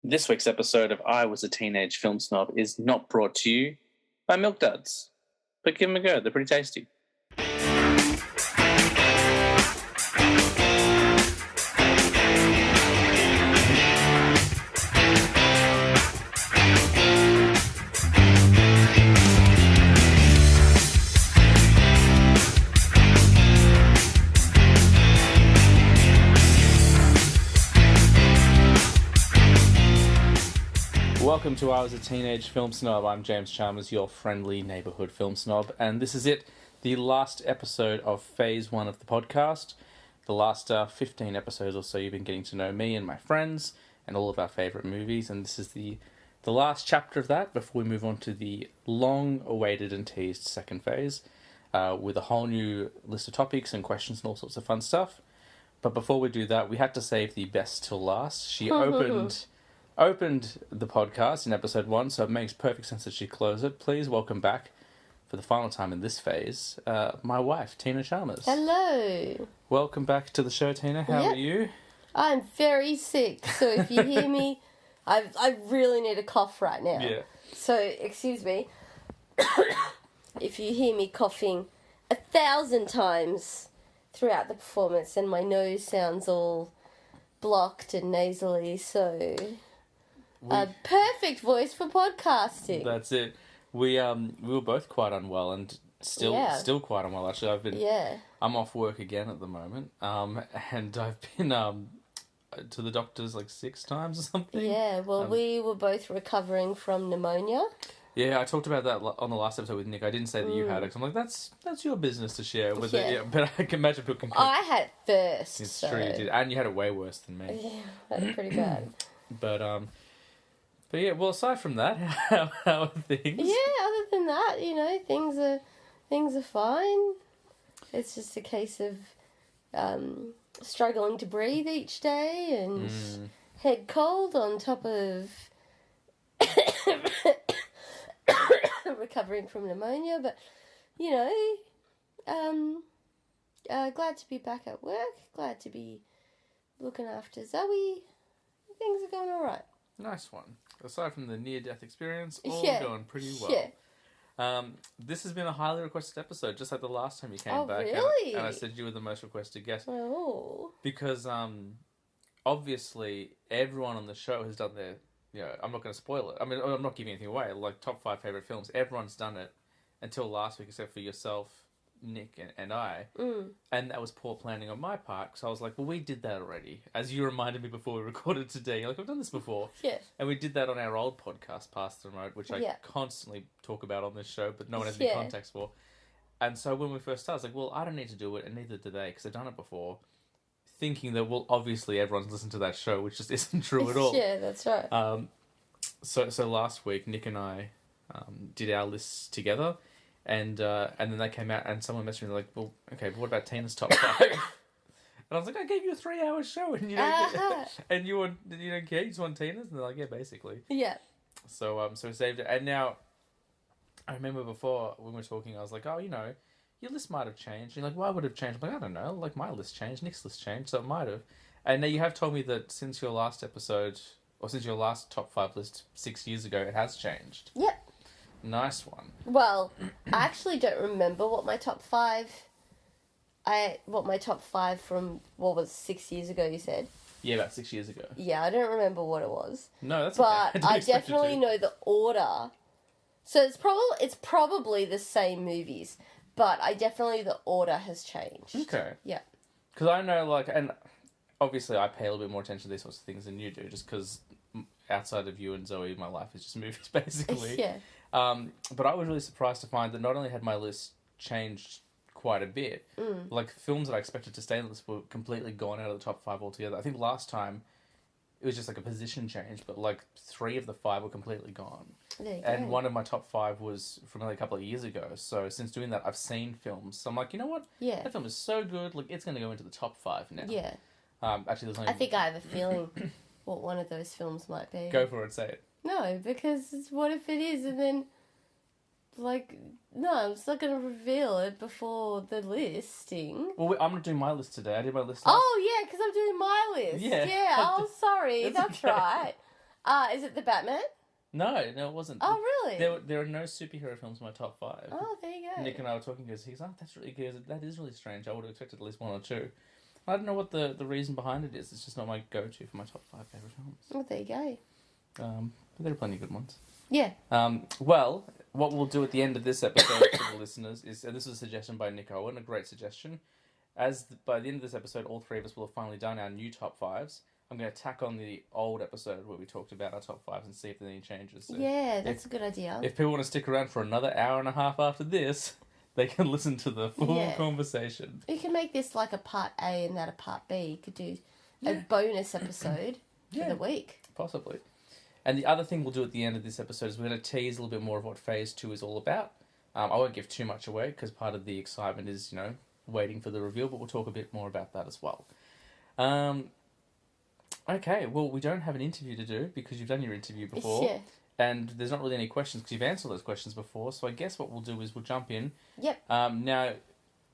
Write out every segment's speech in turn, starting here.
This week's episode of I Was a Teenage Film Snob is not brought to you by Milk Duds, but give them a go. They're pretty tasty. Welcome to I Was a Teenage Film Snob. I'm James Chalmers, your friendly neighbourhood film snob, and this is it, the last episode of Phase 1 of the podcast. The last 15 episodes or so you've been getting to know me and my friends and all of our favourite movies, and this is the last chapter of that before we move on to the long-awaited and teased second phase with a whole new list of topics and questions and all sorts of fun stuff. But before we do that, we had to save the best till last. She opened the podcast in episode 1, so it makes perfect sense that she close it. Please welcome back, for the final time in this phase, my wife, Tina Chalmers. Hello. Welcome back to the show, Tina. How are you? I'm very sick, so if you hear me, I really need a cough right now. Yeah. So, excuse me. If you hear me coughing 1,000 times throughout the performance and my nose sounds all blocked and nasally, so... a perfect voice for podcasting. That's it. We were both quite unwell and still quite unwell. Actually, I'm off work again at the moment. And I've been to the doctors like 6 times or something. Yeah. Well, we were both recovering from pneumonia. Yeah, I talked about that on the last episode with Nick. I didn't say that you had it. 'Cause I'm like, that's your business to share with it. Yeah, but I can imagine people. I had it first. It's true, you did, and you had it way worse than me. Yeah, I had it pretty bad. But yeah, well, aside from that, how are things? Yeah, other than that, things are fine. It's just a case of struggling to breathe each day and head cold on top of recovering from pneumonia. But, glad to be back at work, glad to be looking after Zoe. Things are going all right. Nice one. Aside from the near-death experience, all going pretty well. Yeah. This has been a highly requested episode, just like the last time you came back. Really? And I said you were the most requested guest. Oh. Because, obviously, everyone on the show has done their... I'm not going to spoil it. I mean, I'm not giving anything away. Like, top 5 favourite films. Everyone's done it until last week, except for yourself, Nick, and I. And that was poor planning on my part, so I was like, well, we did that already, as you reminded me before we recorded today. You're like, I've done this before. Yeah. And we did that on our old podcast, Pass the Remote, which I constantly talk about on this show, but no one has any context for. And so when we first started, I was like, well, I don't need to do it, and neither do they, because they've done it before, thinking that, well, obviously everyone's listened to that show, which just isn't true at all. Yeah, that's right. So last week, Nick and I did our lists together. And then they came out and someone messaged me like, well, okay, but what about Tina's top 5? And I was like, I gave you a 3-hour show and you don't and you don't care, you just want Tina's? And they're like, yeah, basically. Yeah. So we saved it. And now, I remember before when we were talking, I was like, oh, your list might have changed. And you're like, why would it have changed? I'm like, I don't know. Like, my list changed, Nick's list changed, so it might have. And now you have told me that since your last episode, or since your last top 5 list 6 years ago, it has changed. Yep. Nice one. Well, I actually don't remember what my top 5 from, what was 6 years ago, you said? Yeah, about 6 years ago. Yeah, I don't remember what it was. No, that's but okay. But I definitely know the order. So it's probably the same movies, but I definitely, the order has changed. Okay. Yeah. Because I know, and obviously I pay a little bit more attention to these sorts of things than you do, just because outside of you and Zoe, my life is just movies, basically. Yeah. But I was really surprised to find that not only had my list changed quite a bit, like films that I expected to stay on the list were completely gone out of the top 5 altogether. I think last time it was just like a position change, but like 3 of the 5 were completely gone. There you and go. One of my top 5 was from only a couple of years ago. So since doing that, I've seen films. So I'm like, you know what? Yeah. That film is so good. Like, it's going to go into the top 5 now. Yeah. Actually, there's only... I think I have a feeling what one of those films might be. Go for it, say it. No, because what if it is, and then, no, I'm just not going to reveal it before the listing. Well, I'm going to do my list today. I did my list Oh, yeah, because I'm doing my list. Yeah. Yeah, oh, sorry, It's that's okay. right. Is it the Batman? No, it wasn't. Oh, really? There are no superhero films in my top 5. Oh, there you go. Nick and I were talking because he's like, that's really good. That is really strange. I would have expected at least 1 or 2. I don't know what the reason behind it is. It's just not my go-to for my top 5 favourite films. Oh, there you go. But there are plenty of good ones. Yeah. Well, what we'll do at the end of this episode for the listeners is, and this was a suggestion by Nick Owen, a great suggestion. By the end of this episode, all 3 of us will have finally done our new top 5s. I'm going to tack on the old episode where we talked about our top 5s and see if there's any changes. So yeah, that's a good idea. if people want to stick around for another hour and a half after this, they can listen to the full conversation. You can make this like a part A and that a part B. You could do a bonus episode for the week. Possibly. And the other thing we'll do at the end of this episode is we're going to tease a little bit more of what Phase 2 is all about. I won't give too much away because part of the excitement is, waiting for the reveal, but we'll talk a bit more about that as well. Okay, well, we don't have an interview to do because you've done your interview before. Yeah. And there's not really any questions because you've answered those questions before. So I guess what we'll do is we'll jump in. Yep. Now,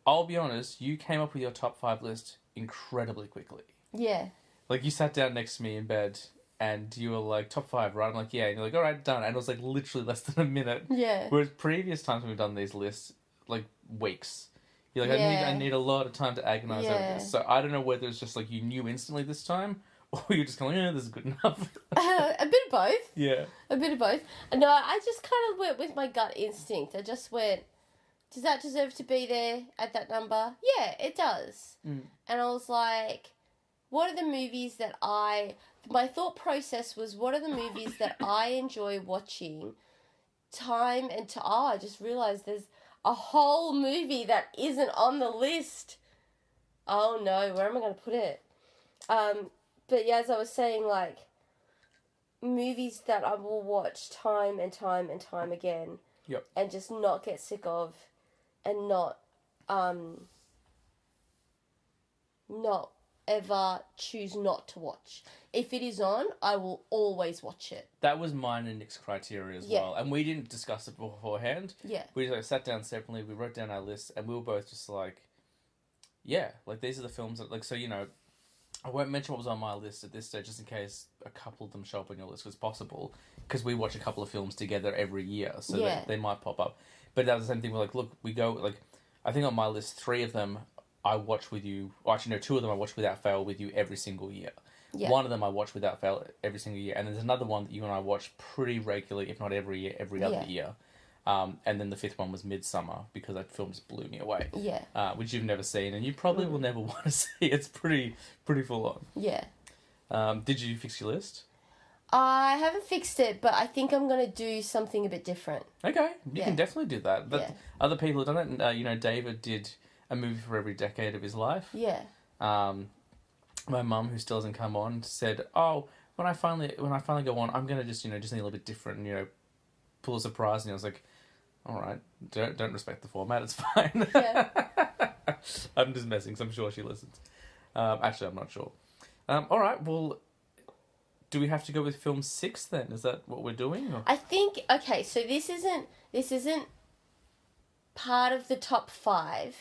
I'll be honest, you came up with your top 5 list incredibly quickly. Yeah. Like, you sat down next to me in bed and you were like, top 5, right? I'm like, yeah. And you're like, all right, done. And it was like literally less than a minute. Yeah. Whereas previous times when we've done these lists, like weeks. You're like, I need a lot of time to agonize over this. So I don't know whether it's just like you knew instantly this time or you're just going, yeah, this is good enough. A bit of both. Yeah. A bit of both. No, I just kind of went with my gut instinct. I just went, does that deserve to be there at that number? Yeah, it does. And I was like, what are the movies that my thought process was, what are the movies that I enjoy watching time and I just realised there's a whole movie that isn't on the list. Oh no, where am I going to put it? But yeah, as I was saying, like, movies that I will watch time and time and time again. Yep. And just not get sick of and not ever choose not to watch. If it is on, I will always watch it. That was mine and Nick's criteria as well. And we didn't discuss it beforehand. Yeah. We just sat down separately, we wrote down our list, and we were both just like, yeah, like these are the films that, like, so, I won't mention what was on my list at this stage just in case a couple of them show up on your list was possible, because we watch a couple of films together every year, so they might pop up. But that was the same thing, we're like, look, we go, like, I think on my list, 3 of them I watch with you, or actually no, 2 of them I watch without fail with you every single year. Yeah. 1 of them I watch without fail every single year, and there's another one that you and I watch pretty regularly, if not every year, every other year. And then the 5th one was Midsummer, because that film just blew me away. Yeah. Which you've never seen, and you probably will never want to see. It's pretty full on. Yeah. Did you fix your list? I haven't fixed it, but I think I'm going to do something a bit different. Okay, you can definitely do that. Other people have done it. David did a movie for every decade of his life. Yeah. My mum, who still hasn't come on, said, "Oh, when I finally go on, I'm going to just need a little bit different, pull a surprise." And I was like, "All right, don't respect the format. It's fine." Yeah. I'm just messing, so I'm sure she listens. Actually, I'm not sure. All right, well, do we have to go with film 6 then? Is that what we're doing? Or? I think, okay, so this isn't part of the top 5.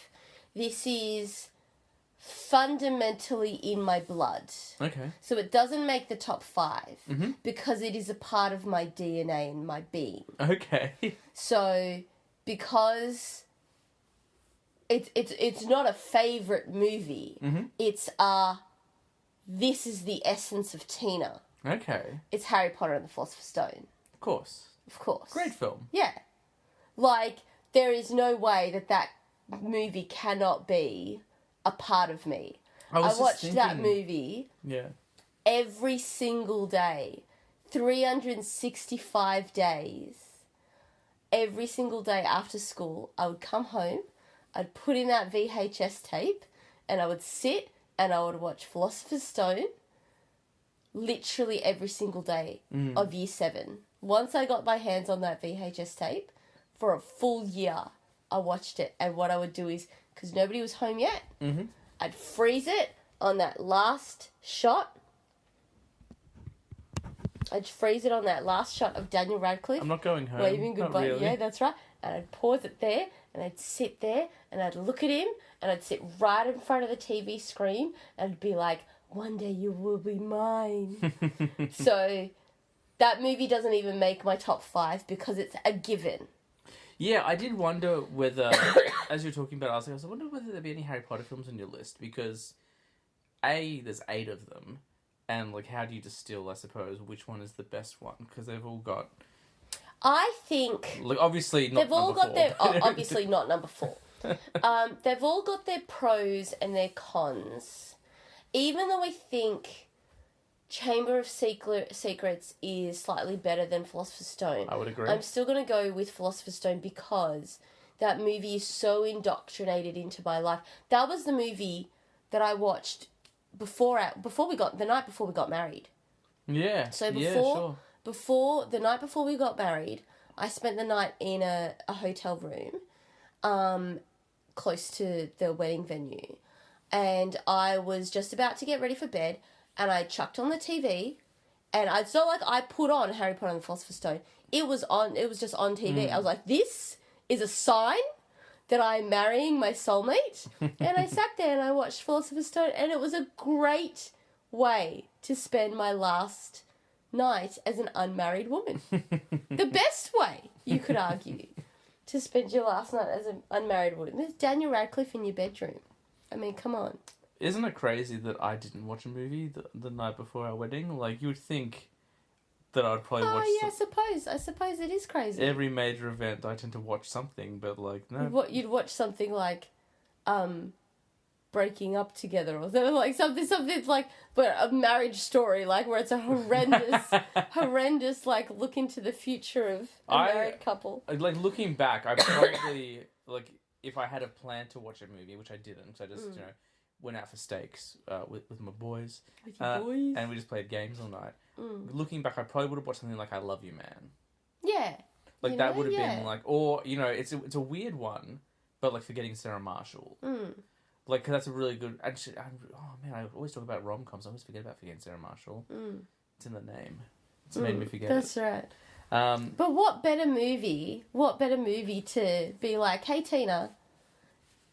This is fundamentally in my blood. Okay. So it doesn't make the top 5 because it is a part of my DNA and my being. Okay. So because it's not a favourite movie, it's this is the essence of Tina. Okay. It's Harry Potter and the Philosopher's Stone. Of course. Great film. Yeah. Like, there is no way that movie cannot be a part of me. I watched that movie every single day, 365 days. Every single day after school, I would come home, I'd put in that VHS tape, and I would sit and I would watch Philosopher's Stone literally every single day of year 7. Once I got my hands on that VHS tape, for a full year, I watched it. And what I would do is, because nobody was home yet, I'd freeze it on that last shot. I'd freeze it on that last shot of Daniel Radcliffe. I'm not going home. Waving goodbye. Really. Yeah, that's right. And I'd pause it there, and I'd sit there, and I'd look at him, and I'd sit right in front of the TV screen, and I'd be like, one day you will be mine. So that movie doesn't even make my top 5 because it's a given. Yeah, I did wonder whether, as you were talking about, I was wonder whether there'd be any Harry Potter films on your list, because there's 8 of them, and like, how do you distill, I suppose, which one is the best one? Because they've all got. I think Like, obviously not. they've all number got 4. their obviously not number 4. They've all got their pros and their cons. Even though I think Chamber of Secrets is slightly better than Philosopher's Stone, I would agree. I'm still going to go with Philosopher's Stone because that movie is so indoctrinated into my life. That was the movie that I watched the night before we got married. Yeah. So sure. before the night before we got married, I spent the night in a hotel room, close to the wedding venue, and I was just about to get ready for bed, and I chucked on the TV, and I put on Harry Potter and the Philosopher's Stone. It was just on TV. I was like, this is a sign that I'm marrying my soulmate. And I sat there and I watched Philosopher's Stone, and it was a great way to spend my last night as an unmarried woman. The best way, you could argue, to spend your last night as an unmarried woman. There's Daniel Radcliffe in your bedroom. I mean, come on. Isn't it crazy that I didn't watch a movie the night before our wedding? Like, you would think that I'd probably watch. Oh yeah, I suppose it is crazy. Every major event, I tend to watch something, but like, no. You'd watch something like, breaking up together, or like something like, but a marriage story, like where it's a horrendous like look into the future of a married couple. Like, looking back, I probably like, if I had a plan to watch a movie, which I didn't, because I just went out for steaks with my boys. With your boys? And we just played games all night. Looking back, I probably would have watched something like I Love You, Man. Yeah. Like, that would have been like, or, it's a weird one, but like Forgetting Sarah Marshall. Like, 'cause that's a really good, actually, I always talk about rom-coms, I always forget about Forgetting Sarah Marshall. It's in the name. It's made me forget That's right. But what better movie to be like, hey Tina,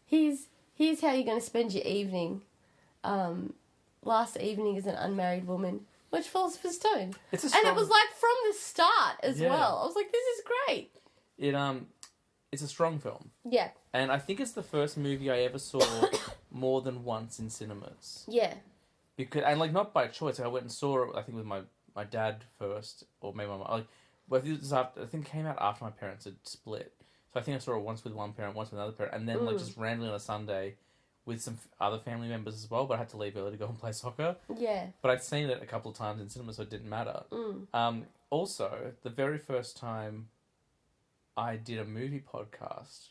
here's how you're going to spend your evening. Last evening as an unmarried woman. Watch Philosopher's Stone. And it was like from the start as well. I was like, this is great. It's a strong film. Yeah. And I think it's the first movie I ever saw more than once in cinemas. Yeah. And like, not by choice. I went and saw it, I think, with my dad first, or maybe my mom. Like, well, I think it came out after my parents had split. So I think I saw it once with one parent, once with another parent, and then like just randomly on a Sunday with some other family members as well, but I had to leave early to go and play soccer. Yeah. But I'd seen it a couple of times in cinema, so it didn't matter. Also, the very first time I did a movie podcast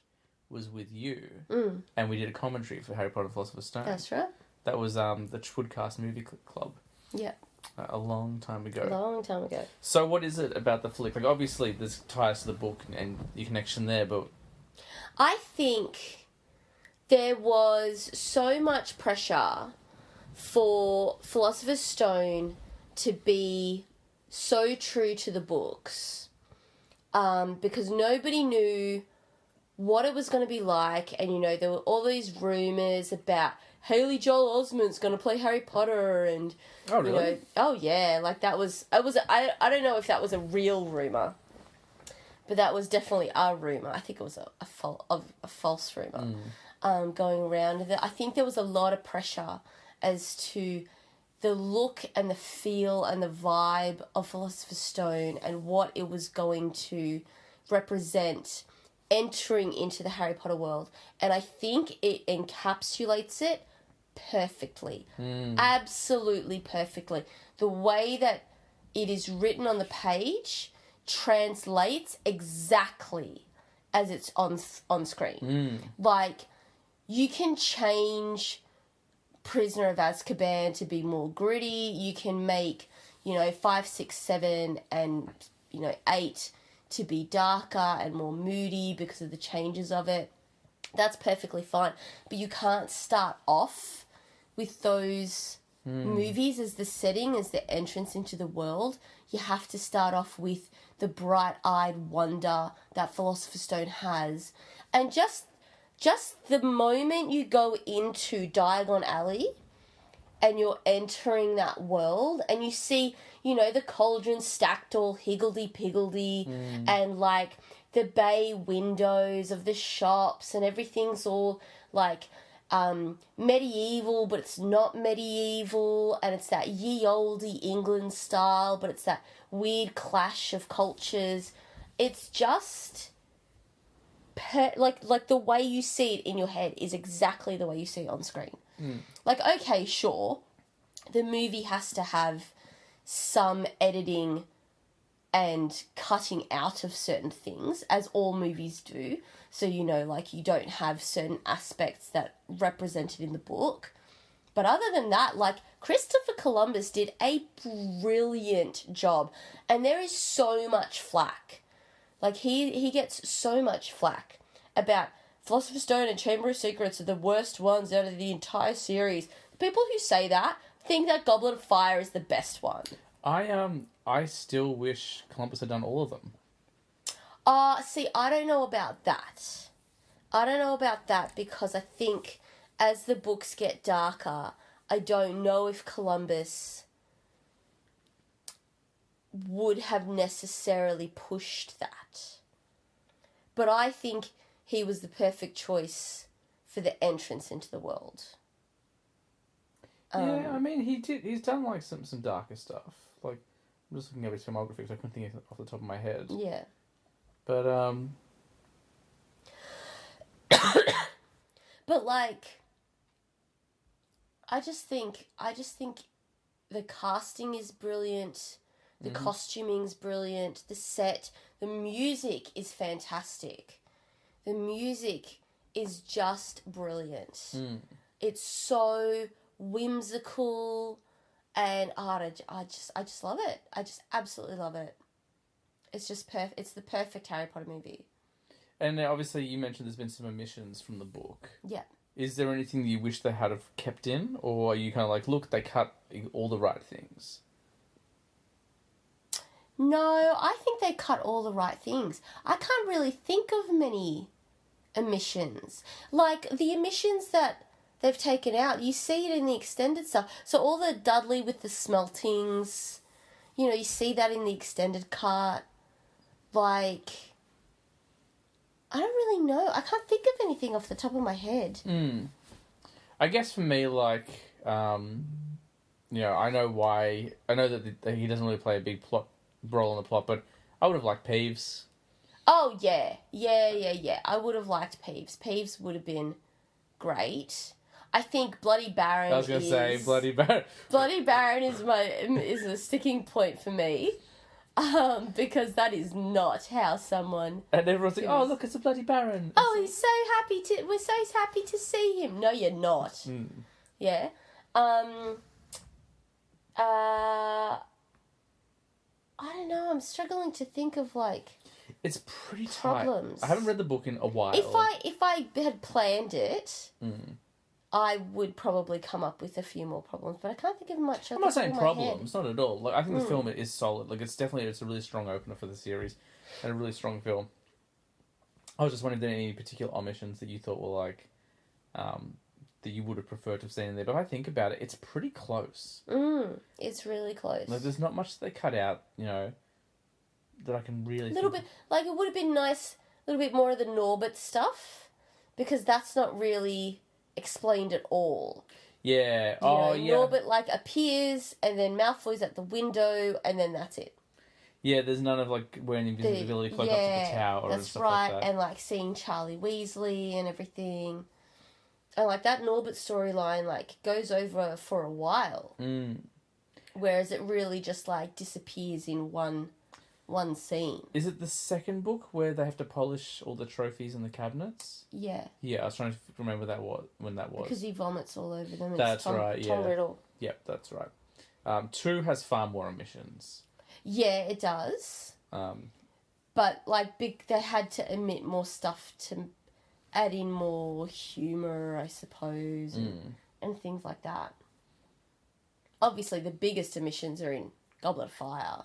was with you, and we did a commentary for Harry Potter and Philosopher's Stone. That's right. That was the Chwoodcast Movie Club. Yeah. A long time ago. A long time ago. So what is it about the flick? Like, obviously, there's ties to the book and your connection there, but... I think there was so much pressure for Philosopher's Stone to be so true to the books, because nobody knew what it was going to be like, and there were all these rumours about Haley Joel Osment's going to play Harry Potter, and oh really? Oh yeah, like that was I don't know if that was a real rumour, but that was definitely a rumour. I think it was a false rumour going around. I think there was a lot of pressure as to the look and the feel and the vibe of Philosopher's Stone and what it was going to represent entering into the Harry Potter world. And I think it encapsulates it perfectly. Absolutely perfectly. The way that it is written on the page translates exactly as it's on screen. Like, you can change Prisoner of Azkaban to be more gritty. You can make, 5, 6, 7 and, 8 to be darker and more moody because of the changes of it. That's perfectly fine. But you can't start off with those movies as the setting, as the entrance into the world. You have to start off with the bright-eyed wonder that Philosopher's Stone has. And just the moment you go into Diagon Alley and you're entering that world, and you see, you know, the cauldron stacked all higgledy-piggledy, and, like, the bay windows of the shops, and everything's all, like, medieval, but it's not medieval, and it's that ye olde England style, but it's that weird clash of cultures. It's just like the way you see it in your head is exactly the way you see it on screen. Like, okay, sure, the movie has to have some editing and cutting out of certain things, as all movies do. So, you know, like, you don't have certain aspects that represented in the book. But other than that, like, Christopher Columbus did a brilliant job. And there is so much flack. Like, he gets so much flack about Philosopher's Stone and Chamber of Secrets are the worst ones out of the entire series. People who say that think that Goblet of Fire is the best one. I still wish Columbus had done all of them. See, I don't know about that. I don't know about that because I think as the books get darker, I don't know if Columbus would have necessarily pushed that. But I think he was the perfect choice for the entrance into the world. Yeah, I mean, he's done, like, some darker stuff. Like, I'm just looking at his filmography because I couldn't think of it off the top of my head. Yeah. But, But, like, I just think the casting is brilliant, the costuming's brilliant, the set, the music is fantastic. The music is just brilliant. It's so whimsical, and I just love it. I just absolutely love it. It's just it's the perfect Harry Potter movie. And obviously you mentioned there's been some omissions from the book. Yeah. Is there anything you wish they had have kept in? Or are you kind of like, look, they cut all the right things? No, I think they cut all the right things. I can't really think of many omissions. Like, the omissions that they've taken out, you see it in the extended stuff. So all the Dudley with the smeltings, you know, you see that in the extended cut. Like, I don't really know. I can't think of anything off the top of my head. I guess for me, like, you know, I know that he doesn't really play a big role in the plot, but I would have liked Peeves. Oh, yeah. Yeah. I would have liked Peeves. Peeves would have been great. I think Bloody Baron I was going to say Bloody Baron. Bloody Baron is a sticking point for me. Because that is not how someone... And everyone's like, oh, look, it's a Bloody Baron. Oh, we're so happy to see him. No, you're not. Yeah. I don't know, I'm struggling to think of, like... It's pretty problems. tight. I haven't read the book in a while. If I had planned it, I would probably come up with a few more problems, but I can't think of much. I'm not saying problems, not at all. Like, I think the film is solid. Like, it's a really strong opener for the series, and a really strong film. I was just wondering if there are any particular omissions that you thought were like, that you would have preferred to have seen in there. But if I think about it, it's pretty close. It's really close. Like, there's not much that they cut out, you know, that I can really. A little bit, like, it would have been nice, a little bit more of the Norbert stuff, because that's not really explained at all. Yeah. Yeah. Norbert, like, appears, and then Malfoy's at the window, and then that's it. Yeah, there's none of, like, wearing invisibility cloak up to the tower and stuff like that. That's right, and, like, seeing Charlie Weasley and everything. And, like, that Norbert storyline, like, goes over for a while. Whereas it really just, like, disappears in one scene. Is it the second book where they have to polish all the trophies in the cabinets? Yeah. Yeah, I was trying to remember when that was. Because he vomits all over them. That's right, yeah. Tom Riddle. Yep, that's right. 2 has far more omissions. Yeah, it does. But, like, they had to omit more stuff to add in more humour, I suppose, and things like that. Obviously, the biggest omissions are in Goblet of Fire.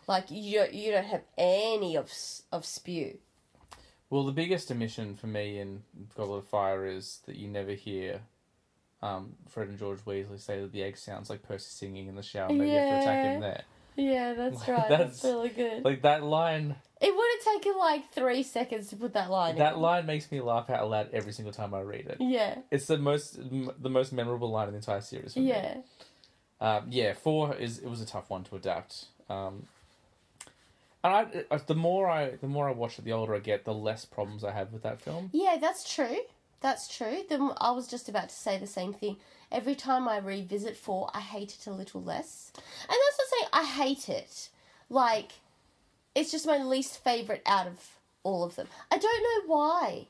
Like, you don't have any of spew. Well, the biggest omission for me in Goblet of Fire is that you never hear Fred and George Weasley say that the egg sounds like Percy singing in the shower. Maybe you have to attack him there. Yeah, that's Like, right. That's really good. Like, that line... It would have taken like 3 seconds to put that line in. That line makes me laugh out loud every single time I read it. Yeah. It's the most memorable line in the entire series for me. Yeah. 4 it was a tough one to adapt. And the more I watch it, the older I get, the less problems I have with that film. Yeah, that's true. That's true. I was just about to say the same thing. Every time I revisit 4, I hate it a little less. And that's not saying I hate it. Like, it's just my least favourite out of all of them. I don't know why.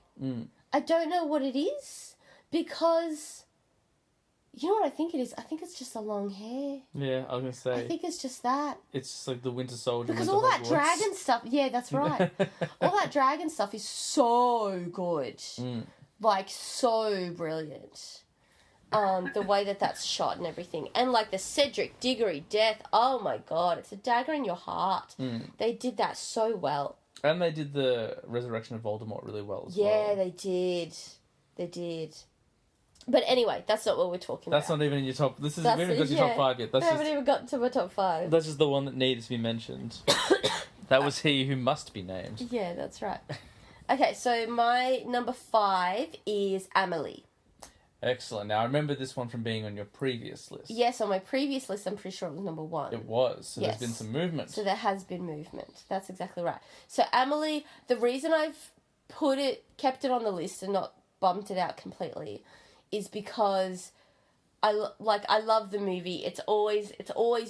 I don't know what it is. Because, you know what I think it is? I think it's just the long hair. Yeah, I was going to say. I think it's just that. It's just like the Winter Soldier. Because all that dragon stuff... Yeah, that's right. All that dragon stuff is so good. Like, so brilliant. The way that's shot and everything. And, like, the Cedric Diggory death, oh my god, it's a dagger in your heart. They did that so well. And they did the resurrection of Voldemort really well as well. Yeah, they did. They did. But anyway, that's not what we're talking about. That's not even in your top... We haven't got your top 5 yet. I haven't even got to my top 5. That's just the one that needs to be mentioned. That was he who must be named. Yeah, that's right. Okay, so my number 5 is Amelie. Excellent. Now, I remember this one from being on your previous list. Yes, on my previous list, I'm pretty sure it was number 1. It was. So yes. There's been some movement. So there has been movement. That's exactly right. So Amelie, the reason I've kept it on the list and not bumped it out completely is because I love the movie. It's always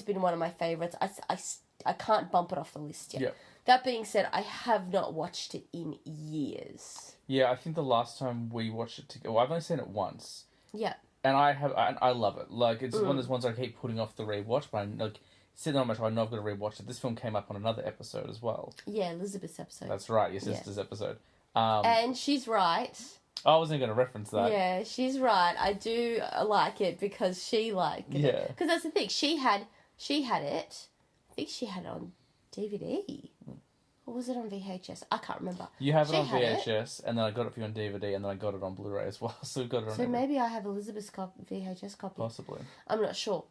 been one of my favourites. I can't bump it off the list yet. Yeah. That being said, I have not watched it in years. Yeah, I think the last time we watched it together... Well, I've only seen it once. Yeah. And I love it. Like, it's one of those ones I keep putting off the rewatch, but I'm like, sitting on my show, I know I've got to rewatch it. This film came up on another episode as well. Yeah, Elizabeth's episode. That's right, your sister's episode. And she's right. I wasn't going to reference that. Yeah, she's right. I do like it because she liked it. Yeah. Because that's the thing. She had it. I think she had it on DVD. Or was it on VHS? I can't remember. You have it on VHS, and then I got it for you on DVD, and then I got it on Blu-ray as well. So we got it on. So maybe I have Elizabeth's VHS copy. Possibly. I'm not sure,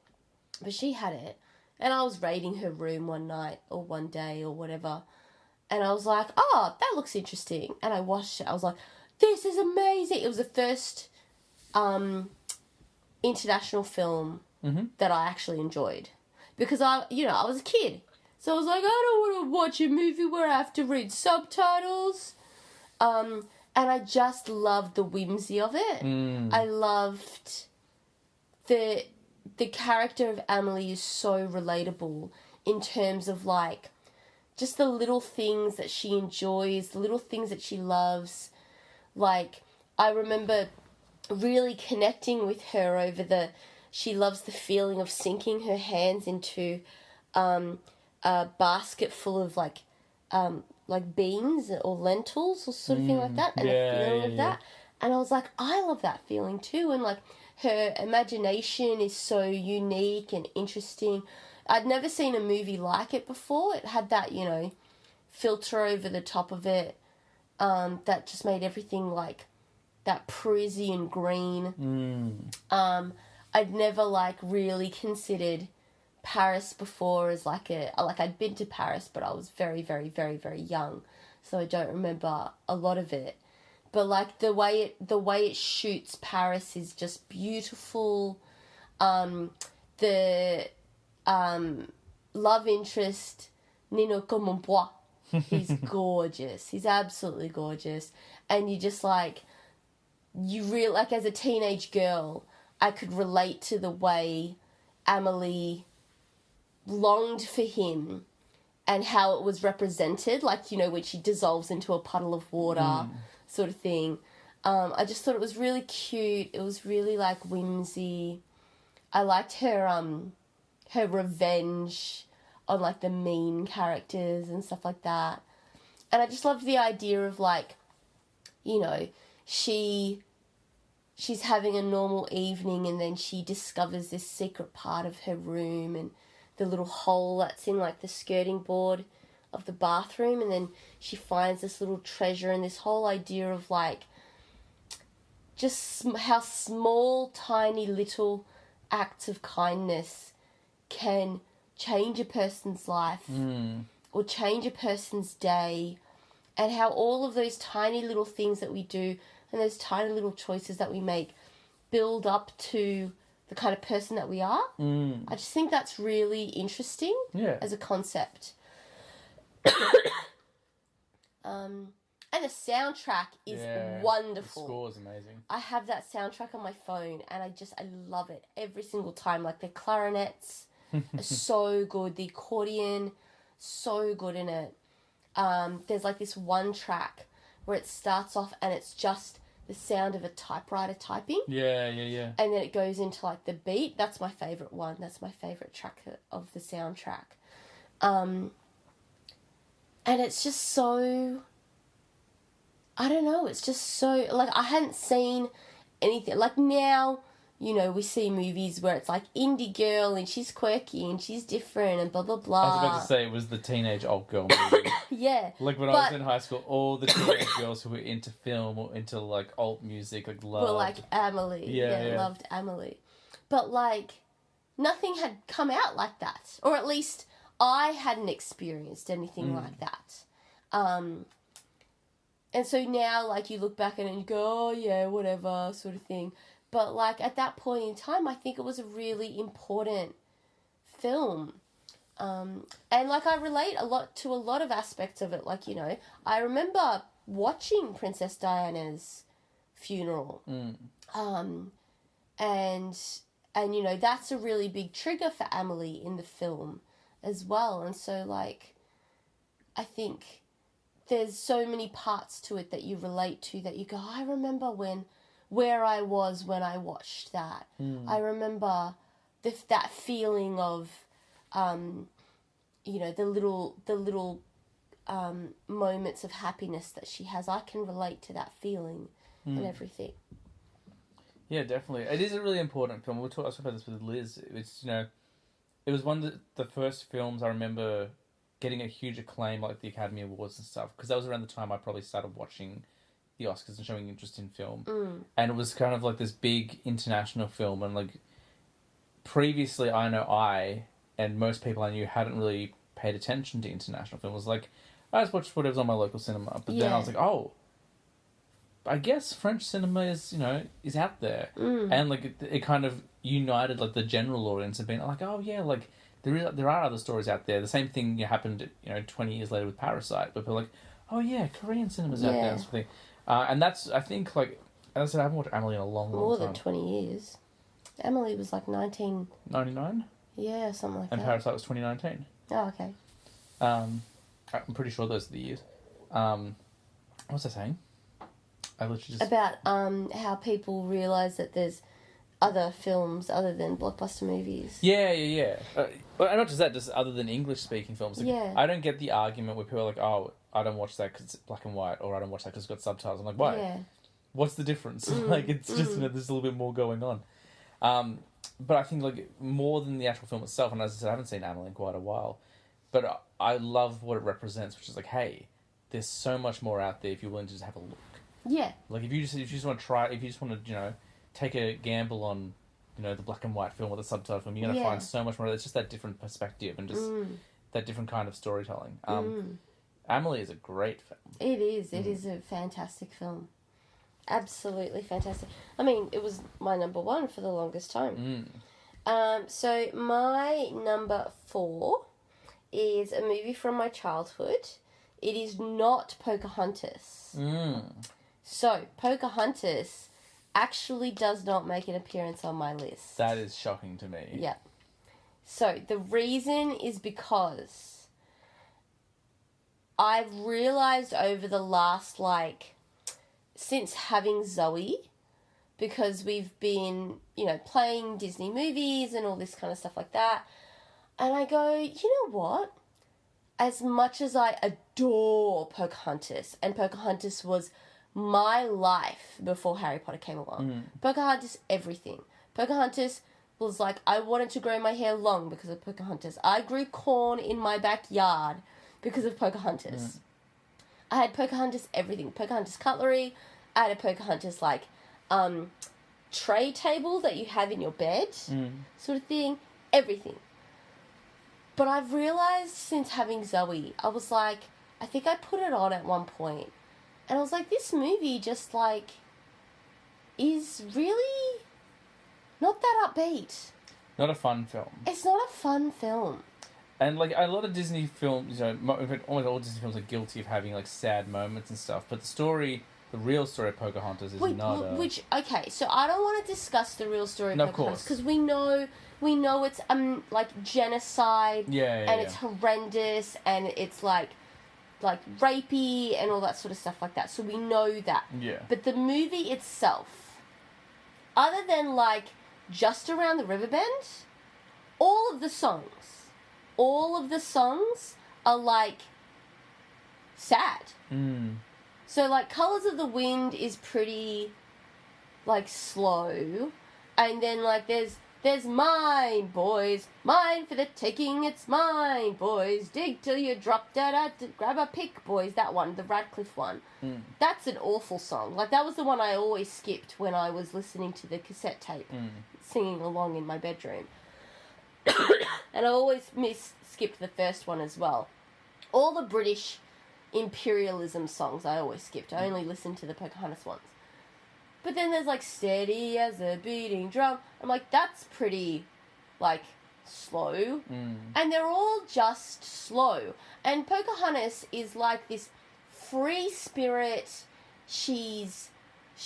but she had it, and I was raiding her room one night or one day or whatever, and I was like, "Oh, that looks interesting," and I watched it. I was like, "This is amazing!" It was the first international film that I actually enjoyed because I was a kid. So I was like, I don't want to watch a movie where I have to read subtitles. And I just loved the whimsy of it. I loved the character of Amelie is so relatable in terms of, like, just the little things that she enjoys, the little things that she loves. Like, I remember really connecting with her over she loves the feeling of sinking her hands into... a basket full of like beans or lentils or sort of thing like that, and the feeling of that. And I was like, I love that feeling too. And like her imagination is so unique and interesting. I'd never seen a movie like it before. It had that, filter over the top of it, that just made everything like that Parisian green. I'd never like really considered Paris before as I'd been to Paris, but I was very, very, very, very young, so I don't remember a lot of it. But like the way it shoots Paris is just beautiful. The love interest Nino Commonbois, he's gorgeous. He's absolutely gorgeous, and you just like as a teenage girl, I could relate to the way Amelie longed for him and how it was represented, like, when she dissolves into a puddle of water sort of thing. I just thought it was really cute. It was really, like, whimsy. I liked her revenge on, like, the mean characters and stuff like that. And I just loved the idea of, like, she's having a normal evening and then she discovers this secret part of her room and the little hole that's in, like, the skirting board of the bathroom, and then she finds this little treasure, and this whole idea of, like, just how small, tiny, little acts of kindness can change a person's life or change a person's day, and how all of those tiny little things that we do and those tiny little choices that we make build up to the kind of person that we are. I just think that's really interesting as a concept. And the soundtrack is wonderful. The score is amazing. I have that soundtrack on my phone, and I love it every single time. Like, the clarinets are so good. The accordion, so good in it. There's like this one track where it starts off and it's just the sound of a typewriter typing. Yeah. And then it goes into like the beat. That's my favourite one. That's my favourite track of the soundtrack. And it's just so... I don't know, it's just so... Like, I hadn't seen anything... Like, now, you know, we see movies where it's like indie girl and she's quirky and she's different and blah, blah, blah. I was about to say it was the teenage alt girl movie. Yeah. Like, when I was in high school, all the teenage girls who were into film or into, like, alt music, like, loved... Well, like Amelie. Yeah, loved Amelie. But, like, nothing had come out like that. Or at least I hadn't experienced anything like that. And so now, like, you look back at it and you go, oh, yeah, whatever, sort of thing. But, like, at that point in time, I think it was a really important film. And, like, I relate a lot to a lot of aspects of it. Like, you know, I remember watching Princess Diana's funeral. And, you know, that's a really big trigger for Amelie in the film as well. And so, like, I think... there's so many parts to it that you relate to that you go, I remember where I was when I watched that. I remember that feeling of, you know, the little moments of happiness that she has. I can relate to that feeling and everything. Yeah, definitely. It is a really important film. I was talking about this with Liz. It's, you know, it was one of the first films I remember getting a huge acclaim, like the Academy Awards and stuff, because that was around the time I probably started watching the Oscars and showing interest in film. And it was kind of like this big international film, and like previously I know I and most people I knew hadn't really paid attention to international film. It was like, I just watched whatever's on my local cinema, but then I was like, oh, I guess French cinema is, you know, is out there. And like it kind of united like the general audience and being like, oh yeah, like there are other stories out there. The same thing happened, you know, 20 years later with Parasite, but people are like, oh yeah, Korean cinema's out there and sort of thing. And that's, I think, like, as I said, I haven't watched Amelie in a long time. More than 20 years. Amelie was like 1999? Yeah, something like that. And Parasite was 2019. Oh, okay. I'm pretty sure those are the years. What was I saying? I literally just... About how people realise that there's other films other than blockbuster movies. Yeah. And not just that, just other than English-speaking films. Like, yeah. I don't get the argument where people are like, oh, I don't watch that because it's black and white, or I don't watch that because it's got subtitles. I'm like, why? Yeah. What's the difference? Like, it's just, you know, there's a little bit more going on. But I think, like, more than the actual film itself, and as I said, I haven't seen Amelie in quite a while, but I love what it represents, which is like, hey, there's so much more out there if you're willing to just have a look. Yeah. Like, if you just want to try, if you just want to, you know, take a gamble on, you know, the black and white film or the subtitle film, you're going to find so much more. It's just that different perspective and just that different kind of storytelling. Amelie is a great film. It is. It is a fantastic film. Absolutely fantastic. I mean, it was my number one for the longest time. So my number 4 is a movie from my childhood. It is not Pocahontas. So, Pocahontas actually does not make an appearance on my list. That is shocking to me. Yeah. So, the reason is because I've realised over the last, like, since having Zoe, because we've been, you know, playing Disney movies and all this kind of stuff like that, and I go, you know what? As much as I adore Pocahontas, and Pocahontas was my life before Harry Potter came along. Pocahontas, everything. Pocahontas was like, I wanted to grow my hair long because of Pocahontas. I grew corn in my backyard because of Pocahontas. I had Pocahontas everything. Pocahontas cutlery. I had a Pocahontas, like, tray table that you have in your bed, sort of thing, everything. But I've realised since having Zoe, I was like, I think I put it on at one point, and I was like, this movie just, like, is really not that upbeat. Not a fun film. It's not a fun film. And, like, a lot of Disney films, you know, in fact, almost all Disney films are guilty of having, like, sad moments and stuff. But the real story of Pocahontas is not okay, so I don't want to discuss the real story of Pocahontas, because we know it's, like, genocide, and it's horrendous, and it's, like rapey and all that sort of stuff like that. So we know that. Yeah. But the movie itself, other than, like, Just Around the Riverbend, all of the songs are, like, sad. So, like, Colours of the Wind is pretty, like, slow. And then, like, there's mine, boys. Mine for the taking, it's mine, boys. Dig till you drop, grab a pick, boys. That one, the Radcliffe one. That's an awful song. Like, that was the one I always skipped when I was listening to the cassette tape, singing along in my bedroom. And I always skipped the first one as well. All the British imperialism songs I always skipped. I only listened to the Pocahontas ones. But then there's, like, Steady as a Beating Drum. I'm like, that's pretty, like, slow. And they're all just slow. And Pocahontas is, like, this free spirit. She's,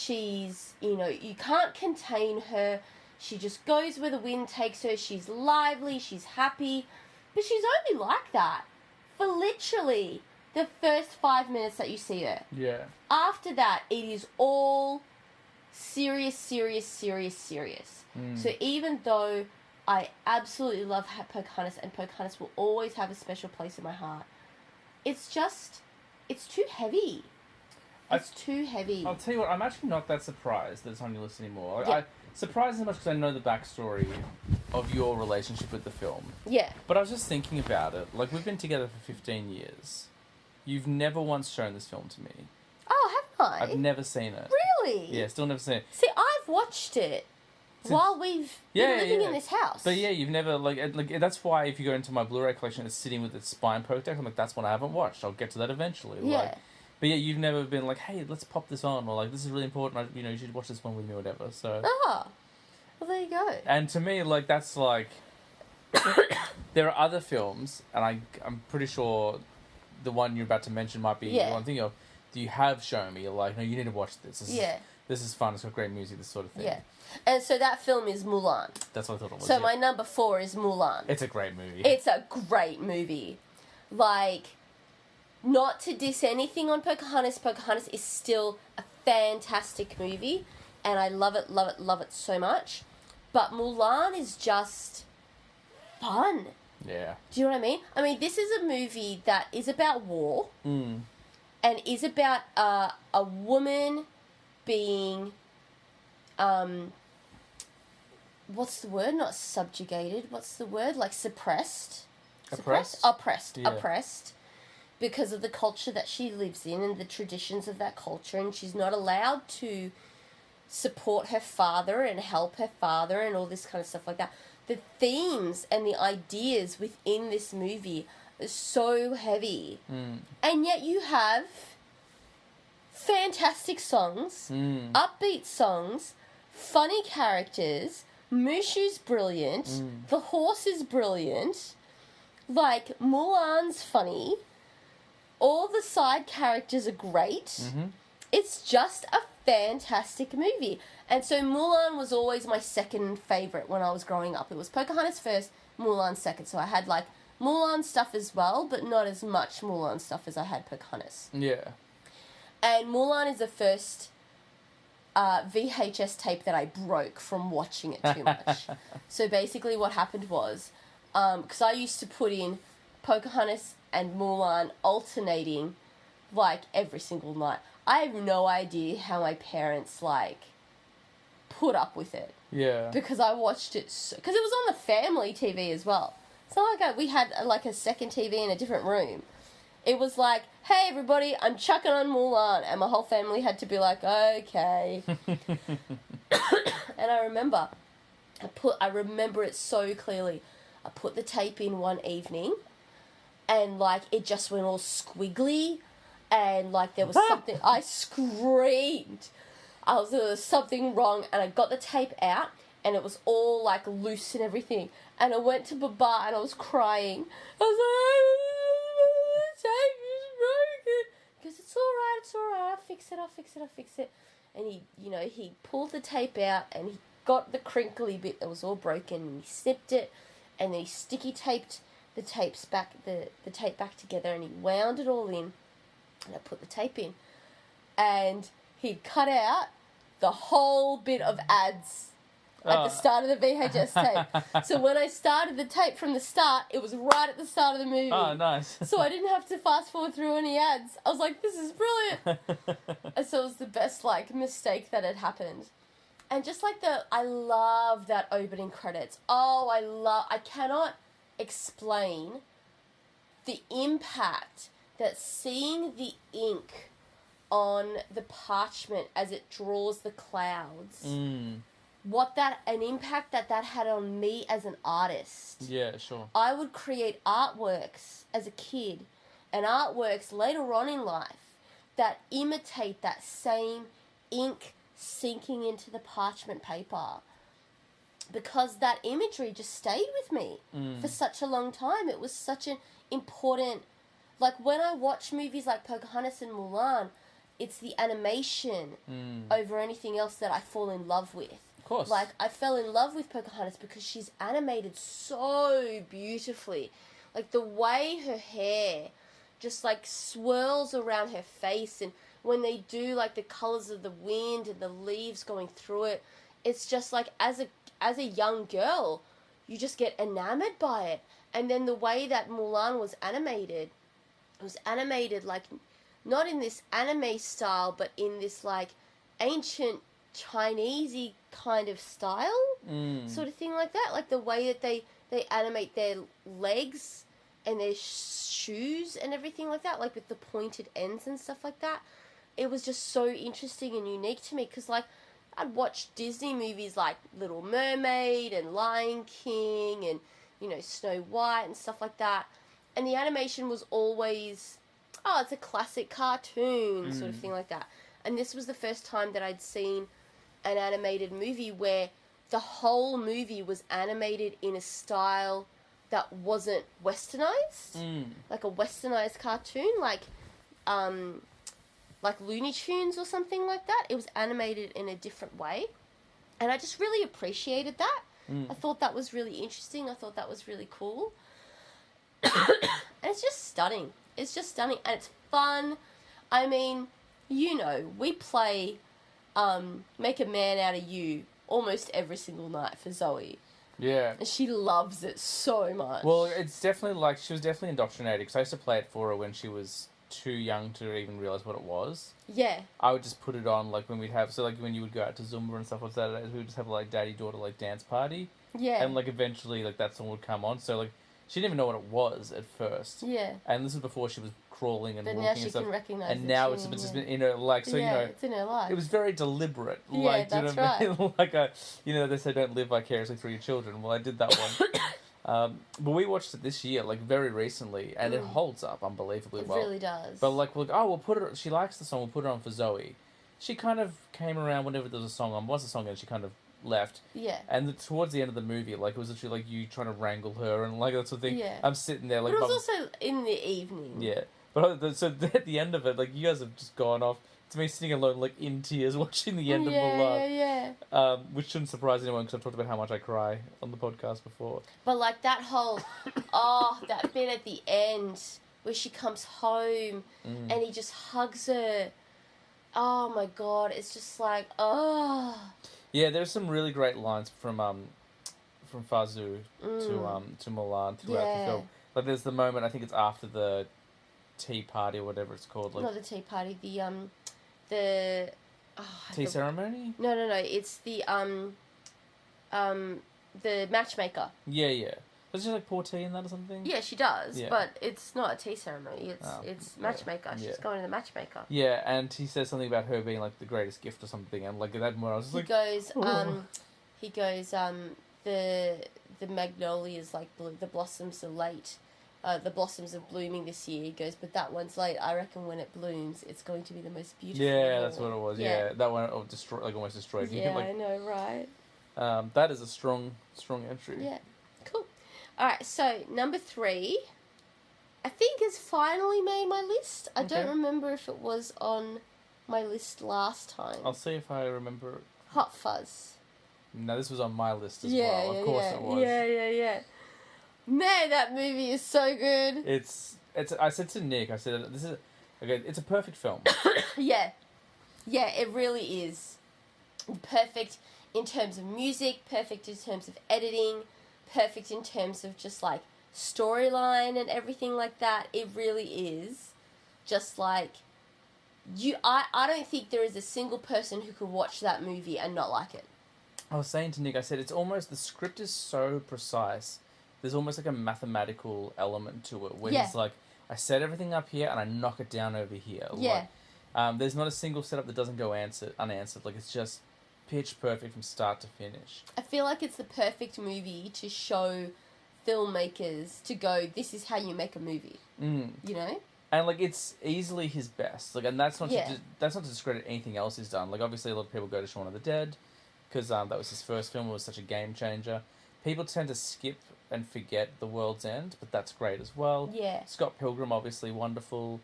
you know, you can't contain her. She just goes where the wind takes her. She's lively. She's happy. But she's only like that for literally the first 5 minutes that you see her. Yeah. After that, it is all serious. So even though I absolutely love Pocahontas, and Pocahontas will always have a special place in my heart, it's too heavy. It's too heavy. I'll tell you what, I'm actually not that surprised that it's on your list anymore. Yeah. I'm surprised as much because I know the backstory of your relationship with the film. Yeah. But I was just thinking about it. Like, we've been together for 15 years. You've never once shown this film to me. Oh, haven't I? I've never seen it. Really? Yeah, still never seen it. See, I've watched it while we've been living in this house. But yeah, you've never, like, that's why if you go into my Blu-ray collection, it's sitting with its spine poked out. I'm like, that's one I haven't watched. I'll get to that eventually. Yeah. Like, but yeah, you've never been like, hey, let's pop this on, or like, this is really important. You know, you should watch this one with me, or whatever. So. Ah, well, there you go. And to me, like, that's like, there are other films, and I'm pretty sure the one you're about to mention might be the one I'm thinking of. You have shown me, you're like, no, you need to watch this. This is fun. It's got great music. This sort of thing. Yeah, and so that film is Mulan. That's what I thought it was. So my number 4 is Mulan. It's a great movie. It's a great movie. Like, not to diss anything on Pocahontas. Pocahontas is still a fantastic movie, and I love it so much. But Mulan is just fun. Yeah. Do you know what I mean? I mean, this is a movie that is about war. And is about a woman being, what's the word? Not subjugated. What's the word? Like suppressed? Oppressed? Oppressed. Because of the culture that she lives in and the traditions of that culture. And she's not allowed to support her father and help her father and all this kind of stuff like that. The themes and the ideas within this movie are so heavy. And yet you have fantastic songs, upbeat songs, funny characters. Mushu's brilliant. The horse is brilliant. Like, Mulan's funny. All the side characters are great. It's just a fantastic movie. And so Mulan was always my second favourite when I was growing up. It was Pocahontas first, Mulan second. So I had, like, Mulan stuff as well, but not as much Mulan stuff as I had Pocahontas. Yeah. And Mulan is the first VHS tape that I broke from watching it too much. So basically what happened was, because I used to put in Pocahontas and Mulan alternating, like, every single night. I have no idea how my parents, like, put up with it. Yeah. Because I watched it, because it was on the family TV as well. It's not like we had, like, a second TV in a different room. It was like, hey everybody, I'm chucking on Mulan, and my whole family had to be like, okay. And I remember it so clearly. I put the tape in one evening, and like it just went all squiggly, and like there was something. I screamed. There was something wrong, and I got the tape out, and it was all like loose and everything. And I went to Baba, and I was crying. I was like, the tape is broken. He goes, it's all right. I'll fix it. And he pulled the tape out, and he got the crinkly bit that was all broken, and he snipped it, and then he sticky taped the tape back together, and he wound it all in, and I put the tape in, and he'd cut out the whole bit of ads at the start of the VHS tape. So when I started the tape from the start, it was right at the start of the movie. Oh, nice. So I didn't have to fast forward through any ads. I was like, this is brilliant. And so it was the best, like, mistake that had happened. And just like I love that opening credits. I cannot explain the impact that seeing the ink on the parchment as it draws the clouds, an impact that had on me as an artist. Yeah, sure. I would create artworks as a kid and artworks later on in life that imitate that same ink sinking into the parchment paper, because that imagery just stayed with me for such a long time. It was such an important, like when I watch movies like Pocahontas and Mulan, it's the animation over anything else that I fall in love with. Of course. Like I fell in love with Pocahontas because she's animated so beautifully. Like the way her hair just like swirls around her face, and when they do like the colours of the wind and the leaves going through it, it's just like as a young girl, you just get enamored by it. And then the way that Mulan was animated, it was animated like not in this anime style, but in this like ancient Chinesey kind of style, sort of thing like that. Like the way that they animate their legs and their shoes and everything like that, like with the pointed ends and stuff like that. It was just so interesting and unique to me, because like I'd watch Disney movies like Little Mermaid and Lion King and, Snow White and stuff like that. And the animation was always, it's a classic cartoon sort of thing like that. And this was the first time that I'd seen an animated movie where the whole movie was animated in a style that wasn't westernized. Like a westernized cartoon, like Looney Tunes or something like that. It was animated in a different way. And I just really appreciated that. I thought that was really interesting. I thought that was really cool. And it's just stunning. It's just stunning. And it's fun. I mean, we play Make a Man Out of You almost every single night for Zoe. Yeah. And she loves it so much. Well, it's definitely like, she was definitely indoctrinated, because I used to play it for her when she was too young to even realise what it was. Yeah. I would just put it on, like, when we'd have, so, like, when you would go out to Zumba and stuff on Saturdays, we would just have, like, daddy-daughter, like, dance party. Yeah. And, like, eventually, like, that song would come on, so, like, she didn't even know what it was at first. Yeah. And this was before she was crawling and walking and stuff. But now she can recognise it. And now it's just been in her, like, so, it's in her life. It was very deliberate. Yeah, like, that's you know what I mean? right. Like, they say don't live vicariously through your children. Well, I did that one. But we watched it this year, like, very recently, and it holds up unbelievably well. It really does. But, like, we'll put it, she likes the song, we'll put it on for Zoe. She kind of came around whenever there was a song on. Once the song ended, she kind of left. Yeah. And towards the end of the movie, like, it was literally, like, you trying to wrangle her and, like, that sort of thing. Yeah. I'm sitting there, like... But it was also in the evening. Yeah. But, so, at the end of it, like, you guys have just gone off. It's me sitting alone, like, in tears, watching the end of Mulan. Yeah. Which shouldn't surprise anyone, because I've talked about how much I cry on the podcast before. But, like, that whole... that bit at the end where she comes home and he just hugs her. Oh, my God. It's just like, Yeah, there's some really great lines from Fazu to Mulan throughout the film. Like, there's the moment, I think it's after the tea party or whatever it's called. Like, not the tea party, tea ceremony? No, it's the matchmaker. Yeah. Does she like pour tea in that or something? Yeah, she does, Yeah. but it's not a tea ceremony. Oh, It's yeah. matchmaker. She's Yeah. going to the matchmaker. Yeah, and he says something about her being like the greatest gift or something, and like at that moment I was just He like, goes, "Oh." the magnolias like the blossoms are late. The blossoms are blooming this year. He goes, but that one's late. I reckon when it blooms, it's going to be the most beautiful. Yeah, of that's all." what it was. Yeah, that one almost destroyed me. Yeah, Like, I know, right? that is a strong entry. Yeah, cool. All right, so number 3, I think has finally made my list. I don't Okay. remember if it was on my list last time. I'll see if I remember. Hot Fuzz. No, this was on my list as Yeah, well. yeah, Of course yeah. it was. Yeah. Man, that movie is so good. It's. I said to Nick, I said this is okay. It's a perfect film. Yeah, it really is. Perfect in terms of music, perfect in terms of editing, perfect in terms of just like storyline and everything like that. It really is just like I don't think there is a single person who could watch that movie and not like it. I was saying to Nick, I said it's almost the script is so precise. There's almost like a mathematical element to it where Yeah. he's like, I set everything up here and I knock it down over here. Yeah. Like, there's not a single setup that doesn't go unanswered. Like it's just pitch perfect from start to finish. I feel like it's the perfect movie to show filmmakers to go, this is how you make a movie. Mm. You know? And like it's easily his best. Like, and that's not Yeah. that's not to discredit anything else he's done. Like obviously a lot of people go to Shaun of the Dead because that was his first film. It was such a game changer. People tend to skip and forget The World's End, but that's great as well. Yeah. Scott Pilgrim, obviously wonderful.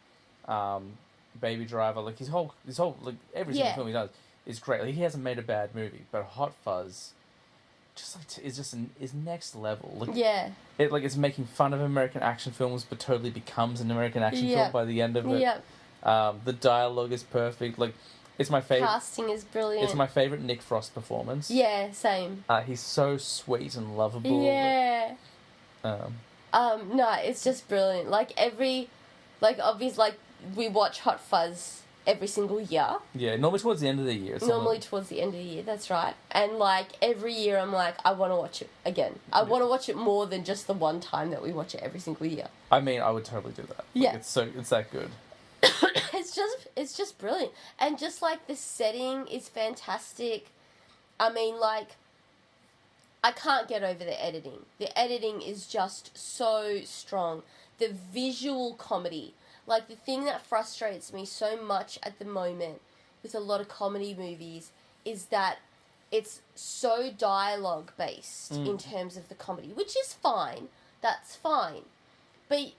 Baby Driver, like his whole like every single Yeah. film he does is great. Like, he hasn't made a bad movie, but Hot Fuzz, just like is next level. Like Yeah. it's making fun of American action films, but totally becomes an American action Yeah. film by the end of it. Yeah. The dialogue is perfect. Like it's my favorite. Casting is brilliant. It's my favorite Nick Frost performance. Yeah, same. He's so sweet and lovable. Yeah. No, it's just brilliant. Obviously, we watch Hot Fuzz every single year. Yeah, normally towards the end of the year. Normally towards the end of the year, that's right. And every year I'm like, I want to watch it again. I want to watch it more than just the one time that we watch it every single year. I mean, I would totally do that. Like, Yeah. it's that good. It's just brilliant. And just the setting is fantastic. I mean, I can't get over the editing. The editing is just so strong. The visual comedy. The thing that frustrates me so much at the moment with a lot of comedy movies is that it's so dialogue based in terms of the comedy, which is fine. That's fine. But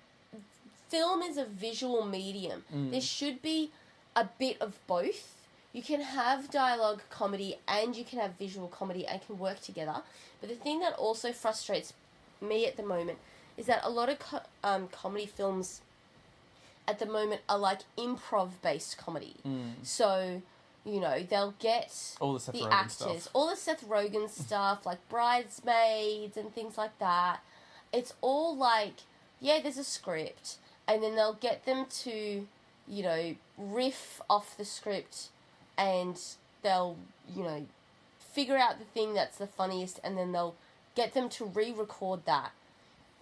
film is a visual medium. There should be a bit of both. You can have dialogue comedy and you can have visual comedy and can work together. But the thing that also frustrates me at the moment is that a lot of comedy films at the moment are improv-based comedy. So, they'll get All the Seth the Rogen actors, stuff. all the Seth Rogen stuff, like Bridesmaids and things like that. It's all there's a script, and then they'll get them to, riff off the script, and they'll, figure out the thing that's the funniest, and then they'll get them to re-record that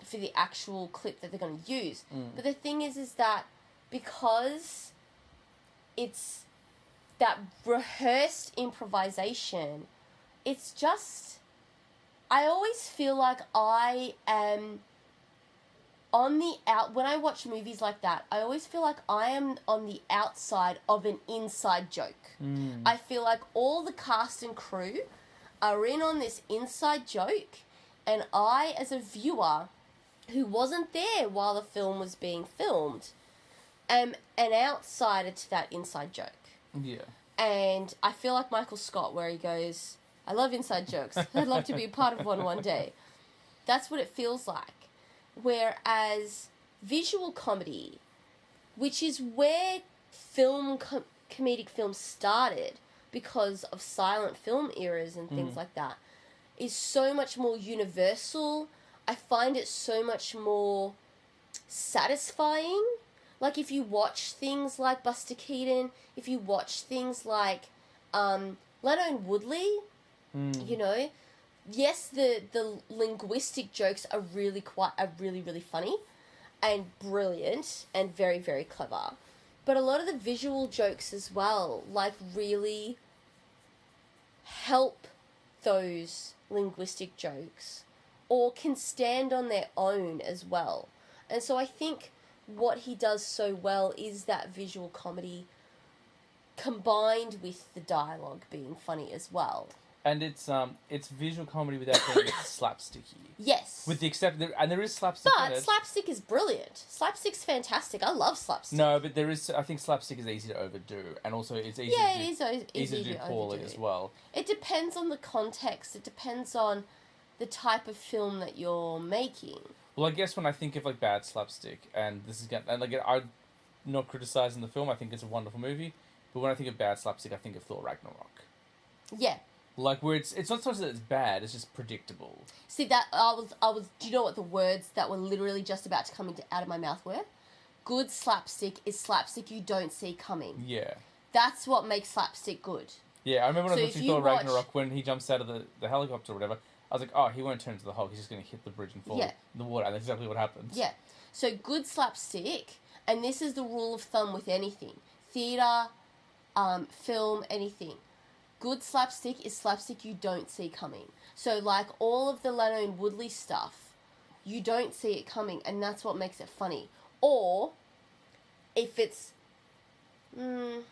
for the actual clip that they're going to use. But the thing is that because it's that rehearsed improvisation, it's just, I always feel like I am on the when I watch movies like that, I always feel like I am on the outside of an inside joke. I feel like all the cast and crew are in on this inside joke, and I, as a viewer who wasn't there while the film was being filmed, am an outsider to that inside joke. Yeah. And I feel like Michael Scott, where he goes, I love inside jokes. I'd love to be a part of one day. That's what it feels like. Whereas visual comedy, which is where comedic films started because of silent film eras and things like that, is so much more universal. I find it so much more satisfying. If you watch things like Buster Keaton, if you watch things like Leno and Woodley, yes, the linguistic jokes are really really funny and brilliant and very, very clever. But a lot of the visual jokes as well, like, really help those linguistic jokes or can stand on their own as well. And so I think what he does so well is that visual comedy combined with the dialogue being funny as well. And it's visual comedy without being slapsticky. Yes. With the exception, and there is slapstick in But it. slapstick is brilliant. Slapstick's fantastic. I love slapstick. No, but there is. I think slapstick is easy to overdo, and also it's easy. Yeah, to do, it is easy to do poorly overdo. as well. It depends on the context. It depends on the type of film that you're making. Well, I guess when I think of like bad slapstick, and this is and like I'm not criticizing the film. I think it's a wonderful movie, but when I think of bad slapstick, I think of Thor Ragnarok. Yeah. Like where it's not so much that it's bad; it's just predictable. See that I was. Do you know what the words that were literally just about to come out of my mouth were? Good slapstick is slapstick you don't see coming. Yeah. That's what makes slapstick good. Yeah, I remember when I So was if watching you Thor watch- Ragnarok when he jumps out of the helicopter or whatever. I was like, oh, he won't turn into the Hulk. He's just going to hit the bridge and fall Yeah. in the water, and that's exactly what happens. Yeah. So good slapstick, and this is the rule of thumb with anything. Theatre, film, anything. Good slapstick is slapstick you don't see coming. So, like, all of the Lano and Woodley stuff, you don't see it coming, and that's what makes it funny. Or, if it's... no,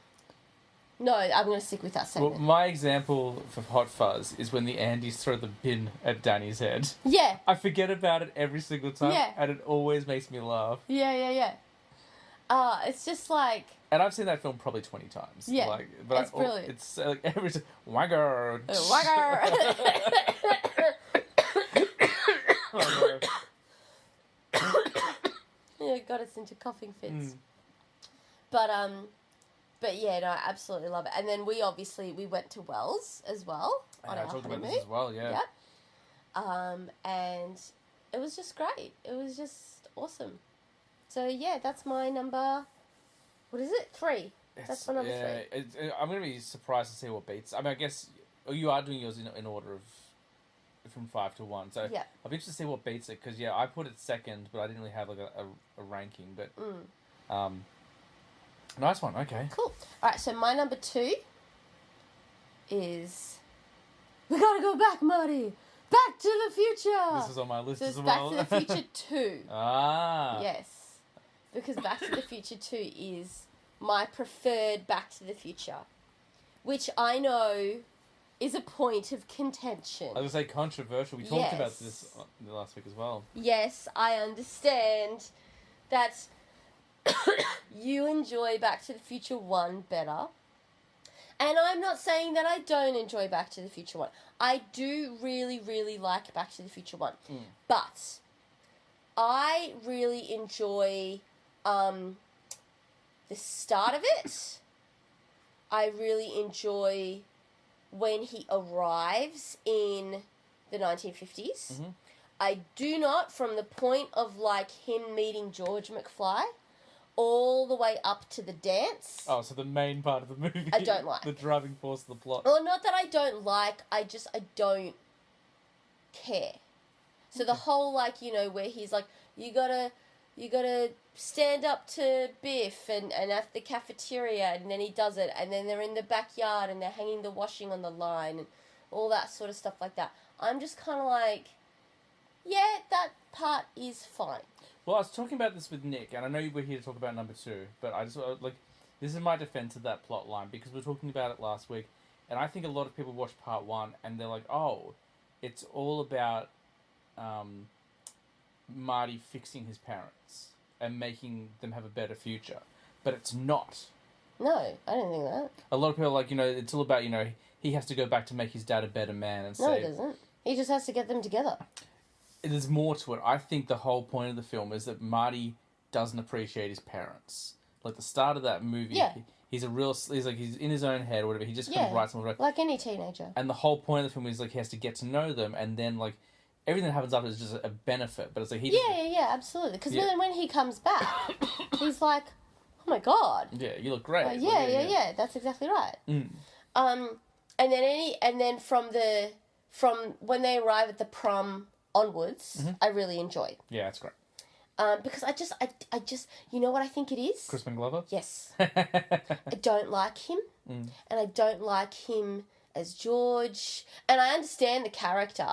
I'm going to stick with that Well, segment. my example for Hot Fuzz is when the Andys throw the bin at Danny's head. Yeah. I forget about it every single time, Yeah. and it always makes me laugh. Yeah. It's just like... And I've seen that film probably 20 times. Yeah, Like, but it's brilliant. It's like every time. Wagger! Wagger! Oh, no. Yeah, it got us into coughing fits. Mm. But yeah, no, I absolutely love it. And then we went to Wells as well on And I our talked about honeymoon. this as well, yeah. Yep. And it was just great. It was just awesome. So yeah, that's my number. What is it? 3. That's my number 3. I'm going to be surprised to see what beats. I mean, I guess you are doing yours in order of from 5 to 1. So Yeah. I'll be interested to see what beats it because I put it second, but I didn't really have like a ranking. But nice one. Okay. Cool. All right. So my number 2 is we gotta go back, Marty. Back to the Future. This is on my list So it's as Back well. to the Future 2. Ah. Yes. Because Back to the Future 2 is my preferred Back to the Future. Which I know is a point of contention. I was going to say controversial. We talked about Yes. this the last week as well. Yes, I understand that you enjoy Back to the Future 1 better. And I'm not saying that I don't enjoy Back to the Future 1. I do really, really like Back to the Future 1. But I really enjoy the start of it. I really enjoy when he arrives in the 1950s. Mhm. I do not, from the point of like him meeting George McFly, all the way up to the dance. Oh, so the main part of the movie. I don't like. The driving force of the plot. Well, not that I don't like, I don't care. So the whole, like, you know, where he's like, you gotta stand up to Biff and at the cafeteria, and then he does it, and then they're in the backyard and they're hanging the washing on the line and all that sort of stuff like that. I'm just kind of like, yeah, that part is fine. Well, I was talking about this with Nick, and I know you were here to talk about number 2, but I just, like, this is my defense of that plot line, because we were talking about it last week, and I think a lot of people watch part 1, and they're like, oh, it's all about Marty fixing his parents and making them have a better future. But it's not. No, I don't think that. A lot of people are like, it's all about, he has to go back to make his dad a better man and No, say... he doesn't. He just has to get them together. There's more to it. I think the whole point of the film is that Marty doesn't appreciate his parents. Like the start of that movie, Yeah. he's in his own head or whatever. He just kind of Yeah, writes them whatever. like any teenager. And the whole point of the film is like he has to get to know them, and then like everything that happens after is just a benefit. But it's like he Yeah, absolutely. Because Yeah. then when he comes back, he's like, oh my god. yeah, you look great. Yeah, that's exactly right. Mm. And then from the from when they arrive at the prom onwards, I really enjoy. Yeah, that's great. Because I just, you know what I think it is? Crispin Glover? Yes. I don't like him. And I don't like him as George. And I understand the character.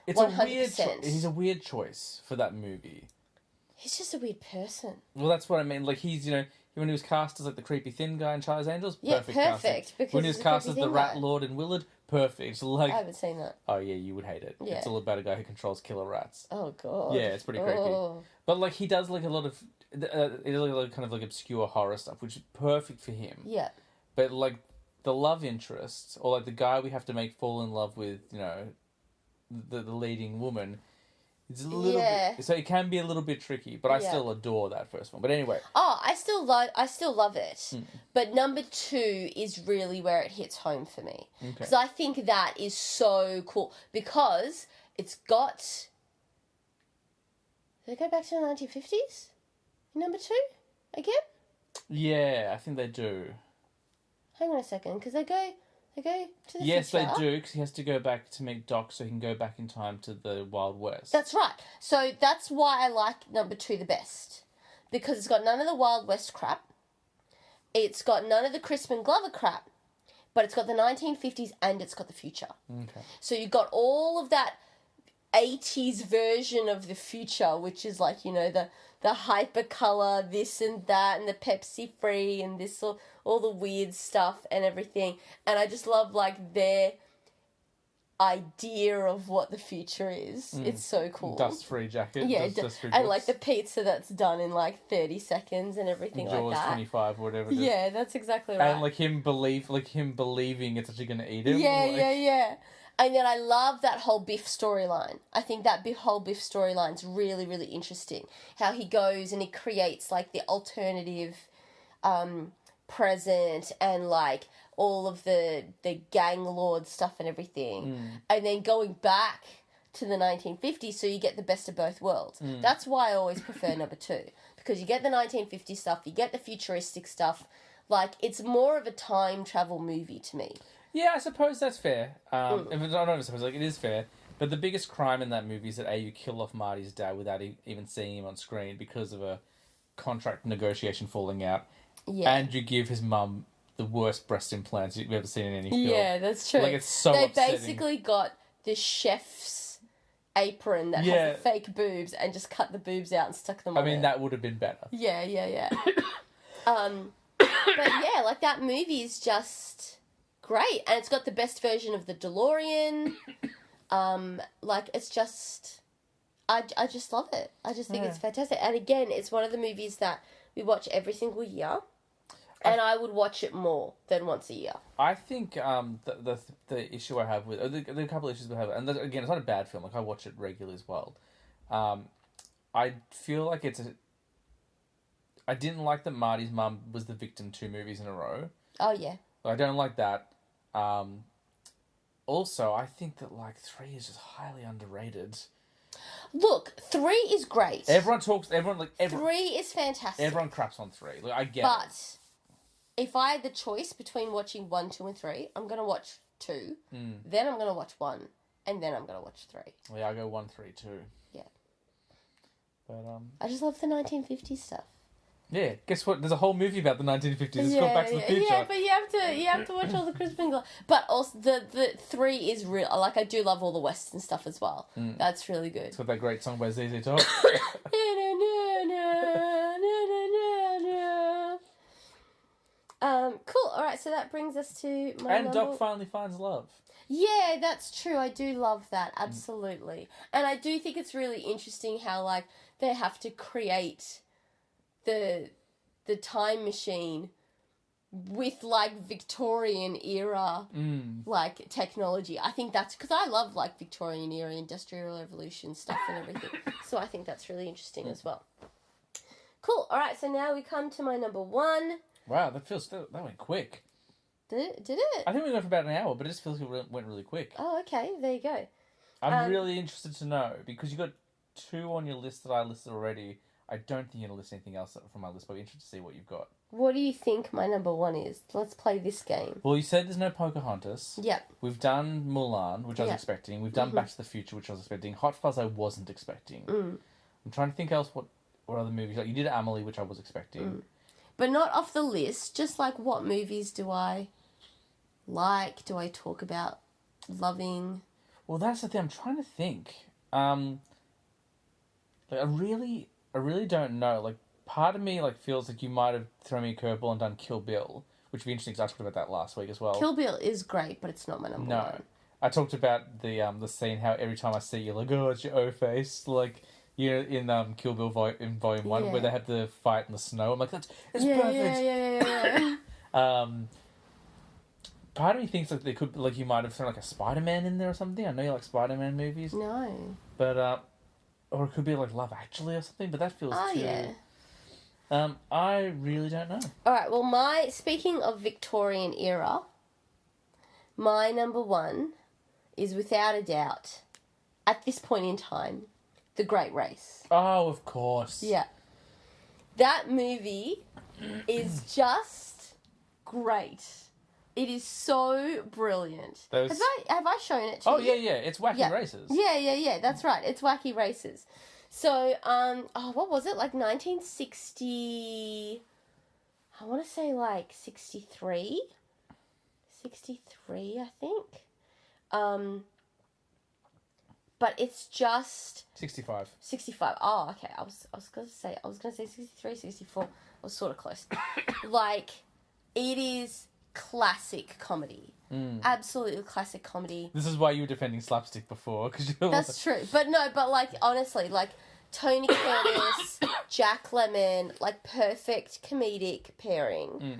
It's 100%. He's a weird choice for that movie. He's just a weird person. Well, that's what I mean. Like, he's, when he was cast as, like, the creepy thin guy in Charlie's Angels, perfect casting. Because when he was cast as the Rat Lord in Willard, perfect. Like, I haven't seen that. oh, yeah, you would hate it. Yeah. It's all about a guy who controls killer rats. Oh, God. Yeah, it's pretty creepy. But, like, he does, like, a lot of... he does, like, kind of, like, obscure horror stuff, which is perfect for him. Yeah. But, like, the love interest, or, like, the guy we have to make fall in love with, the leading woman... It's a little bit, so it can be a little bit tricky, but I still adore that first one. But anyway. Oh, I still love it. But number 2 is really where it hits home for me. Because I think that is so cool. Because it's got... Did they go back to the 1950s? Number 2? Again? Yeah, I think they do. Hang on a second, because they go to the yes, future. they do, because he has to go back to meet Doc so he can go back in time to the Wild West. That's right. So that's why I like number 2 the best. Because it's got none of the Wild West crap. It's got none of the Crispin Glover crap. But it's got the 1950s and it's got the future. Okay. So you've got all of that 80s version of the future, which is like, the hypercolor, this and that, and the Pepsi free, and this all the weird stuff and everything. And I just love, like, their idea of what the future is. It's so cool. Dust-free jacket. Yeah, dust-free and, books. like, the pizza that's done in, like, 30 seconds and everything Jaws like that. 25 or whatever it is. Yeah, that's exactly right. And, like, him believing it's actually going to eat him. Yeah, like... yeah. And then I love that whole Biff storyline. I think that whole Biff storyline's really, really interesting. How he goes and he creates, like, the alternative present and, like, all of the gang lord stuff and everything. And then going back to the 1950s so you get the best of both worlds. That's why I always prefer number 2. Because you get the 1950s stuff, you get the futuristic stuff. Like, it's more of a time travel movie to me. Yeah, I suppose that's fair. I don't suppose, like, it is fair. But the biggest crime in that movie is that you kill off Marty's dad without even seeing him on screen because of a contract negotiation falling out. Yeah. And you give his mum the worst breast implants you've ever seen in any film. Yeah, that's true. Like, it's so They upsetting. basically got the chef's apron that has the fake boobs and just cut the boobs out and stuck them on it. That would have been better. Yeah. But yeah, like, that movie is just... great, and it's got the best version of the DeLorean. Like, it's just, I just love it. I just think it's fantastic. And again, it's one of the movies that we watch every single year, and I would watch it more than once a year. I think the issue I have with the couple of issues we have, and again, it's not a bad film. Like, I watch it regularly as well. I feel like I didn't like that Marty's mum was the victim 2 movies in a row. Oh yeah. I don't like that. Also, I think that, like, 3 is just highly underrated. Look, 3 is great. 3 is fantastic. Everyone craps on 3. Like, I get it. But if I had the choice between watching 1, 2, and 3, I'm going to watch 2, then I'm going to watch 1, and then I'm going to watch 3. Yeah, I go 1, 3, 2. Yeah. But, I just love the 1950s stuff. Yeah, guess what? There's a whole movie about the 1950s. It's called Back to the Future. Yeah, but you have to watch all the Crispin Glover. But also the 3 is real. Like, I do love all the Western stuff as well. That's really good. It's got that great song by ZZ Top. Cool. All right, so that brings us to my And Doc finally finds love. Yeah, that's true. I do love that. Absolutely. And I do think it's really interesting how, like, they have to create the time machine with, like, Victorian era like technology. I think that's because I love, like, Victorian era Industrial Revolution stuff and everything. So I think that's really interesting as well. Cool. All right, so now we come to my number 1. Wow, that went quick. Did it? I think we went for about an hour, but it just feels like it went really quick. Oh, okay. There you go. I'm really interested to know, because you got 2 on your list that I listed already. I don't think you're going to list anything else from my list, but I'm interested to see what you've got. what do you think my number one is? Let's play this game. Well, you said there's no Pocahontas. Yep. We've done Mulan, which I was Yeah. expecting. We've done Back to the Future, which I was expecting. Hot Fuzz, I wasn't expecting. I'm trying to think else what other movies. Like you did Amelie, which I was expecting. But not off the list. Just like what movies do I like? Do I talk about loving? Well, that's the thing. I'm trying to think. Like I really don't know. Like part of me like feels like you might have thrown me a curveball and done Kill Bill, which would be interesting because I talked about that last week as well. Kill Bill is great, but it's not my number No, one. I talked about the scene how every time I see you, like, oh, it's your O face, like you know in Kill Bill in Volume 1 where they have the fight in the snow. I'm like, it's perfect. Yeah. Part of me thinks like they could like you might have thrown like a Spider-Man in there or something. I know you like Spider-Man movies, No. but or it could be like Love Actually or something. But that feels too. Yeah. I really don't know. All right. Well, speaking of Victorian era, my number one is without a doubt, at this point in time, The Great Race. Oh, of course. Yeah. That movie is just great. It is so brilliant. Have I shown it to you? Oh, yeah. It's Wacky Races. Yeah. That's right. It's Wacky Races. So, what was it? Like 1960... I want to say like 63? 63, I think. But it's just... 65. 65. Oh, okay. I was going to say 63, 64. I was sort of close. Like, it is classic comedy. Absolutely classic comedy. This is why you were defending slapstick before, because That's true. But no, like, honestly, like, Tony Curtis, Jack Lemmon, like, perfect comedic pairing.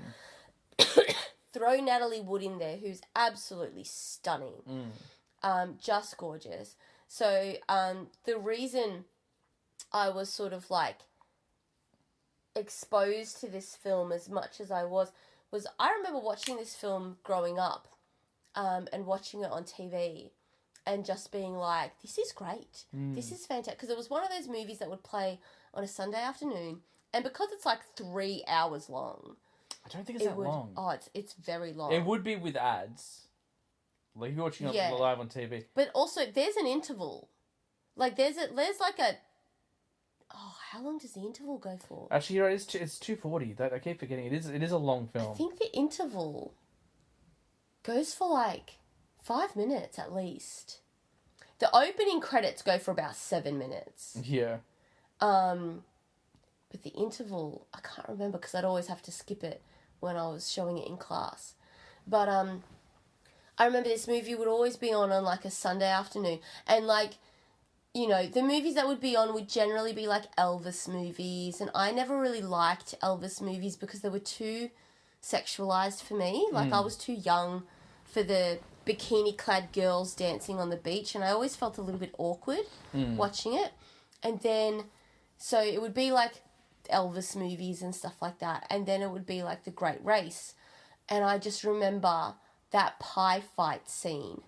Throw Natalie Wood in there, who's absolutely stunning. Just gorgeous. So, the reason I was sort of, like, exposed to this film as much as I was I remember watching this film growing up, and watching it on TV and just being like, this is great. This is fantastic. Because it was one of those movies that would play on a Sunday afternoon, and because it's like 3 hours long. I don't think it's that long. Oh, it's very long. It would be with ads. Like if you're watching it live on TV. But also, there's an interval. Like, there's like a... Oh, how long does the interval go for? Actually, you're right, it's 2:40. That I keep forgetting. It is a long film. I think the interval goes for like 5 minutes at least. The opening credits go for about 7 minutes. Yeah. But the interval, I can't remember because I'd always have to skip it when I was showing it in class. But I remember this movie would always be on like a Sunday afternoon, and like, you know, the movies that would be on would generally be like Elvis movies, and I never really liked Elvis movies because they were too sexualized for me. Like, I was too young for the bikini-clad girls dancing on the beach, and I always felt a little bit awkward watching it. And then, so it would be like Elvis movies and stuff like that, and then it would be like The Great Race. And I just remember that pie fight scene.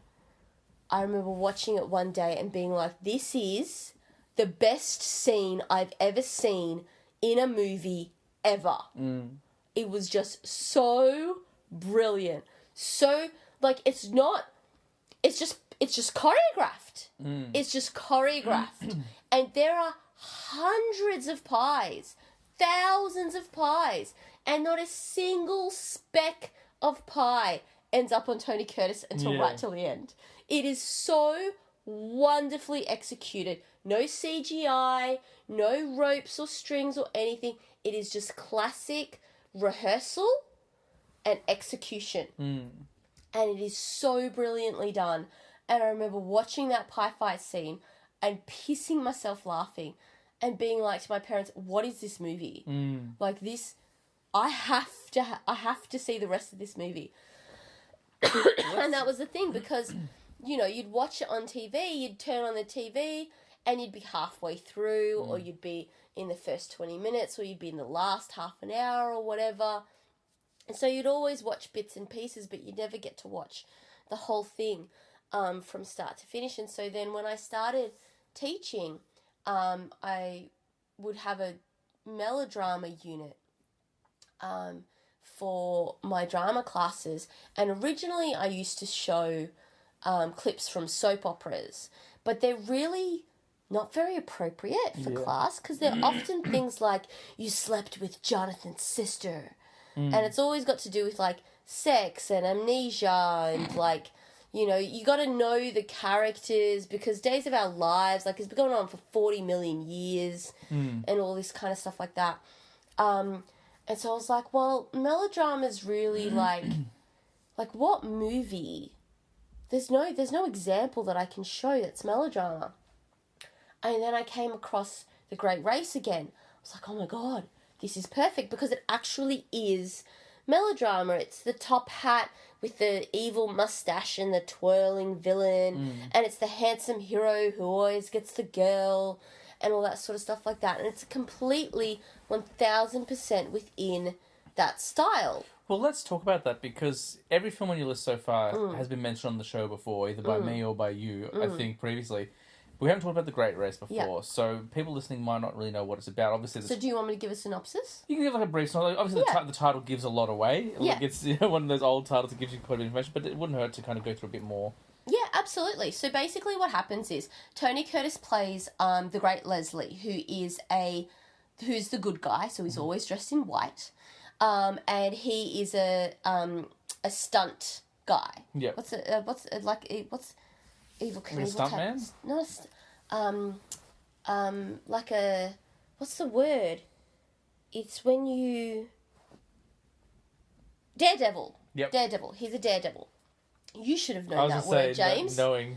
I remember watching it one day and being like, this is the best scene I've ever seen in a movie ever. It was just so brilliant. So, like, it's just choreographed. It's just choreographed. And there are hundreds of pies, thousands of pies, and not a single speck of pie ends up on Tony Curtis until right till the end. It is so wonderfully executed. No CGI, no ropes or strings or anything. It is just classic rehearsal and execution. And it is so brilliantly done. And I remember watching that pie fight scene and pissing myself laughing and being like to my parents, what is this movie? Like, this, I have to see the rest of this movie. And that was the thing, because, you know, you'd watch it on TV, you'd turn on the TV, and you'd be halfway through, or you'd be in the first 20 minutes, or you'd be in the last half an hour, or whatever. And so you'd always watch bits and pieces, but you'd never get to watch the whole thing from start to finish. And so then when I started teaching, I would have a melodrama unit for my drama classes. And originally I used to show clips from soap operas, but they're really not very appropriate for class because they're often things like you slept with Jonathan's sister. And it's always got to do with like sex and amnesia and like, you know, you got to know the characters because Days of Our Lives, like, it's been going on for 40 million years and all this kind of stuff like that. And so I was like, well, melodrama's really like what movie? There's no example that I can show that's melodrama. And then I came across The Great Race again. I was like, oh my God, this is perfect because it actually is melodrama. It's the top hat with the evil mustache and the twirling villain, and it's the handsome hero who always gets the girl and all that sort of stuff like that. And it's completely 1000% within that style. Well, let's talk about that because every film on your list so far has been mentioned on the show before, either by me or by you, I think, previously. We haven't talked about The Great Race before, so people listening might not really know what it's about. Obviously, So do you want me to give a synopsis? you can give like a brief synopsis. Obviously, the title gives a lot away. Like, it's one of those old titles that gives you quite a bit of information, but it wouldn't hurt to kind of go through a bit more. Yeah, absolutely. So basically what happens is Tony Curtis plays the Great Leslie, who's the good guy, so he's always dressed in white. And he is a stunt guy. Yeah. What's Evil Knievel? Like a stunt man? Like a, what's the word? It's when you... Daredevil. Yep. Daredevil. He's a daredevil. You should have known that word, James. Knowing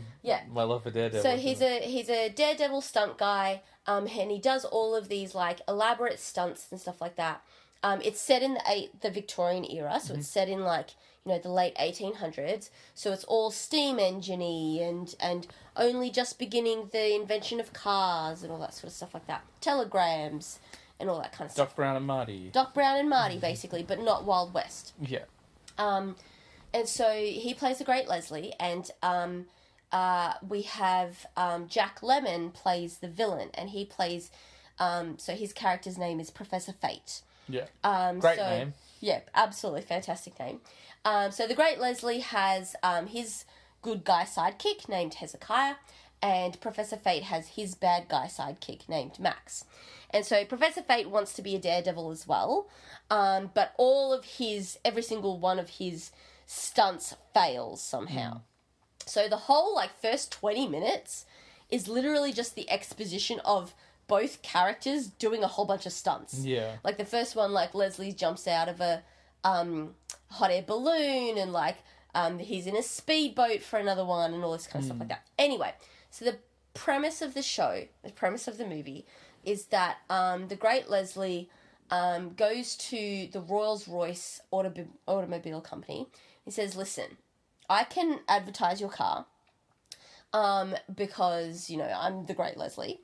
my love for Daredevil. So he's a daredevil stunt guy, and he does all of these like elaborate stunts and stuff like that. It's set in the Victorian era, so it's set in like, you know, the late 1800s. So it's all steam engine-y and only just beginning the invention of cars and all that sort of stuff like that. Telegrams and all that kind of stuff. Doc Brown and Marty. Doc Brown and Marty, basically, but not Wild West. Yeah. And so he plays the Great Leslie, and we have Jack Lemmon plays the villain, and he plays, so his character's name is Professor Fate. Yeah. Great name. Yeah, absolutely fantastic name. So the Great Leslie has his good guy sidekick named Hezekiah, and Professor Fate has his bad guy sidekick named Max. And so Professor Fate wants to be a daredevil as well, but every single one of his stunts fails somehow. So the whole like first 20 minutes is literally just the exposition of both characters doing a whole bunch of stunts. Yeah. Like the first one, like Leslie jumps out of a hot air balloon, and like he's in a speedboat for another one, and all this kind of stuff like that. Anyway, so the premise of the show, the premise of the movie, is that the Great Leslie goes to the Rolls-Royce automobile company. He says, listen, I can advertise your car because, you know, I'm the Great Leslie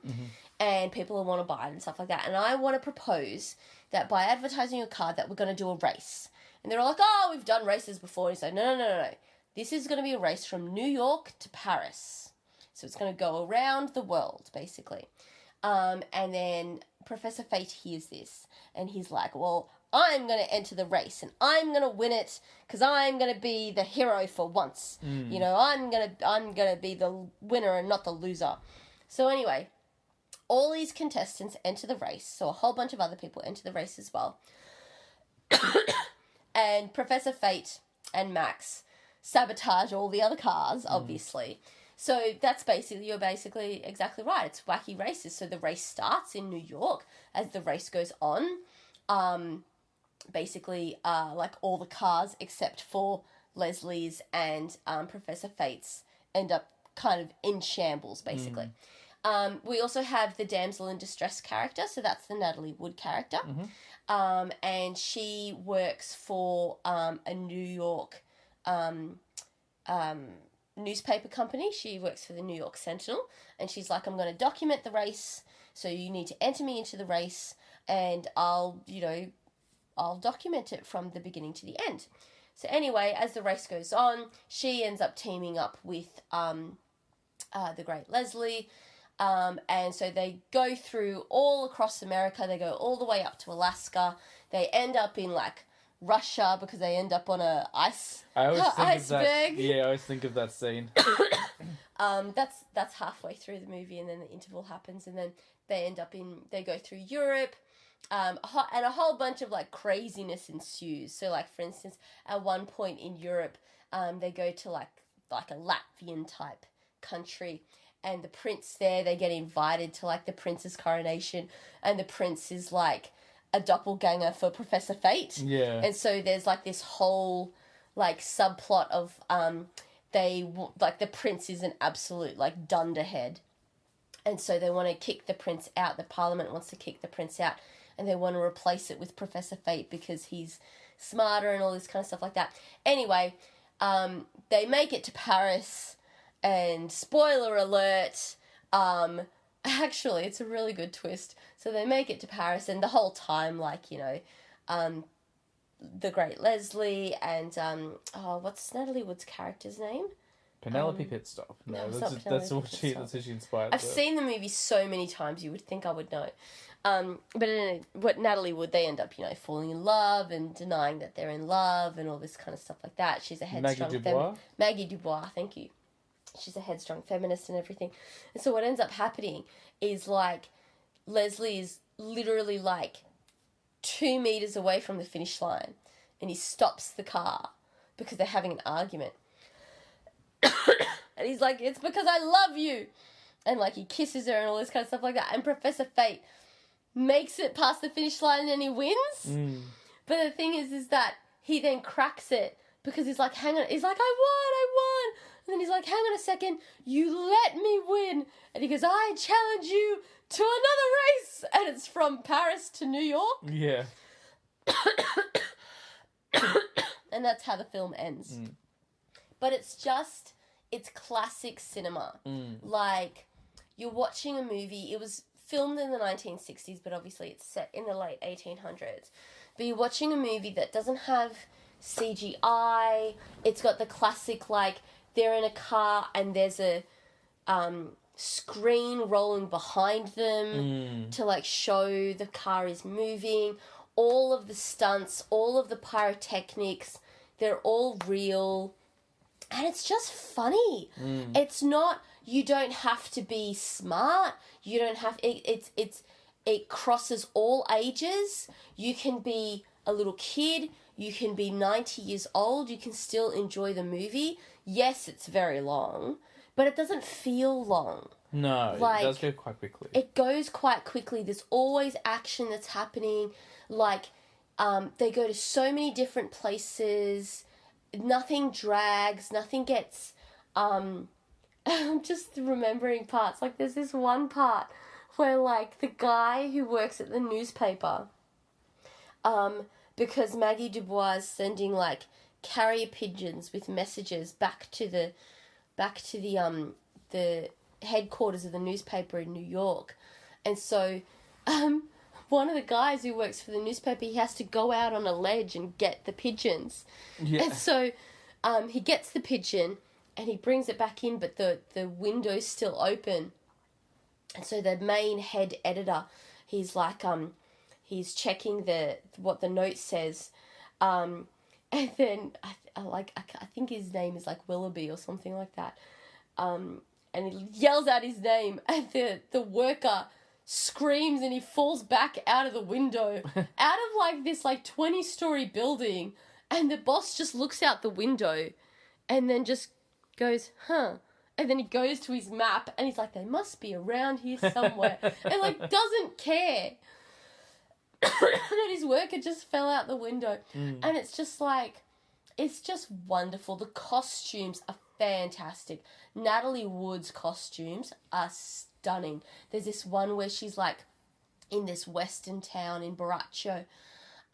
and people will want to buy it and stuff like that. And I want to propose that by advertising your car that we're going to do a race. And they're all like, oh, we've done races before. And he's like, no. This is going to be a race from New York to Paris. So it's going to go around the world, basically. And then Professor Fate hears this and he's like, well, I'm going to enter the race and I'm going to win it because I'm going to be the hero for once. You know, I'm going to be the winner and not the loser. So anyway, all these contestants enter the race. So a whole bunch of other people enter the race as well. And Professor Fate and Max sabotage all the other cars, obviously. So you're basically exactly right. It's wacky races. So the race starts in New York. As the race goes on, like all the cars except for Leslie's and Professor Fate's end up kind of in shambles, basically. We also have the damsel in distress character, so that's the Natalie Wood character. And she works for a New York newspaper company. She works for the New York Sentinel, and she's like, I'm going to document the race, so you need to enter me into the race, and I'll document it from the beginning to the end. So anyway, as the race goes on, she ends up teaming up with the Great Leslie, and so they go through all across America. They go all the way up to Alaska. They end up in like Russia because they end up on a I always think iceberg. of that. Yeah, I always think of that scene. That's halfway through the movie, and then the interval happens, and then they go through Europe, and a whole bunch of like craziness ensues. So like for instance, at one point in Europe, they go to like a Latvian type country, and the prince there, they get invited to like the prince's coronation, and the prince is like a doppelganger for Professor Fate. Yeah. And so there's like this whole like subplot of the prince is an absolute like dunderhead, and so they want to kick the prince out. The parliament wants to kick the prince out, and they want to replace it with Professor Fate because he's smarter and all this kind of stuff like that. Anyway, they make it to Paris, and spoiler alert, actually, it's a really good twist. So they make it to Paris, and the whole time, like, you know, the great Leslie and, what's Natalie Wood's character's name? Penelope Pitstop. No, it's that's not that's Penelope what she Pitstop. that's who she inspired. I've seen the movie so many times, you would think I would know. But anyway, what Natalie Wood, they end up, you know, falling in love and denying that they're in love and all this kind of stuff like that. She's a headstrong Maggie Dubois? Maggie Dubois, thank you. She's a headstrong feminist and everything. And so what ends up happening is, like, Leslie is literally, like, 2 meters away from the finish line, and he stops the car because they're having an argument. And he's like, it's because I love you. And, like, he kisses her and all this kind of stuff like that. And Professor Fate makes it past the finish line and he wins. But the thing is that he then cracks it because he's like, hang on. He's like, I won. And then he's like, hang on a second. You let me win. And he goes, I challenge you to another race. And it's from Paris to New York. Yeah. And that's how the film ends. But it's classic cinema. Like, you're watching a movie. It was filmed in the 1960s, but obviously it's set in the late 1800s. But you're watching a movie that doesn't have CGI. It's got the classic, like, they're in a car and there's a screen rolling behind them to, like, show the car is moving. All of the stunts, all of the pyrotechnics, they're all real. And it's just funny. It's not, you don't have to be smart. You don't have, it crosses all ages. You can be a little kid. You can be 90 years old. You can still enjoy the movie. Yes, it's very long, but it doesn't feel long. No, Like, it does go quite quickly. It goes quite quickly. There's always action that's happening. Like, they go to so many different places. Nothing drags. Nothing gets... I'm just remembering parts. Like, there's this one part where, like, the guy who works at the newspaper, because Maggie Dubois is sending, like, carrier pigeons with messages back to the headquarters of the newspaper in New York. And so, one of the guys who works for the newspaper, he has to go out on a ledge and get the pigeons. Yeah. And so, he gets the pigeon and he brings it back in, but the window's still open. And so the main head editor, he's like, he's checking what the note says. And then I think his name is like Willoughby or something like that. And he yells out his name, and the worker screams and he falls back out of the window, out of like this like 20-story building, and the boss just looks out the window and then just goes, huh. And then he goes to his map and he's like, they must be around here somewhere. And like doesn't care that his worker just fell out the window. And it's just like, it's just wonderful. The costumes are fantastic. Natalie Wood's costumes are stunning. There's this one where she's like in this western town in Baraccio,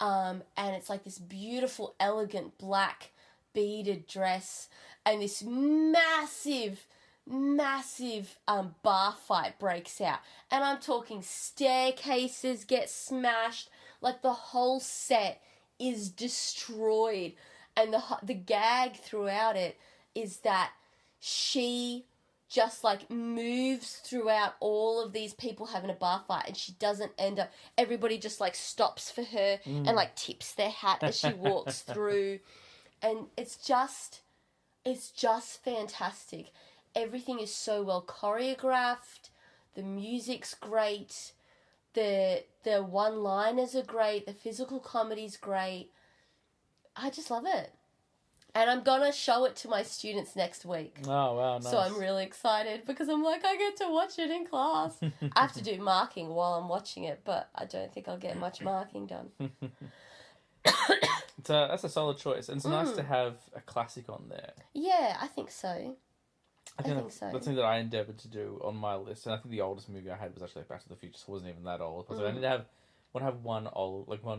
and it's like this beautiful, elegant black beaded dress, and this massive bar fight breaks out. And I'm talking staircases get smashed, like the whole set is destroyed. And the gag throughout it is that she just like moves throughout all of these people having a bar fight, and she doesn't end up, everybody just like stops for her and like tips their hat as she walks through, and it's just fantastic. Everything is so well choreographed, the music's great, the one-liners are great, the physical comedy's great. I just love it. And I'm going to show it to my students next week. Oh, wow, nice. So I'm really excited because I'm like, I get to watch it in class. I have to do marking while I'm watching it, but I don't think I'll get much marking done. That's a solid choice. And it's nice to have a classic on there. Yeah, I think so. I think so. That's something that I endeavoured to do on my list. And I think the oldest movie I had was actually Back to the Future, so it wasn't even that old. So I need to have one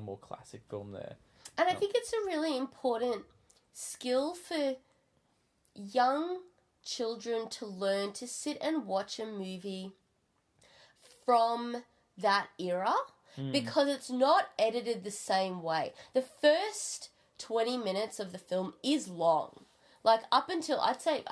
more classic film there. And I think it's a really important skill for young children to learn to sit and watch a movie from that era because it's not edited the same way. The first 20 minutes of the film is long. Like up until, I think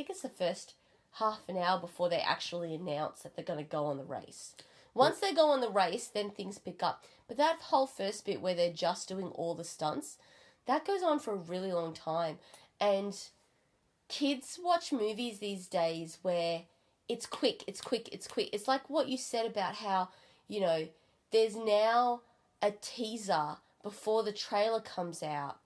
it's the first half an hour before they actually announce that they're going to go on the race. Once they go on the race, then things pick up. But that whole first bit where they're just doing all the stunts, that goes on for a really long time. And kids watch movies these days where it's quick. It's like what you said about how, there's now a teaser before the trailer comes out.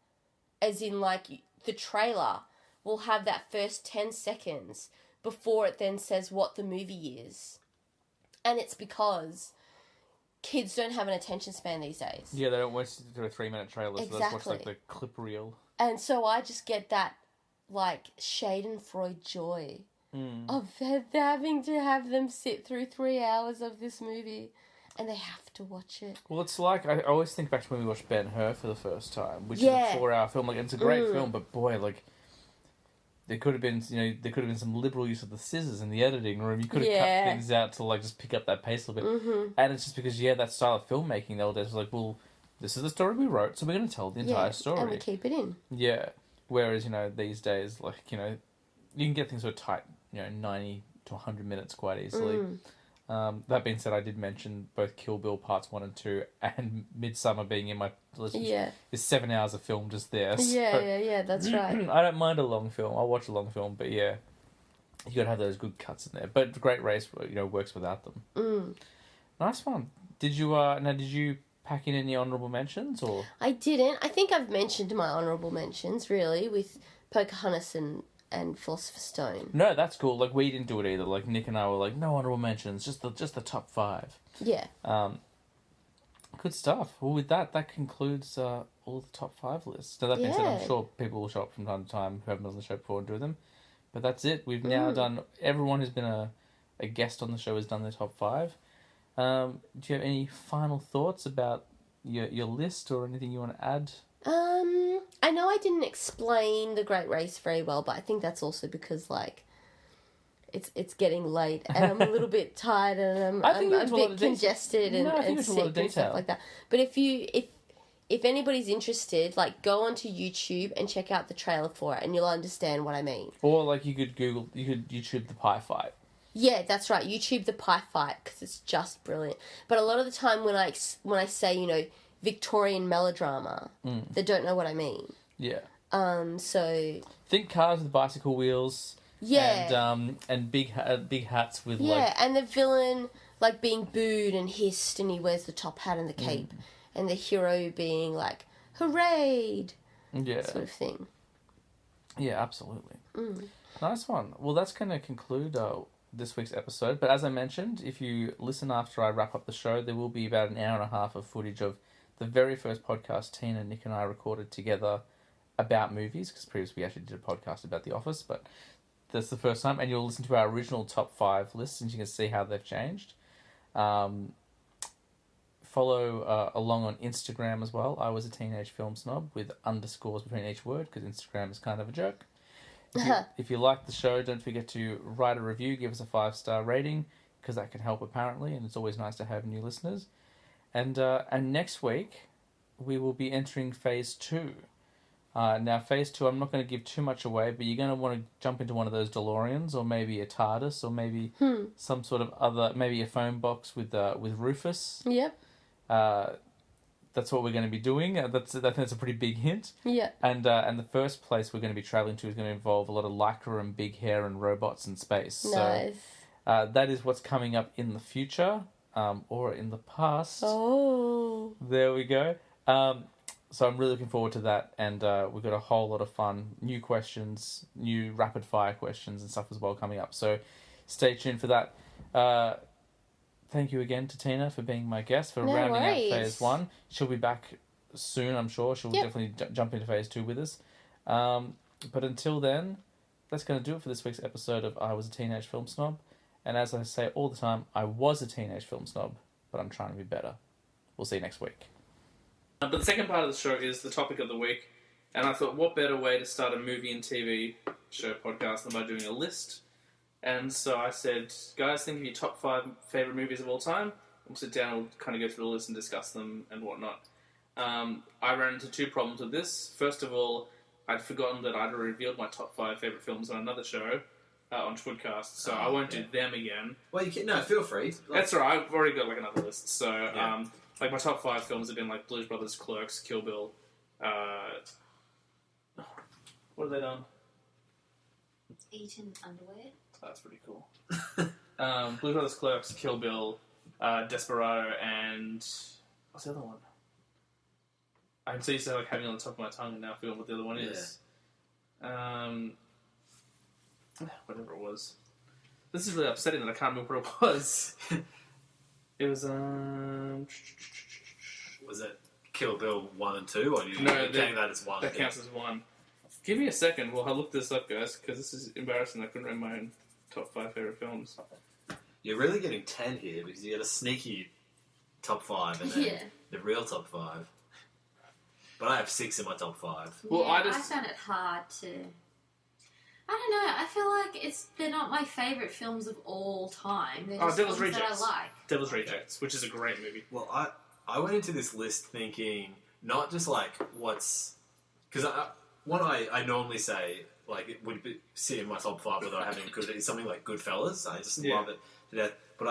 As in, like, the trailer will have that first 10 seconds before it then says what the movie is. And it's because kids don't have an attention span these days. Yeah, they don't watch through a 3-minute trailer, Exactly. so they watch, like, the clip reel. And so I just get that, like, Schadenfreude joy of having to have them sit through 3 hours of this movie, and they have to watch it. Well, it's like, I always think back to when we watched Ben-Hur for the first time, which is a 4-hour film. Like, it's a great film, but boy, like, there could have been some liberal use of the scissors in the editing room. You could have cut things out to, like, just pick up that pace a little bit. And it's just because, that style of filmmaking, the old days was like, well, this is the story we wrote, so we're going to tell the entire story. And we keep it in. Yeah. Whereas, these days, like, you can get things sort of tight, 90 to 100 minutes quite easily. That being said, I did mention both Kill Bill Parts 1 and 2 and Midsommar being in my list. Yeah. There's 7 hours of film just there. Yeah, that's right. I don't mind a long film. I'll watch a long film, but yeah, you got to have those good cuts in there. But Great Race, works without them. Nice one. Did you pack in any honourable mentions, or? I didn't. I think I've mentioned my honourable mentions, really, with Pocahontas and Philosopher's Stone. No, that's cool. Like, we didn't do it either. Like, Nick and I were like, no honourable mentions, just the top 5. Yeah. Good stuff. Well, with that concludes all the top 5 lists. So that being said, I'm sure people will show up from time to time who haven't been on the show before and do them. But that's it. We've now done... Everyone who's been a guest on the show has done their top 5. Do you have any final thoughts about your list or anything you want to add? I know I didn't explain The Great Race very well, but I think that's also because, like, it's getting late and I'm a little bit tired and I'm a bit congested and sick and stuff like that. But if anybody's interested, like, go onto YouTube and check out the trailer for it and you'll understand what I mean. Or, like, you could YouTube the pie fight. Yeah, that's right. YouTube the pie fight because it's just brilliant. But a lot of the time when I say, Victorian melodrama, they don't know what I mean. Yeah. So think cars with bicycle wheels. Yeah. And big hats with and the villain like being booed and hissed, and he wears the top hat and the cape, and the hero being like hooray, sort of thing. Yeah, absolutely. Nice one. Well, that's going to conclude this week's episode. But as I mentioned, if you listen after I wrap up the show, there will be about an hour and a half of footage of the very first podcast Tina, Nick and I recorded together about movies, because previously we actually did a podcast about The Office, but that's the first time, and you'll listen to our original top 5 lists and you can see how they've changed. Follow along on Instagram as well. I was a teenage film snob with underscores between each word because Instagram is kind of a joke. If you like the show, don't forget to write a review, give us a 5-star rating, because that can help apparently, and it's always nice to have new listeners. And next week we will be entering phase 2. Now, Phase 2, I'm not going to give too much away, but you're going to want to jump into one of those DeLoreans, or maybe a TARDIS, or maybe some sort of other, maybe a phone box with Rufus. Yep. That's what we're going to be doing. I think that's a pretty big hint. Yeah. And the first place we're going to be traveling to is going to involve a lot of lycra and big hair and robots in space. Nice. So that is what's coming up in the future, or in the past. Oh. There we go. So I'm really looking forward to that, and we've got a whole lot of fun, new questions, new rapid fire questions and stuff as well coming up. So stay tuned for that. Thank you again to Tina for being my guest, for rounding out Phase 1. She'll be back soon, I'm sure. She'll definitely jump into Phase 2 with us. But until then, that's going to do it for this week's episode of I Was a Teenage Film Snob. And as I say all the time, I was a teenage film snob, but I'm trying to be better. We'll see you next week. But the second part of the show is the topic of the week. And I thought, what better way to start a movie and TV show podcast than by doing a list? And so I said, guys, think of your top 5 favourite movies of all time. We'll sit down and we'll kind of go through the list and discuss them and whatnot. I ran into 2 problems with this. First of all, I'd forgotten that I'd revealed my top 5 favourite films on another show, on Twidcast, so I won't do them again. Well, you can, no, feel free. That's all right, I've already got like another list. So, like my top 5 films have been like Blues Brothers, Clerks, Kill Bill. What have they done? Eaten underwear. That's pretty cool. Blues Brothers, Clerks, Kill Bill, Desperado, and what's the other one? I'm so used to like having it on the top of my tongue and now feeling what the other one is. Whatever it was. This is really upsetting that I can't remember what it was. It was Was it Kill Bill 1 and 2, or you no, saying that as 1? That counts as 1. Give me a second while I look this up, guys, because this is embarrassing. I couldn't remember my own top 5 favourite films. You're really getting 10 here because you get a sneaky top 5 and then the real top 5. But I have 6 in my top 5. Well, I found it hard to. I don't know. I feel like they're not my favourite films of all time. They're just Devil's ones Rejects. that I like. Devil's Rejects, which is a great movie. Well, I went into this list thinking not just like what's... Because what I normally say, like, it would sit in my top 5 whether I have any good... It's something like Goodfellas. I just love it to death. But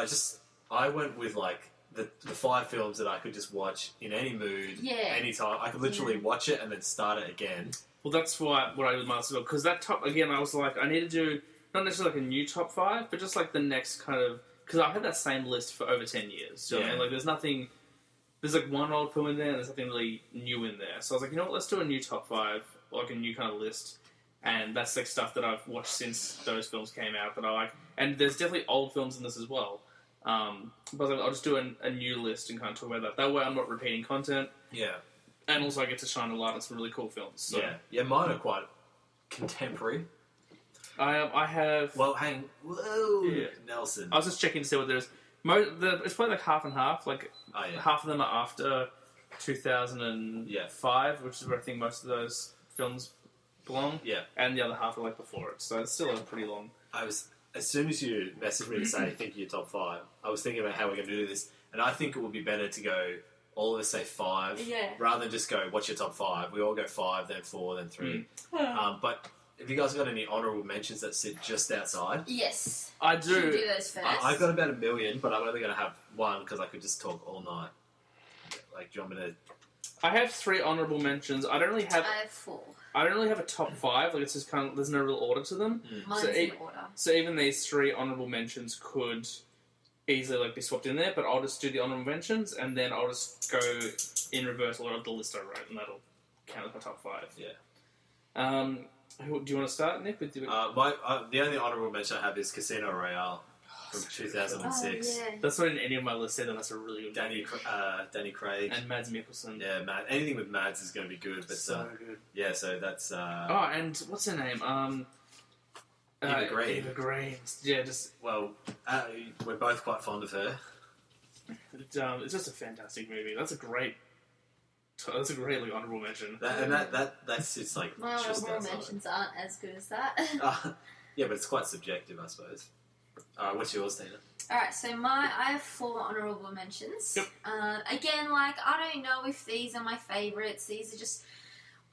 I went with, like, the 5 films that I could just watch in any mood, any time. I could literally watch it and then start it again. Well, that's what I did with mine as well. Because that top, again, I was like, I need to do, not necessarily like a new top 5, but just like the next kind of... Because I've had that same list for over 10 years. So, I mean, like, there's nothing... There's like one old film in there and there's nothing really new in there. So I was like, you know what, let's do a new top 5, like a new kind of list. And that's like stuff that I've watched since those films came out that I like. And there's definitely old films in this as well. But I was like, I'll just do a new list and kind of talk about that. That way I'm not repeating content. Yeah. And also I get to shine a light on some really cool films. So. Yeah, mine are quite contemporary. I have... Well, whoa, yeah. Nelson. I was just checking to see what there's... It's probably like half and half. Like, half of them are after 2005, which is where I think most of those films belong. Yeah. And the other half are like before it. So it's still a pretty long... As soon as you messaged me to say, think of your top 5, I was thinking about how we're going to do this. And I think it would be better to go, all of us say 5, rather than just go, what's your top 5? We all go 5, then 4, then 3. But have you guys got any honourable mentions that sit just outside? Yes. I do. Should we do those first? I've got about 1 million, but I'm only going to have 1 because I could just talk all night. Like, do you want me to... I have 3 honourable mentions. I don't really have... I have 4. I don't really have a top 5. Like, it's just kind of... There's no real order to them. Mine's in order. So even these 3 honourable mentions could easily like be swapped in there, but I'll just do the honourable mentions and then I'll just go in reverse order of the list I wrote, and that'll count as my top 5. Yeah. Do you want to start, Nick? With the only honourable mention I have is Casino Royale from 2006. Oh, yeah. That's not in any of my lists either. That's a really good movie. Danny Craig and Mads Mikkelsen. Yeah, anything with Mads is going to be good. But so good. Yeah, so that's. And what's her name? Eva Green. Eva Green. Yeah, just we're both quite fond of her. It's just a fantastic movie. That's a great like, honourable mention. That's just like my just honourable outside. mentions aren't as good as that. Yeah, but it's quite subjective, I suppose. What's yours, Tina? Alright, so I have 4 honourable mentions. Yep. Again, like, I don't know if these are my favourites. These are just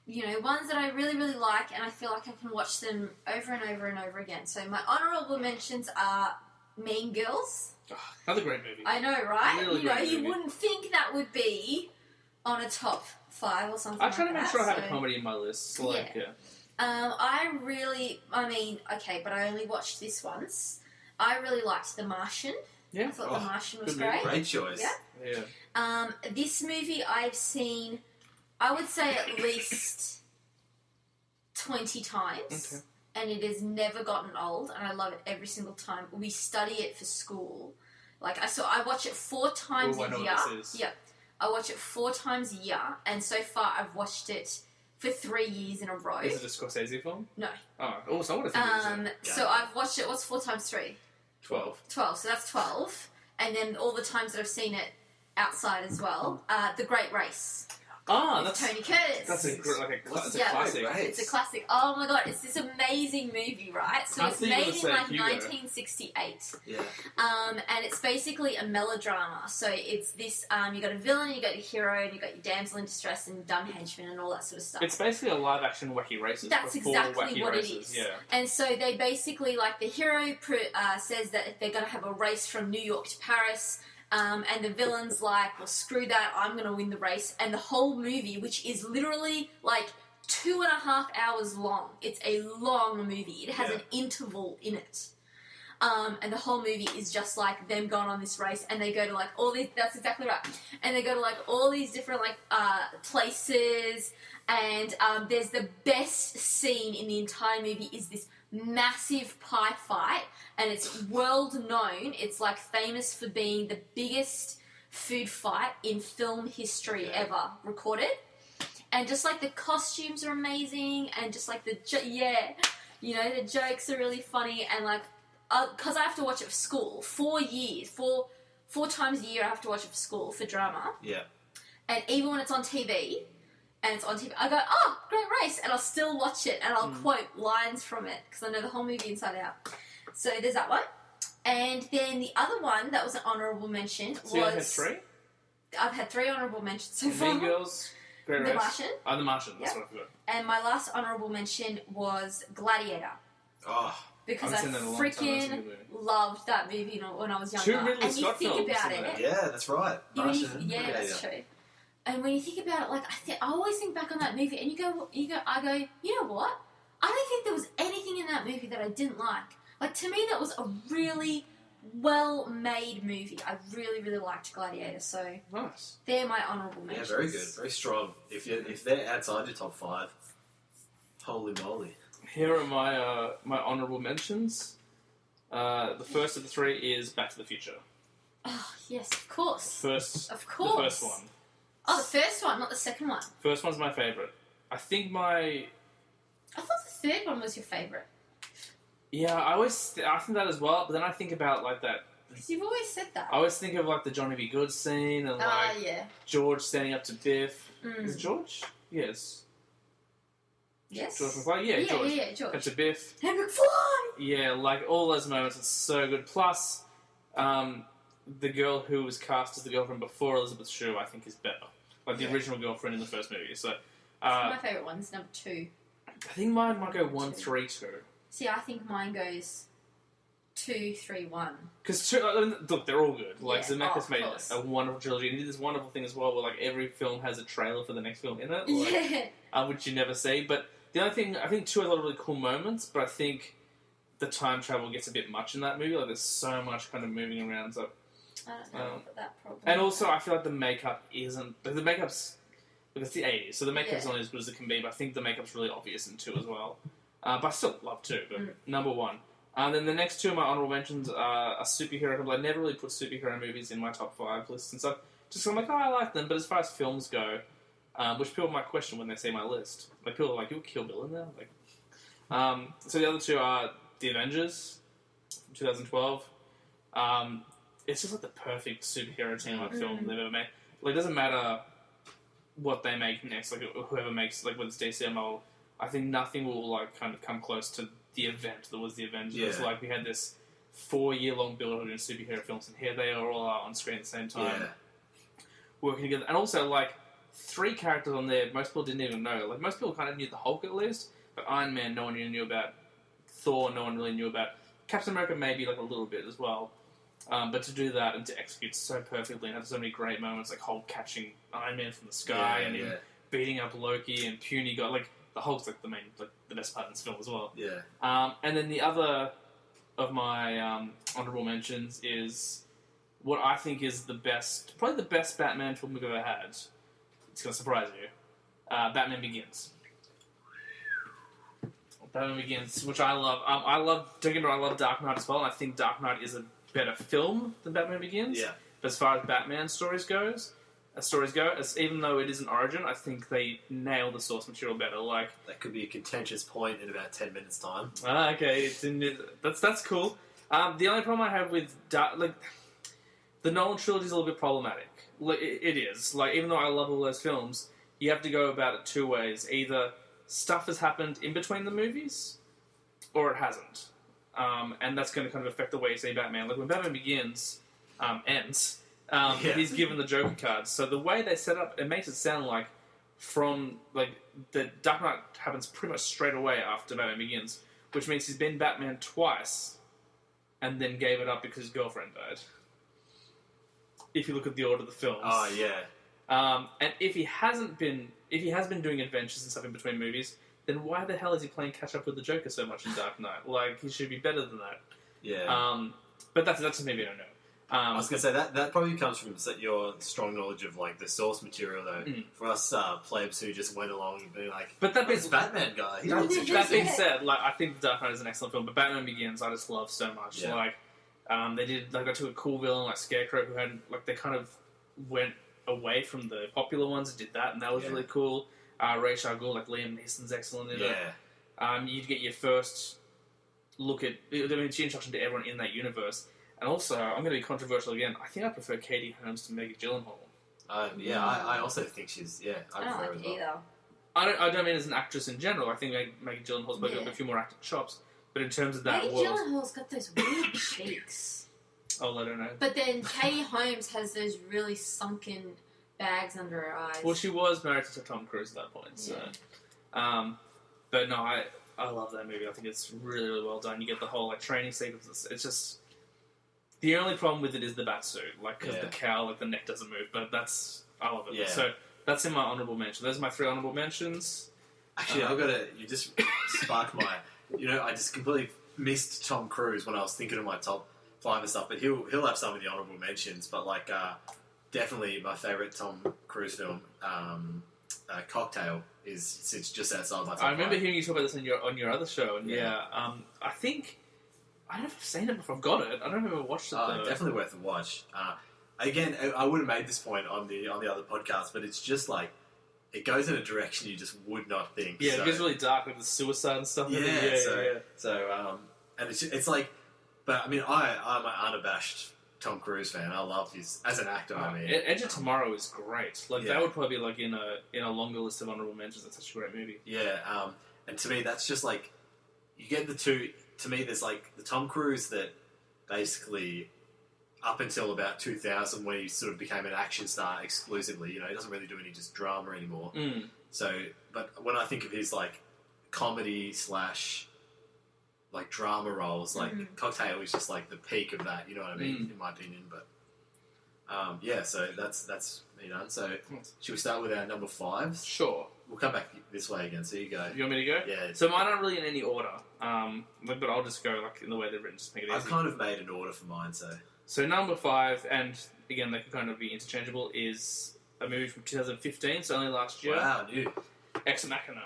ones that I really, really like, and I feel like I can watch them over and over and over again. So my honourable mentions are Mean Girls. Oh, another great movie. I know, right? Really great You movie. wouldn't think that would be on a top 5 or something I try to like make that, sure I have so- a comedy in my list. Like, yeah. but I only watched this once. I really liked The Martian. Yeah. I thought Oh, The Martian was good movie. great. Great choice. Yeah. Yeah. This movie I've seen, I would say at least 20 times. Okay. And it has never gotten old, and I love it every single time. We study it for school. Like, I watch it 4 times Ooh, I know a what year. this is. Yeah. I watch it 4 times a year, and so far I've watched it for 3 years in a row. Is it a Scorsese film? No. Oh, so I would have think it was So I've watched it, what's 4 times 3? 12. 12, so that's 12. And then all the times that I've seen it outside as well. The Great Race. Ah, With that's Tony Curtis. that's a classic. Yeah. Classic. Great. It's a classic. Oh my god, it's this amazing movie, right? So I it's thought you were made gonna in say like Hugo. 1968. Yeah. And it's basically a melodrama. So it's this, you got a villain, you got your hero, and you got your damsel in distress and dumb henchman and all that sort of stuff. It's basically a live action Wacky Races. That's before exactly Wacky what Races. it is. Yeah. And so they basically, like, the hero says that they're going to have a race from New York to Paris, and the villain's like, well, screw that, I'm going to win the race. And the whole movie, which is literally, like, 2.5 hours long. It's a long movie. It has Yeah. an interval in it. And the whole movie is just like them going on this race, and they go to like all these. That's exactly right. And they go to like all these different like places, and there's the best scene in the entire movie is this massive pie fight, and it's world known. It's like famous for being the biggest food fight in film history ever recorded. And just like the costumes are amazing, and just like the the jokes are really funny, and like. Because I have to watch it for school, 4 years, four times a year I have to watch it for school for drama. Yeah. And even when it's on TV, I go, oh, Great Race, and I'll still watch it, and I'll quote lines from it, because I know the whole movie inside out. So there's that one. And then the other one that was an honourable mention So you only had 3? I've had 3 honourable mentions so far. Mean Girls, Great Race. The Martian. Oh, The Martian. That's Yep. what I forgot. And my last honourable mention was Gladiator. Oh. Because I I've seen that in a long time. That's a freaking good movie. loved that movie when I was younger. 2 Ridley and you Scott think films, about isn't it. there? Yeah, that's right. When you- Martian. yeah, that's true. And when you think about it, like I always think back on that movie, and I go, you know what? I don't think there was anything in that movie that I didn't like. Like, to me, that was a really well-made movie. I really, really liked Gladiator. So Nice. they're my honourable Yeah, mentions. very good. Very strong. If they're outside your top 5, holy moly. Here are my honourable mentions. The first of the 3 is Back to the Future. Oh, yes, of course. Of course. The first one. Oh, the first one, not the second one. First one's my favourite. I think I thought the third one was your favourite. I think that as well, but then I think about like that. Because you've always said that. I always think of like the Johnny B. Good scene and like Yeah. George standing up to Biff. Mm. Is it George? Yes. Yes. George McFly? Yeah, George. Yeah, George. Up to Biff. Hey, McFly! Yeah, like all those moments are so good. Plus, the girl who was cast as the girlfriend before Elizabeth Shue, I think, is better. Like the original girlfriend in the first movie. So, My favourite one's number 2. I think mine might go 1, 3, 2. See, I think mine goes 2, 3, 1. Because look, they're all good. Like Yeah, Zemeckis of made course. a wonderful trilogy, and he did this wonderful thing as well, where like every film has a trailer for the next film in it, like, Yeah. which you never see. But the other thing, I think 2 has a lot of really cool moments, but I think the time travel gets a bit much in that movie. Like there's so much kind of moving around. So, I don't know about that problem. and also I feel like the makeup isn't like, the makeup's. Look, it's the 80s, so the makeup's Yeah. not as good as it can be, but I think the makeup's really obvious in 2 as well. But I still love 2, but number 1. Then the next 2 of my honourable mentions are a superhero film. I never really put superhero movies in my top 5 lists and stuff. Just I'm like, oh, I like them, but as far as films go, which people might question when they see my list. Like, people are like, you Kill Bill in there? Like, so the other 2 are The Avengers, from 2012. It's just like the perfect superhero team-up film they've ever made. Like, it doesn't matter what they make next, like whoever makes, like whether it's DC or Marvel, I think nothing will like kind of come close to the event that was the Avengers. Yeah. Like we had this 4-year-long build in superhero films, and here they are all on screen at the same time, Yeah. working together. And also, like 3 characters on there most people didn't even know. Like, most people kind of knew the Hulk at least, but Iron Man no one really knew about. Thor no one really knew about. Captain America maybe like a little bit as well. But to do that and to execute so perfectly and have so many great moments, like Hulk catching Iron Man from the sky and him beating up Loki and puny God, like the Hulk's like the main, like the best part in this film as well. Yeah. And then the other of my honorable mentions is what I think is the best, probably the best Batman film we've ever had. It's going to surprise you. Batman Begins. Batman Begins, which I love. Don't get me wrong, I love Dark Knight as well, and I think Dark Knight is a better film than Batman Begins. Yeah. But as far as Batman stories go, even though it is an origin, I think they nail the source material better. Like, that could be a contentious point in about 10 minutes' time. Okay, that's cool. The only problem I have with the Nolan trilogy is a little bit problematic. Like, it is. Like, even though I love all those films, you have to go about it 2 ways. Either stuff has happened in between the movies, or it hasn't. And that's going to kind of affect the way you see Batman. Like, when Batman Begins ends, he's given the Joker cards. So the way they set up, it makes it sound like the Dark Knight happens pretty much straight away after Batman Begins, which means he's been Batman twice, and then gave it up because his girlfriend died. If you look at the order of the films. Oh, yeah. And if he has been doing adventures and stuff in between movies, then why the hell is he playing catch up with the Joker so much in Dark Knight? Like, he should be better than that. Yeah. But that's maybe I don't know. I was going to say, that probably comes from your strong knowledge of, like, the source material, though. For us plebs who just went along and being like, but this Batman guy, he looks that interesting. being said, like, I think The Dark Knight is an excellent film, but Batman Begins I just love so much. Yeah. Like, they took a cool villain like Scarecrow who had, like, they kind of went away from the popular ones and did that, and that was really cool. Ra's al Ghul, like Liam Neeson's excellent in it. You'd get your first look at, it's your introduction to everyone in that universe. And also, I'm going to be controversial again, I think I prefer Katie Holmes to Maggie Gyllenhaal. I also think she's, I don't like it either. I don't mean as an actress in general. I think Maggie Gyllenhaal's got a few more acting chops. But in terms of that Maggie world... Gyllenhaal's got those weird cheeks. Oh, I don't know. But then Katie Holmes has those really sunken bags under her eyes. Well, she was married to Tom Cruise at that point, so... but no, I love that movie. I think it's really, really well done. You get the whole, like, training sequence. It's just... The only problem with it is the bat suit. Like, because the cowl, like, the neck doesn't move. But I love it. Yeah. So, that's in my honourable mention. Those are my 3 honourable mentions. Actually, you just sparked my... I just completely missed Tom Cruise when I was thinking of my top 5 and stuff, but he'll have some of the honourable mentions, but, like, definitely my favourite Tom Cruise film, Cocktail, sits just outside my top 5. I remember hearing you talk about this on your other show, and I think... I don't know if I've seen it before. I've got it. I don't know if I've ever watched it, though. Definitely worth a watch. Again, I would have made this point on the other podcast, but it's just, like, it goes in a direction you just would not think. Yeah, it gets really dark with the suicide and stuff. So, and it's like, but I mean, I'm an unabashed Tom Cruise fan. I love his as an actor. I mean, Edge of Tomorrow is great. Like that would probably be like in a longer list of honorable mentions. That's such a great movie. Yeah, and to me, that's just like you get the two. To me, there's like the Tom Cruise that basically up until about 2000 when he sort of became an action star exclusively. He doesn't really do any just drama anymore. So, but when I think of his like comedy / like drama roles, like Cocktail is just like the peak of that. You know what I mean? In my opinion, but so that's me done. So, should we start with our number 5s? Sure. We'll come back this way again. So you go. You want me to go? Yeah. So mine aren't really in any order. But I'll just go like in the way they're written. Just make it easy. I've kind of made an order for mine. So number 5, and again they can kind of be interchangeable, is a movie from 2015. So only last year. Wow, new. Ex Machina.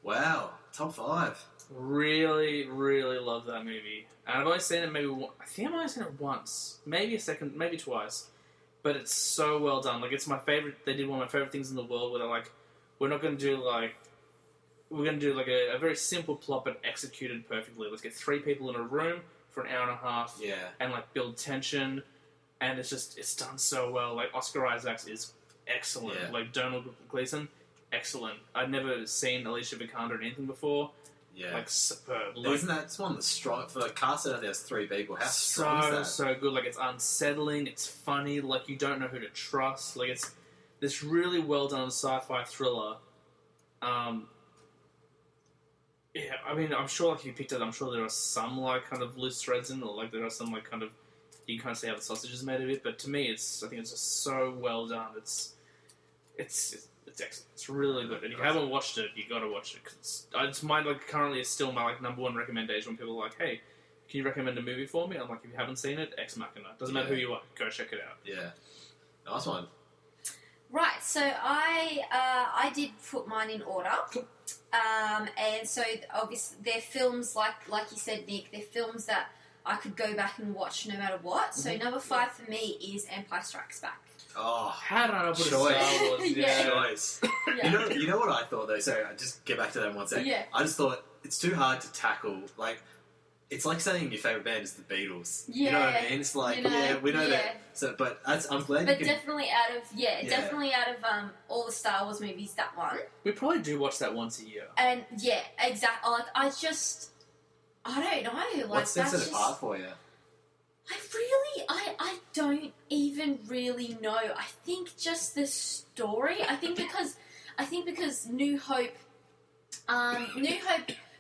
Wow, top 5. Really, really love that movie. And I've only seen it I think I've only seen it once. Maybe a second, maybe twice. But it's so well done. Like, it's my favourite... They did one of my favourite things in the world where they're like, we're going to do a very simple plot but executed perfectly. Let's get 3 people in a room for an hour and a half. Yeah. And, like, build tension. And it's done so well. Like, Oscar Isaacs is excellent. Yeah. Like, Donald Gleason, excellent. I'd never seen Alicia Vikander in anything before. Yeah. Like, superb. Like, Isn't that one of the strong... For a cast that has 3 people, how strong is that? So good. Like, it's unsettling, it's funny, like, you don't know who to trust. Like, this really well done sci-fi thriller. Yeah, I mean, I'm sure like if you picked it, I'm sure there are some like kind of loose threads in it, or like there are some like kind of you can kind of see how the sausage is made of it. But to me, I think it's just so well done. It's excellent. It's really good. And if you haven't watched it, you got to watch it because it's mine. Like currently, it's still my like number one recommendation when people are like, "Hey, can you recommend a movie for me?" I'm like, if you haven't seen it, Ex Machina. Doesn't matter who you are, go check it out. Yeah, nice one. Right, so I did put mine in order. And so obviously they're films like you said, Nick, they're films that I could go back and watch no matter what. So number 5 for me is Empire Strikes Back. Oh, How did I not put Choice. a Star Wars? Yeah. choice. Yeah. You know what I thought though. Sorry, I just get back to that in 1 second. Yeah. I just thought it's too hard to tackle. Like, it's like saying your favorite band is the Beatles. You know what I Yeah. mean? It's like, You know, yeah, we know yeah. that. So, but I'm glad But you can. definitely out of all the Star Wars movies, that one. We probably do watch that once a year. And yeah, exactly. Like I don't know. Like What sets that's it just, apart for you? I don't even really know. I think just the story. I think because New Hope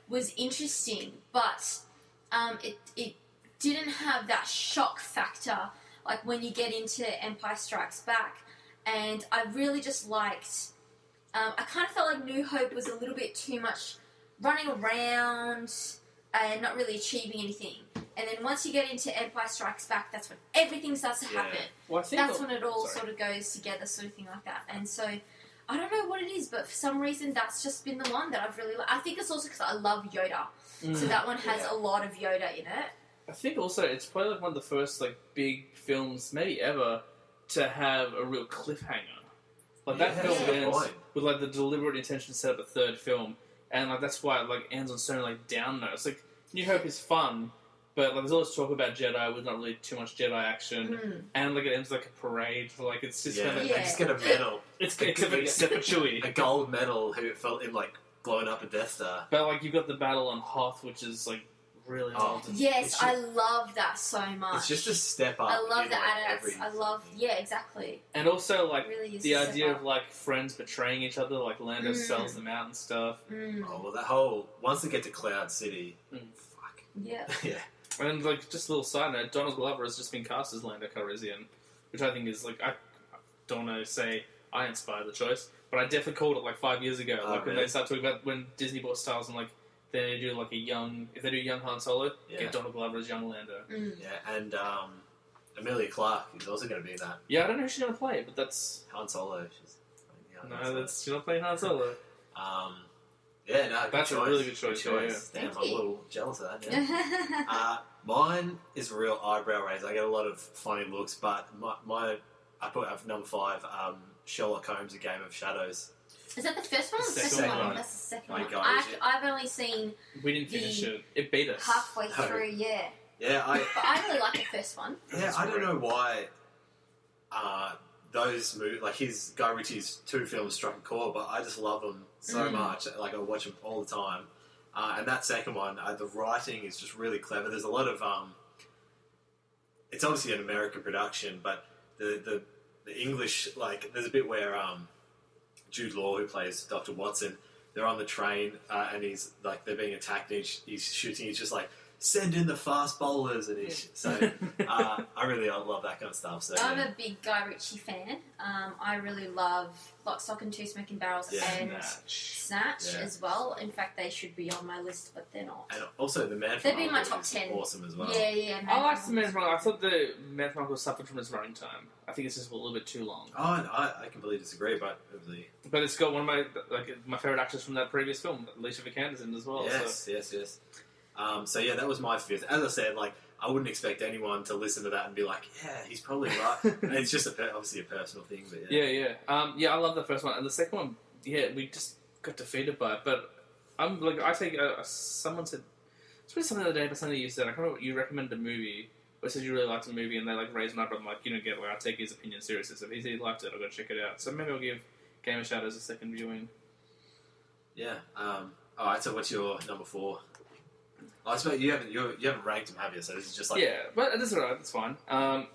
was interesting, but it didn't have that shock factor like when you get into Empire Strikes Back. And I really just liked. I kind of felt like New Hope was a little bit too much running around and not really achieving anything. And then once you get into Empire Strikes Back, that's when everything starts to happen. Well, I think That's when it all sorry. sort of goes together, sort of thing like that. And so, I don't know what it is, but for some reason, that's just been the one that I've really liked. I think it's also because I love Yoda. So that one has a lot of Yoda in it. I think also it's probably like one of the first like big films, maybe ever, to have a real cliffhanger. Like that Yeah, film that's a good ends point. with like the deliberate intention to set up a third film, and like that's why it like ends on so like down notes. Like New Hope is fun, but like there's all this talk about Jedi with not really too much Jedi action, and like it ends like a parade. Like it's just Yeah, kind of they just get a medal, except for Chewie. a gold medal who felt him like blowing up a Death Star. But like you've got the battle on Hoth, which is like really hard. to- Yes, It's I love that so much. It's just a step up. I love in, the like, adults. every I love, fucking- yeah, exactly. And also like It really is the a step idea up. of like friends betraying each other. Like Lando sells them out and stuff. Oh well, that whole once they get to Cloud City, fuck Yeah. yeah. And like just a little side note, Donald Glover has just been cast as Lando Calrissian, which I think is like I don't want to say I inspired the choice, but I definitely called it like 5 years ago. Oh, Like when really? they start talking about when Disney bought Star Wars and like they do like if they do young Han Solo, Yeah. get Donald Glover as young Lando. Yeah, and Amelia Clark is also going to be in that. Yeah, I don't know who she's gonna play, but that's Han Solo. She's playing Han no, Solo. that's she's not playing Han Solo. Yeah, no, good That's a choice. really good choice, yeah, Damn, Thank I'm a you. little jealous of that. Yeah. Mine is a real eyebrow raise. I get a lot of funny looks, but my I put at number 5, Sherlock Holmes: A Game of Shadows. Is that the first one or the The second second one? one. That's the second My one. God, I've only seen We didn't finish it. It beat us. halfway No. through, yeah. Yeah, But I really like the first one. I don't know why those movies, like his Guy Ritchie's 2 films struck a chord, but I just love them so much. Like I watch them all the time. And that second one, the writing is just really clever. There's a lot of it's obviously an American production, but the English, like there's a bit where Jude Law, who plays Dr. Watson, they're on the train and he's like they're being attacked and he's shooting. He's just like, send in the fast bowlers, and I really love that kind of stuff. So I'm yeah. a big Guy Ritchie fan. I really love Lock, Stock and Two Smoking Barrels Yeah. and Snatch. Snatch Yeah. as well. In fact, they should be on my list, but they're not. And also the Man They'd from be in my Uncle top is 10. awesome as well. Yeah. I liked the Man from Uncle. I thought the Man from Uncle suffered from his running time. I think it's just a little bit too long. Oh, and I completely disagree, but really, But it's got one of my favorite actors from that previous film, Alicia Vikander's in it as well. yes. So yeah, that was my 5th. As I said, like I wouldn't expect anyone to listen to that and be like, "Yeah, he's probably right." And it's just obviously a personal thing, but So, yeah. I love the first one, and the second one, yeah, we just got defeated by it. But I'm like, I take someone said, it's something the other day, but something you said. I can't remember what you recommended a movie. Or said you really liked a movie, and they like raised an eyebrow. I'm like, you don't get it. Like, I take his opinion seriously. So if he liked it, I'll go check it out. So maybe I'll give Game of Shadows a second viewing. yeah. All right. So what's your number 4? I suppose you haven't ranked them, have you? So this is just like Yeah, but that's alright, that's fine.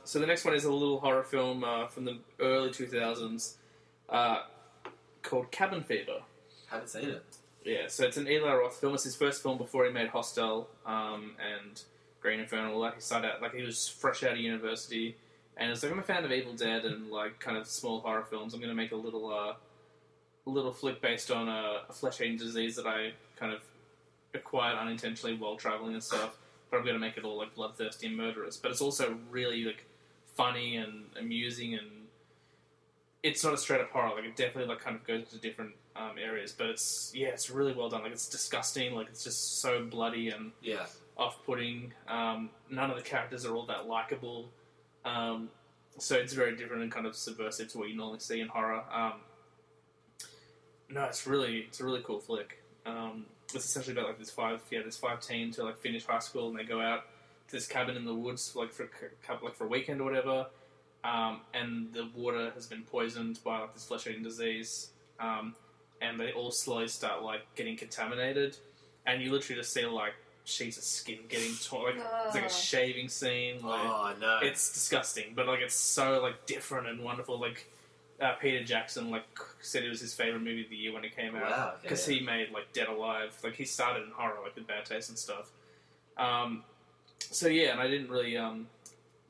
So the next one is a little horror film from the early 2000s. called Cabin Fever. Haven't seen it. Yeah, so it's an Eli Roth film. It's his first film before he made Hostel and Green Inferno. All that. He started out he was fresh out of university, and it's like, I'm a fan of Evil Dead and like kind of small horror films. I'm going to make a little flick based on a flesh-eating disease that I kind of acquired unintentionally while traveling and stuff. But I'm going to make it all like bloodthirsty and murderous. But it's also really like funny and amusing, and it's not a straight up horror. Like it definitely like kind of goes into different areas. But it's really well done. Like it's disgusting. Like it's just so bloody and Yeah. off-putting. None of the characters are all that likable. So it's very different and kind of subversive to what you normally see in horror. No, it's a really cool flick. It's essentially about like this five teen to like finish high school, and they go out to this cabin in the woods like for a weekend or whatever. And the water has been poisoned by like this flesh-eating disease, and they all slowly start like getting contaminated, and you literally just see like sheets of skin getting torn. Like it's like a shaving scene. Like, Oh no. it's disgusting, but like it's so like different and wonderful. Like Peter Jackson like said it was his favorite movie of the year when it came out Wow, because yeah. he made like Dead Alive. Like he started in horror like with Bad Taste and stuff. So yeah, and I didn't really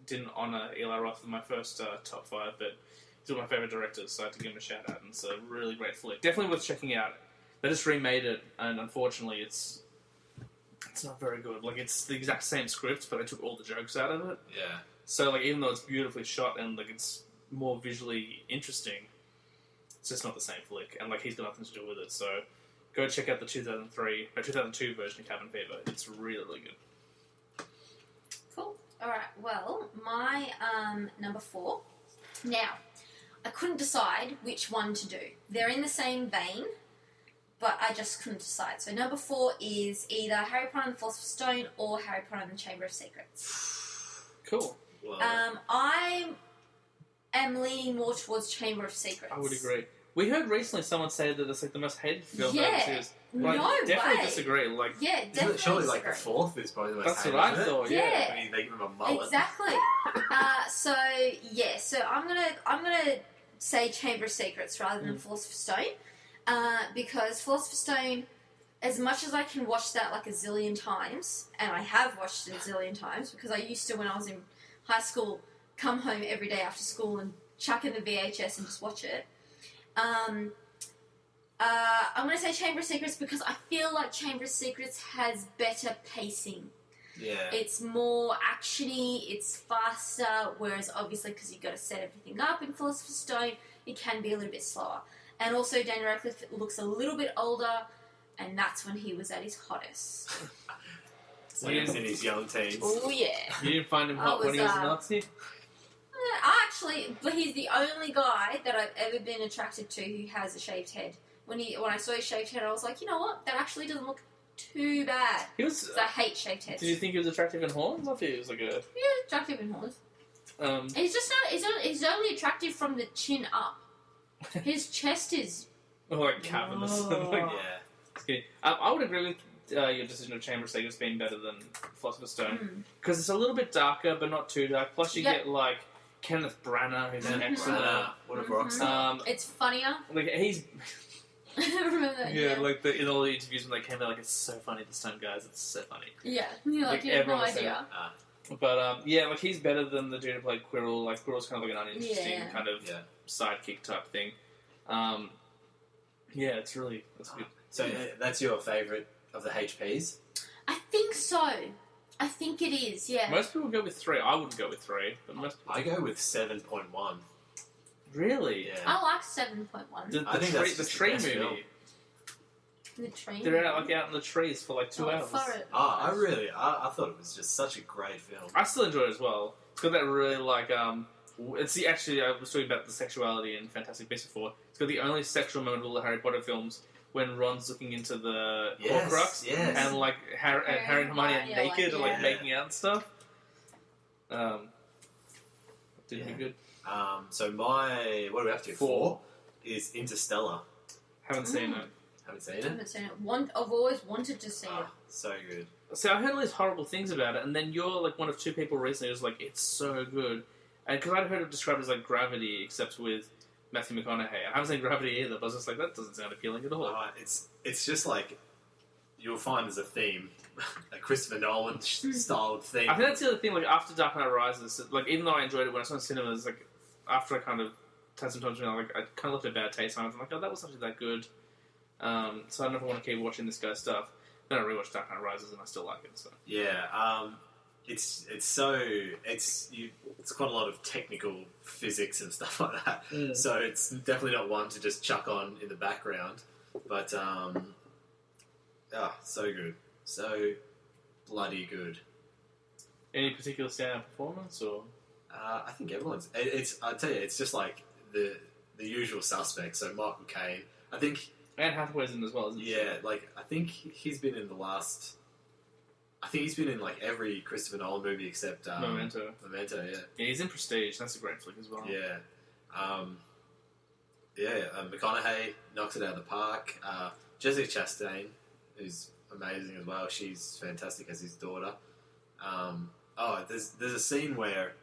didn't honor Eli Roth in my first top 5, but he's one of my favorite directors, so I had to give him a shout out. And it's a really great flick, definitely worth checking out. They just remade it, and unfortunately, it's not very good. Like it's the exact same script, but they took all the jokes out of it. Yeah. So like even though it's beautifully shot and like it's more visually interesting, it's just not the same flick, and like he's got nothing to do with it. So go check out the 2002 version of Cabin Fever. It's really, really good. Cool. All right. Well, my number 4. Now, I couldn't decide which one to do. They're in the same vein, but I just couldn't decide. So number 4 is either Harry Potter and the Philosopher's Stone or Harry Potter and the Chamber of Secrets. Cool. Well, I am leaning more towards Chamber of Secrets. I would agree. We heard recently someone say that it's like the most hated film Yeah. out of the series. But I No definitely way. disagree. Like Yeah, isn't definitely it surely like disagree. the 4th is probably the most that's hated, what I isn't it? thought. Yeah. I mean, they give him a mullet. Exactly. So I'm gonna say Chamber of Secrets rather than Philosopher's Stone, because Philosopher's Stone, as much as I can watch that like a zillion times, and I have watched it a zillion times because I used to when I was in high school come home every day after school and chuck in the VHS and just watch it. I'm gonna say Chamber of Secrets because I feel like Chamber of Secrets has better pacing. Yeah. It's more actiony, it's faster, whereas obviously because you've got to set everything up in Philosopher's Stone, it can be a little bit slower. And also Daniel Radcliffe looks a little bit older, and that's when he was at his hottest. So he was in his young teens. Oh yeah. You didn't find him I hot when was, he was a Nazi? But he's the only guy that I've ever been attracted to who has a shaved head. When I saw his shaved head, I was like, you know what? That actually doesn't look too bad. He was. 'Cause I hate shaved heads. Did you think he was attractive in horns? I thought he was like a. Yeah, attractive in horns. He's just not. He's only attractive from the chin up. His chest is. Like cavernous. Oh. Like, Yeah. it's good. I would agree with your decision of Chamber of Secrets being better than Philosopher's Stone because it's a little bit darker, but not too dark. Plus, you get like Kenneth Branagh, who's an excellent. What a rock star. It's funnier. Like he's Remember that? like in all the interviews when they came out, like it's so funny this time, guys. It's so funny. Yeah. You're like, Like, you have no everyone said idea. But yeah, like he's better than the dude who played Quirrell. Like Quirrell's kind of like an uninteresting Yeah. kind of sidekick type thing. Yeah, it's good. So that's your favourite of the HPs? I think so. I think it is. Yeah. Most people go with 3. I wouldn't go with 3, but most people I go with 7.1. really. Yeah. I like 7.1. The I think tree, that's the just tree the best movie. film. The train. They're out in the trees for like 2 hours. I thought it was just such a great film. I still enjoy it as well. It's got that really like it's the actually I was talking about the sexuality in Fantastic Beasts before. It's got the only sexual moment of all the Harry Potter films when Ron's looking into the Yes, Horcrux yes. and like Harry and Hermione are Yeah, naked and like yeah. making out and stuff. Did be good. So my what are we up to? 4 is Interstellar. Haven't seen it. Haven't seen I it? haven't seen it. I've always wanted to see it. So good. See, I heard all these horrible things about it, and then you're like one of 2 people recently who's like, it's so good. And because I'd heard it described as like Gravity, except with Matthew McConaughey. I haven't seen Gravity either, but I was just like, that doesn't sound appealing at all. It's just like you'll find there's a theme, a Christopher Nolan styled theme. I think that's the other thing. Like after Dark Knight Rises, like even though I enjoyed it when I saw it in cinemas, like after I kind of had some time to like I kind of left a bad taste on it. I'm like, oh, that wasn't actually that good. So I don't know if I want to keep watching this guy's stuff. Then I rewatched Dark Knight Rises and I still like it. So Yeah, it's quite a lot of technical physics and stuff like that. So it's definitely not one to just chuck on in the background. But so good, so bloody good. any particular standout performance or? I think everyone's. I tell you, it's just like the usual suspects. So Michael Caine, I think. Anne Hathaway's in as well, isn't she? Yeah, like I think he's been in the last. I think he's been in like every Christopher Nolan movie except Memento. Memento, yeah. Yeah, he's in Prestige. That's a great flick as well. Yeah. McConaughey knocks it out of the park. Jessica Chastain, who's amazing as well. She's fantastic as his daughter. There's a scene where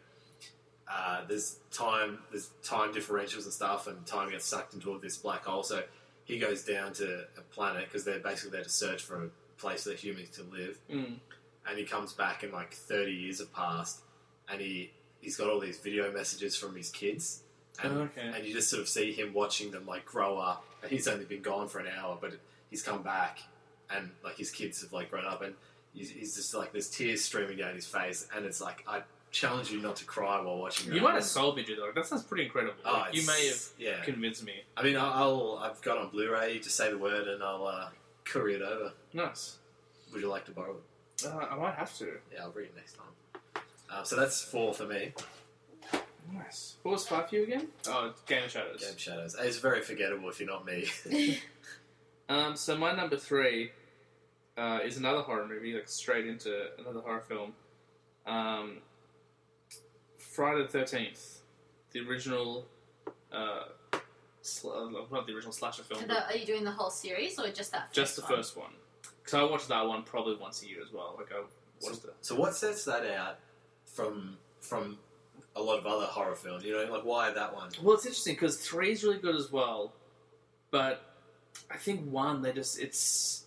there's time differentials and stuff, and time gets sucked into this black hole. So he goes down to a planet because they're basically there to search for a place for humans to live. And he comes back and like 30 years have passed, and he's got all these video messages from his kids. And, and you just sort of see him watching them like grow up. And he's only been gone for an hour, but he's come back, and like his kids have like grown up, and he's just like there's tears streaming down his face, and it's like I challenge you not to cry while watching that. You might have sold me, though. That sounds pretty incredible. Like, you may have convinced me. I mean, I've got it on Blu-ray. You just say the word, and I'll courier it over. Nice. Would you like to borrow it? I might have to. Yeah, I'll read it next time. So that's 4 for me. Nice. What was 5 for you again? Oh, Game of Shadows. Game of Shadows. It's very forgettable if you're not me. So my number 3 is another horror movie, like straight into another horror film. Friday the 13th, the original, not the original slasher film. Are you doing the whole series or just that? Just the first one. Because I watch that one probably once a year as well. Like I watched it. So what sets that out from a lot of other horror films? You know, like why that one? Well, it's interesting because 3 is really good as well, but I think 1 it's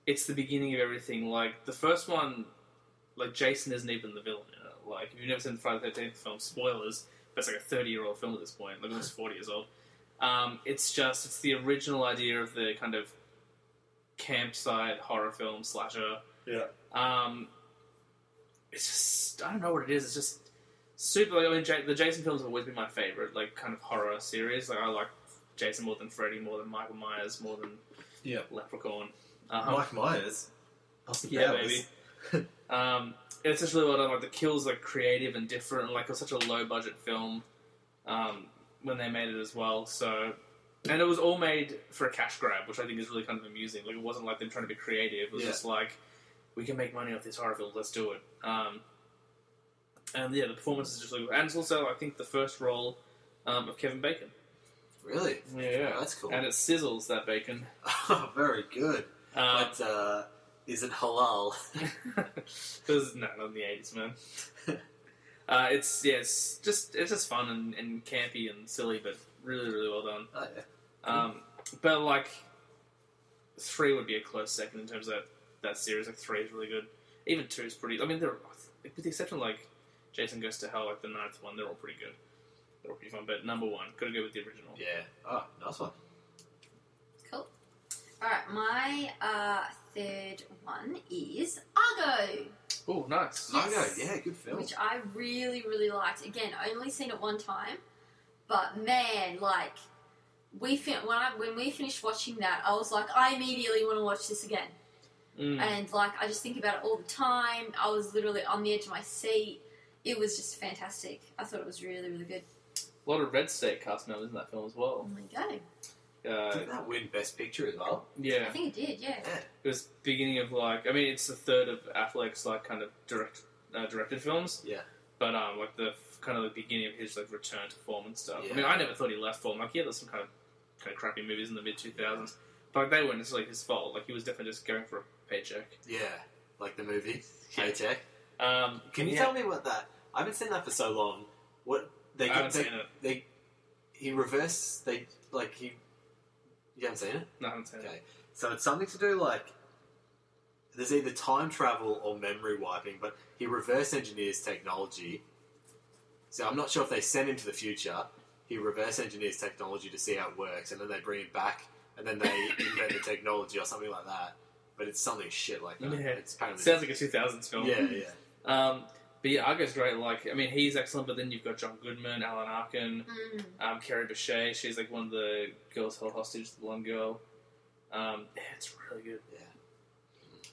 the beginning of everything. Like the first one, like Jason isn't even the villain. You know? Like if you've never seen the Friday the 13th film, spoilers. But it's like a 30-year-old film at this point. Like almost 40 years old. It's the original idea of the kind of campsite horror film slasher. Yeah. It's just I don't know what it is. It's just super. Like, I mean, the Jason films have always been my favorite, like kind of horror series. Like I like Jason more than Freddy, more than Michael Myers, more than Leprechaun. Mike Myers. Yeah, baby. It's just really well done. Like the kills, like creative and different. And, like it was such a low budget film when they made it as well. So. And it was all made for a cash grab, which I think is really kind of amusing. Like, it wasn't like them trying to be creative. It was just like, we can make money off this horror film, let's do it. And the performance is just really good. And it's also, I think, the first role of Kevin Bacon. Really? Yeah. Oh, that's cool. And it sizzles, that bacon. Oh, very good. But is it halal? Because, no, not in the 80s, man. It's just fun and campy and silly, but really, really well done. Oh, yeah. But like 3 would be a close second in terms of that series. Like 3 is really good. Even 2 is pretty. I mean, they're with the exception of like Jason Goes to Hell, like the 9th one, they're all pretty good. They're all pretty fun. But number 1, gotta go with the original. Yeah. Oh, nice one. Cool. All right, my third one is Argo. Oh, nice. Yes. Argo, yeah, good film. Which I really, really liked. Again, I only seen it one time, but man, like when we finished watching that, I was like, I immediately want to watch this again. And like, I just think about it all the time. I was literally on the edge of my seat. It was just fantastic. I thought it was really, really good. A lot of Red State cast members in that film as well. There you go. Didn't that win Best Picture as well? Yeah. I think it did, yeah. It was beginning of like, I mean, it's the third of Affleck's like kind of directed films. Yeah. But like the kind of the beginning of his like return to form and stuff. Yeah. I mean, I never thought he left form. Like, yeah, there's some kind of crappy movies in the mid 2000s, but like, they weren't necessarily his fault. Like, he was definitely just going for a paycheck. Yeah, like the movie Paycheck. Can you tell me what that? I haven't seen that for so long. What they I haven't seen it. he reverse. They like he. You haven't seen it? No, I haven't seen it. Okay, so it's something to do like. There's either time travel or memory wiping, but he reverse engineers technology. So I'm not sure if they send him to the future. He reverse engineers technology to see how it works, and then they bring him back, and then they invent the technology or something like that. But it's something shit like that. Yeah. It's apparently Sounds like a 2000s film. yeah. But yeah, Argo's great. Like, I mean, he's excellent, but then you've got John Goodman, Alan Arkin, Carrie Bechet. She's like one of the girls held hostage, the blonde girl. Yeah, it's really good. Yeah.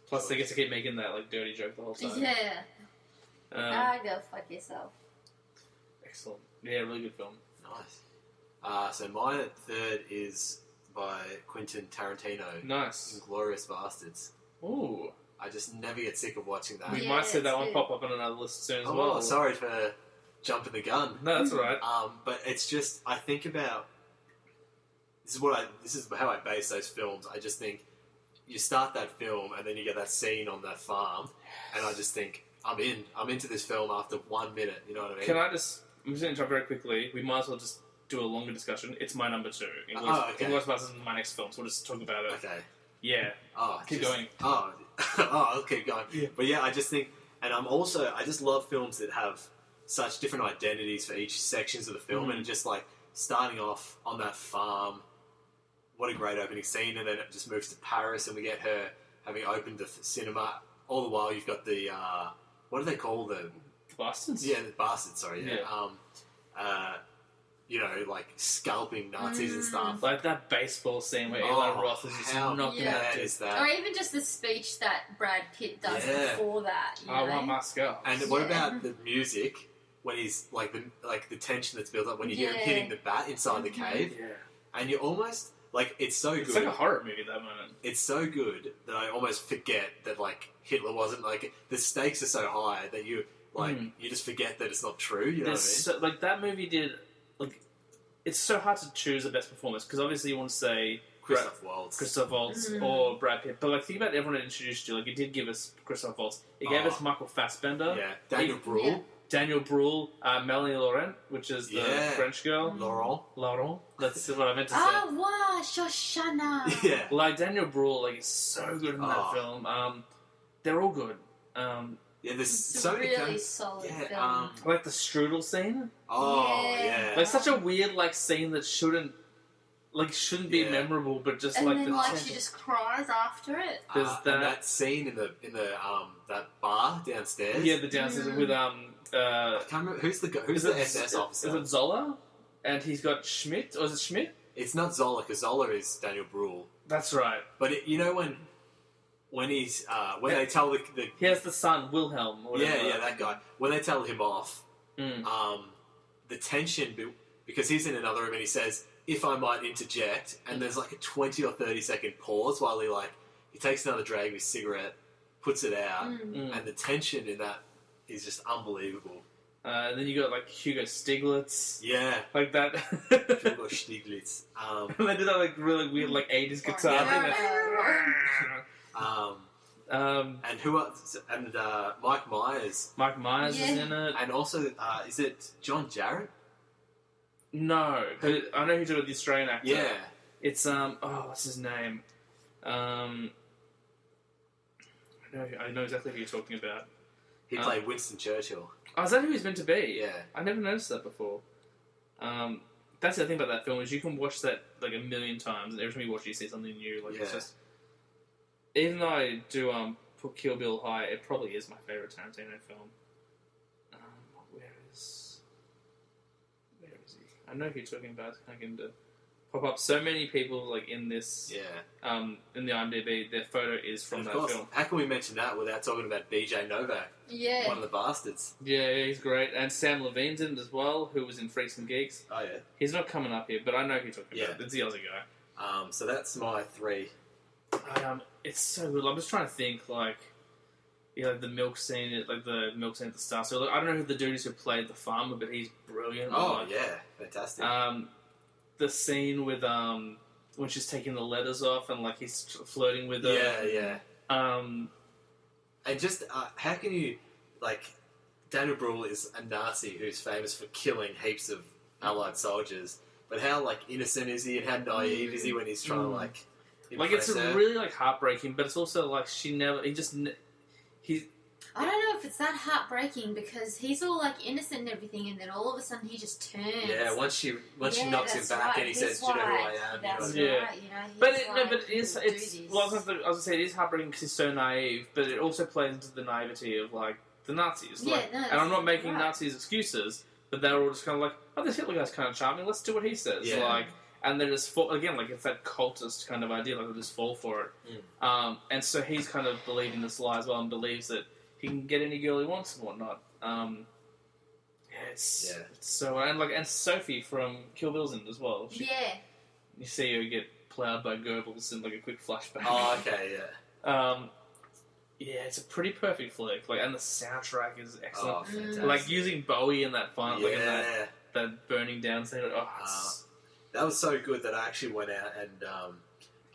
Plus, they get to keep making that like dirty joke the whole time. Yeah. Go fuck yourself. Excellent. Yeah, really good film. Nice. So my third is by Quentin Tarantino. Nice. Inglourious Bastards. Ooh. I just never get sick of watching that. We Yeah, might see that it's one good. pop up on another list soon as Oh, well. sorry for jumping the gun. No, that's alright. But it's just I think about this is how I base those films. I just think you start that film and then you get that scene on that farm, and I just think I'm into this film after 1 minute. You know what I mean? I'm just going to interrupt very quickly. We might as well just do a longer discussion. It's my number 2. Okay. Inglourious Basterds is my next film, so we'll just talk about it. Okay. Yeah. Oh, Keep going. Oh, I'll keep going. Yeah. But yeah, I just think, and I just love films that have such different identities for each sections of the film, and just like starting off on that farm. What a great opening scene, and then it just moves to Paris, and we get her having opened the cinema. All the while, you've got the what do they call the Bastards? the bastards? Sorry, yeah. Yeah. Like scalping Nazis and stuff. Like that baseball scene where Eli Roth is just how knocking Yeah. out bad dude. is that? Or even just the speech that Brad Pitt does Yeah. before that. You I know? want my skull. And what Yeah. about the music when he's like the tension that's built up when you hear him Yeah. hitting the bat inside the cave, Yeah. and you almost like it's so It's good. like a horror movie at that moment. It's so good that I almost forget that like Hitler wasn't like the stakes are so high that you you just forget that it's not true. You know There's what I mean? so, like that movie did like it's so hard to choose the best performance because obviously you want to say Christoph Waltz. Christoph Waltz or Brad Pitt, but like think about everyone that introduced you. Like it did give us Christoph Waltz. It gave us Michael Fassbender, Yeah, Daniel Bruhl, Yeah. Daniel Bruhl, Melanie Laurent, which is the Yeah. French girl. Laurent. That's what I meant to say. Ah, wow, Shoshana. yeah. Like Daniel Bruhl, like is so good in that Oh. film. They're all good. Yeah, there's It's so a many really times- solid Yeah, film. Like the strudel scene. Oh Yeah. yeah. Like such a weird like scene that shouldn't be Yeah. memorable, but just And like then the like tension. she just cries after it. There's And that- that scene in the that bar downstairs. Yeah, the downstairs with I can't remember who's the SS officer. Is it Zola? And he's got Schmidt, or is it Schmidt? It's not Zola because Zola is Daniel Bruhl. That's right. But when he's when they tell the He has the son Wilhelm. Or whatever. yeah that guy when they tell him off, the tension because he's in another room and he says, "If I might interject," and there's like a 20 or 30-second pause while he takes another drag of his cigarette, puts it out, and the tension in that is just unbelievable. And then you got like Hugo Stiglitz, Yeah, like that. Hugo Stiglitz. And they did that like really weird like 80s guitar thing. And who else? And Mike Myers, Mike Myers is Yeah. in it. and also is it John Jarrett? No, but I know who's doing the Australian actor. Yeah, It's what's his name? I know exactly who you're talking about. he played Winston Churchill. Oh, is that who he's meant to be? Yeah. I never noticed that before. That's the thing about that film is you can watch that like a million times, and every time you watch it, you see something new. Like it's Yeah. just, even though I do put Kill Bill high, it probably is my favorite Tarantino film. Where is he? I know who you're talking about. I can pop up. So many people like in this. Yeah. In the IMDb, their photo is from And of that course, film. how can we mention that without talking about BJ Novak, Yeah. one of the bastards? Yeah, he's great. And Sam Levine's in it as well, who was in Freaks and Geeks. Oh yeah. He's not coming up here, but I know who you're talking about. Yeah. It's the Aussie guy. So that's my 3. It's so good. I'm just trying to think, like, the milk scene, like the milk scene at the start. So, I don't know who the dude is who played the farmer, but he's brilliant. Oh Like, yeah, fantastic. the scene with when she's taking the letters off and like he's flirting with her. yeah. And just how can you Daniel Bruhl is a Nazi who's famous for killing heaps of Allied soldiers, but how like innocent is he and how naive is he when he's trying to like it's impress her? really like heartbreaking, but it's also like he I don't know if it's that heartbreaking because he's all like innocent and everything, and then all of a sudden he just turns. Yeah, once she knocks him that's back right. and he He's says, "Do you know who I like, am?" That's Yeah. right. You know, he's But like, it is. "We'll do It's this." well, I was gonna say it is heartbreaking because he's so naive, but it also plays into the naivety of like the Nazis. Yeah, Like, no, and I'm not making right. Nazis excuses, but they're all just kind of like, oh, this Hitler guy's kind of charming. Let's do what he says. Yeah. Like, and they just fall again. Like it's that cultist kind of idea. Like they just fall for it. And so he's kind of believing this lie as well and believes that he can get any girl he wants and whatnot. It's so and Sophie from Kill Bill's in it as well. Yeah. You see her get plowed by Goebbels in like a quick flashback. Oh, okay, yeah. Yeah, it's a pretty perfect flick. Like, and the soundtrack is excellent. Oh, fantastic. Like using Bowie in that final, like in yeah. that burning down scene. Oh, it's, That was so good that I actually went out and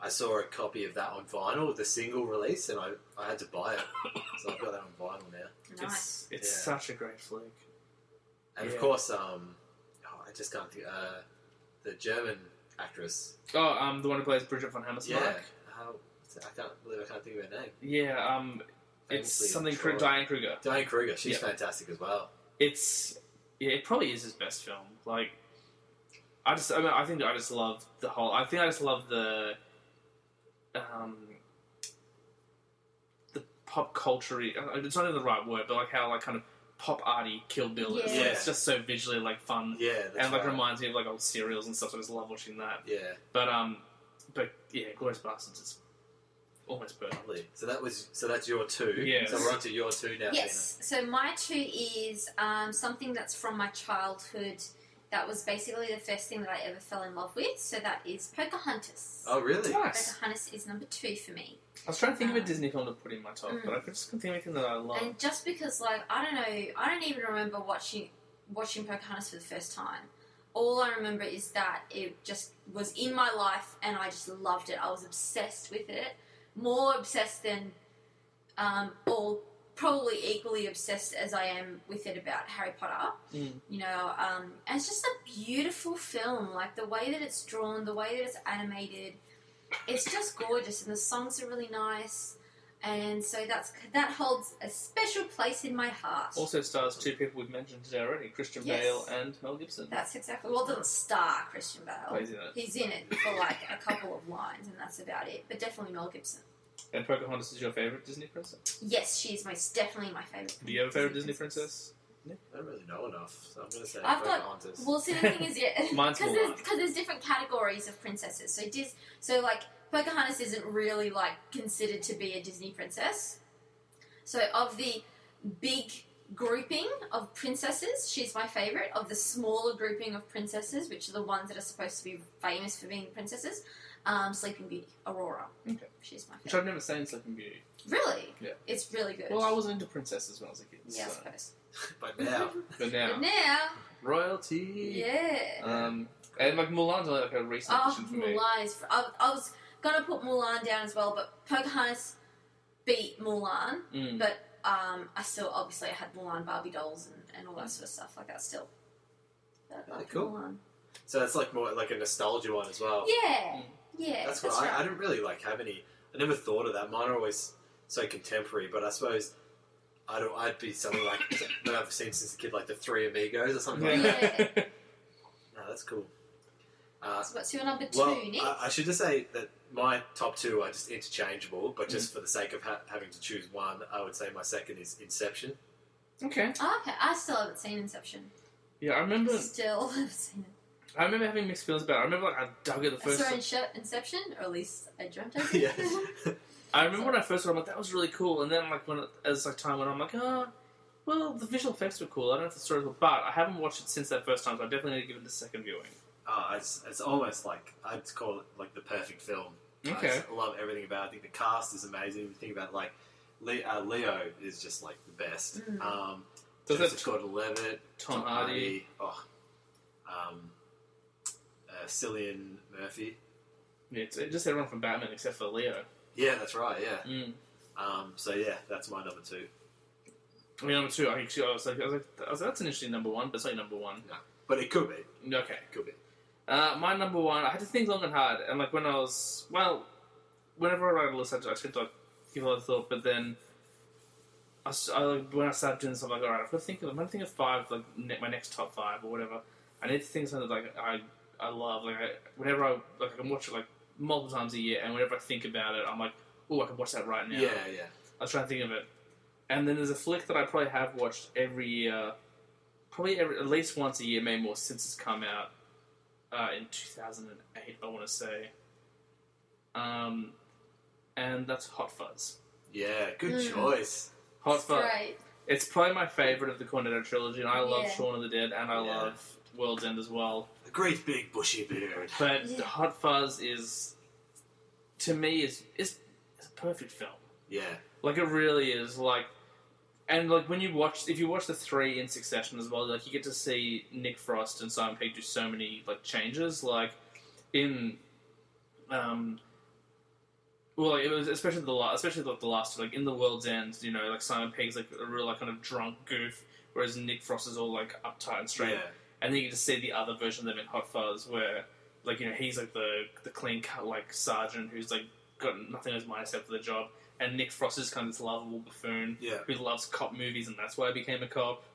I saw a copy of that on vinyl, the single release, and I had to buy it. So I've got that on vinyl now. Nice. it's Yeah. such a great flick. And Yeah. of course, I just can't think. The German actress. Oh, the one who plays Bridget von Hammersmark. Yeah. I can't believe I can't think of her name. Yeah. It's Famously something Troy. Diane Kruger. Diane Kruger. She's Yeah. fantastic as well. It probably is his best film. Like, I think I just love the whole. I think I just love the pop culture. It's not even the right word, but like how like kind of pop arty Kill Bill is. Yeah. Like, it's just so visually like fun. Yeah, that's and like right. reminds me of like old serials and stuff. So I just love watching that. Yeah, But yeah, Glorious Bastards is almost perfect. lovely. So that's your two. Yes. So we're on to your two now. Yes. So my two is something that's from my childhood. That was basically the first thing that I ever fell in love with. So that is Pocahontas. Tina. Oh, really? Nice. Pocahontas is number 2 for me. I was trying to think of a Disney film to put in my top, but I just couldn't think of anything that I love. And just because, like, I don't know, I don't even remember watching Pocahontas for the first time. All I remember is that it just was in my life and I just loved it. I was obsessed with it. More obsessed than, or probably equally obsessed as I am with it about Harry Potter. You know, and it's just a beautiful film. Like, the way that it's drawn, the way that it's animated, it's just gorgeous. And the songs are really nice. And so that holds a special place in my heart. Also stars two people we've mentioned today already, Christian Yes. Bale and Mel Gibson. That's exactly... Well, it doesn't star Christian Bale. Oh, he's in it. He's in it for, like, a couple of lines, and that's about it. But definitely Mel Gibson. And Pocahontas is your favourite Disney princess? Yes, she's most definitely my favourite. Do you have a favourite Disney princess? I don't really know enough, so I'm going to say I've got... Pocahontas. Well, see, the thing is, yeah... Mine's Mulan. Because there's different categories of princesses. So, like, Pocahontas isn't really, like, considered to be a Disney princess. So, of the big grouping of princesses, she's my favourite. Of the smaller grouping of princesses, which are the ones that are supposed to be famous for being princesses, Sleeping Beauty, Aurora. Okay. She's my Which favourite. I've never seen Sleeping Beauty. Really? Yeah. It's really good. Well, I wasn't into princesses when I was a kid. Yeah, I so. suppose. But now, But now, But now, royalty. yeah. And like Mulan's only like a recent Oh, addition for me. Mulan is... I was going to put Mulan down as well, but Pocahontas beat Mulan. But I still, obviously, I had Mulan Barbie dolls and all that sort of stuff like that still. But I like cool. Mulan. so that's like more like a nostalgia one as well. Yeah. Yeah, That's that's what right. I didn't really like have any. I never thought of that. Mine are always so contemporary, but I suppose I'd be something like that I've seen since a kid, like the Three Amigos or something like that. Yeah. No, that's cool. So what's your number 2, Well, Nick? I should just say that my top two are just interchangeable, but just for the sake of having to choose one, I would say my second is Inception. Okay. Oh, okay, I still haven't seen Inception. Yeah, I remember. Still haven't seen it. I remember having mixed feelings about it. I remember like I dug it the I first. saw Inception, or at least I dreamt of yeah. it. I remember when I first saw it, I'm like, that was really cool. And then, like, as like time went on, I'm like, well, the visual effects were cool. I don't know if the story was cool, but I haven't watched it since that first time, so I definitely need to give it a second viewing. It's almost like I'd call it like the perfect film. Okay. I just love everything about it. I think the cast is amazing. You think about like Leo is just like the best. Does Joseph that Gordon-Levitt, Tom Hardy. Cillian Murphy. Yeah, it's just everyone from Batman except for Leo. Yeah, that's right. Yeah. Mm. So yeah, that's my number two. I mean, number two, I was like, that's an interesting number one, but it's not number one. No, but it could be. Okay. It could be. My number one, I had to think long and hard, and like when I was, whenever I write a list, I should like give a lot of thought, but then when I started doing this, I'm like, alright, I'm gonna think of five, like my next top five or whatever. I need to think of something that, like I love, whenever I can watch it like multiple times a year, and whenever I think about it, I'm like, oh, I can watch that right now. Yeah. I was trying to think of it, and then there's a flick that I probably have watched every year, at least once a year, maybe more, since it's come out. In 2008, I want to say. And that's Hot Fuzz. Yeah, good choice. Hot Fuzz. Great. It's probably my favourite of the Cornetto trilogy, and I love Yeah. Shaun of the Dead, and I love World's End as well. A great big bushy beard. But Hot Fuzz is, to me, is a perfect film. Yeah. Like, it really is. Like, and like when if you watch the three in succession as well, like you get to see Nick Frost and Simon Pegg do so many like changes. Like in, it was especially the last two, like in The World's End. You know, like Simon Pegg's like a real like kind of drunk goof, whereas Nick Frost is all like uptight and straight. Yeah. And then you get to see the other version of them in Hot Fuzz, where like he's like the clean cut like sergeant who's like got nothing on his mind except for the job. And Nick Frost is kind of this lovable buffoon who loves cop movies, and that's why I became a cop.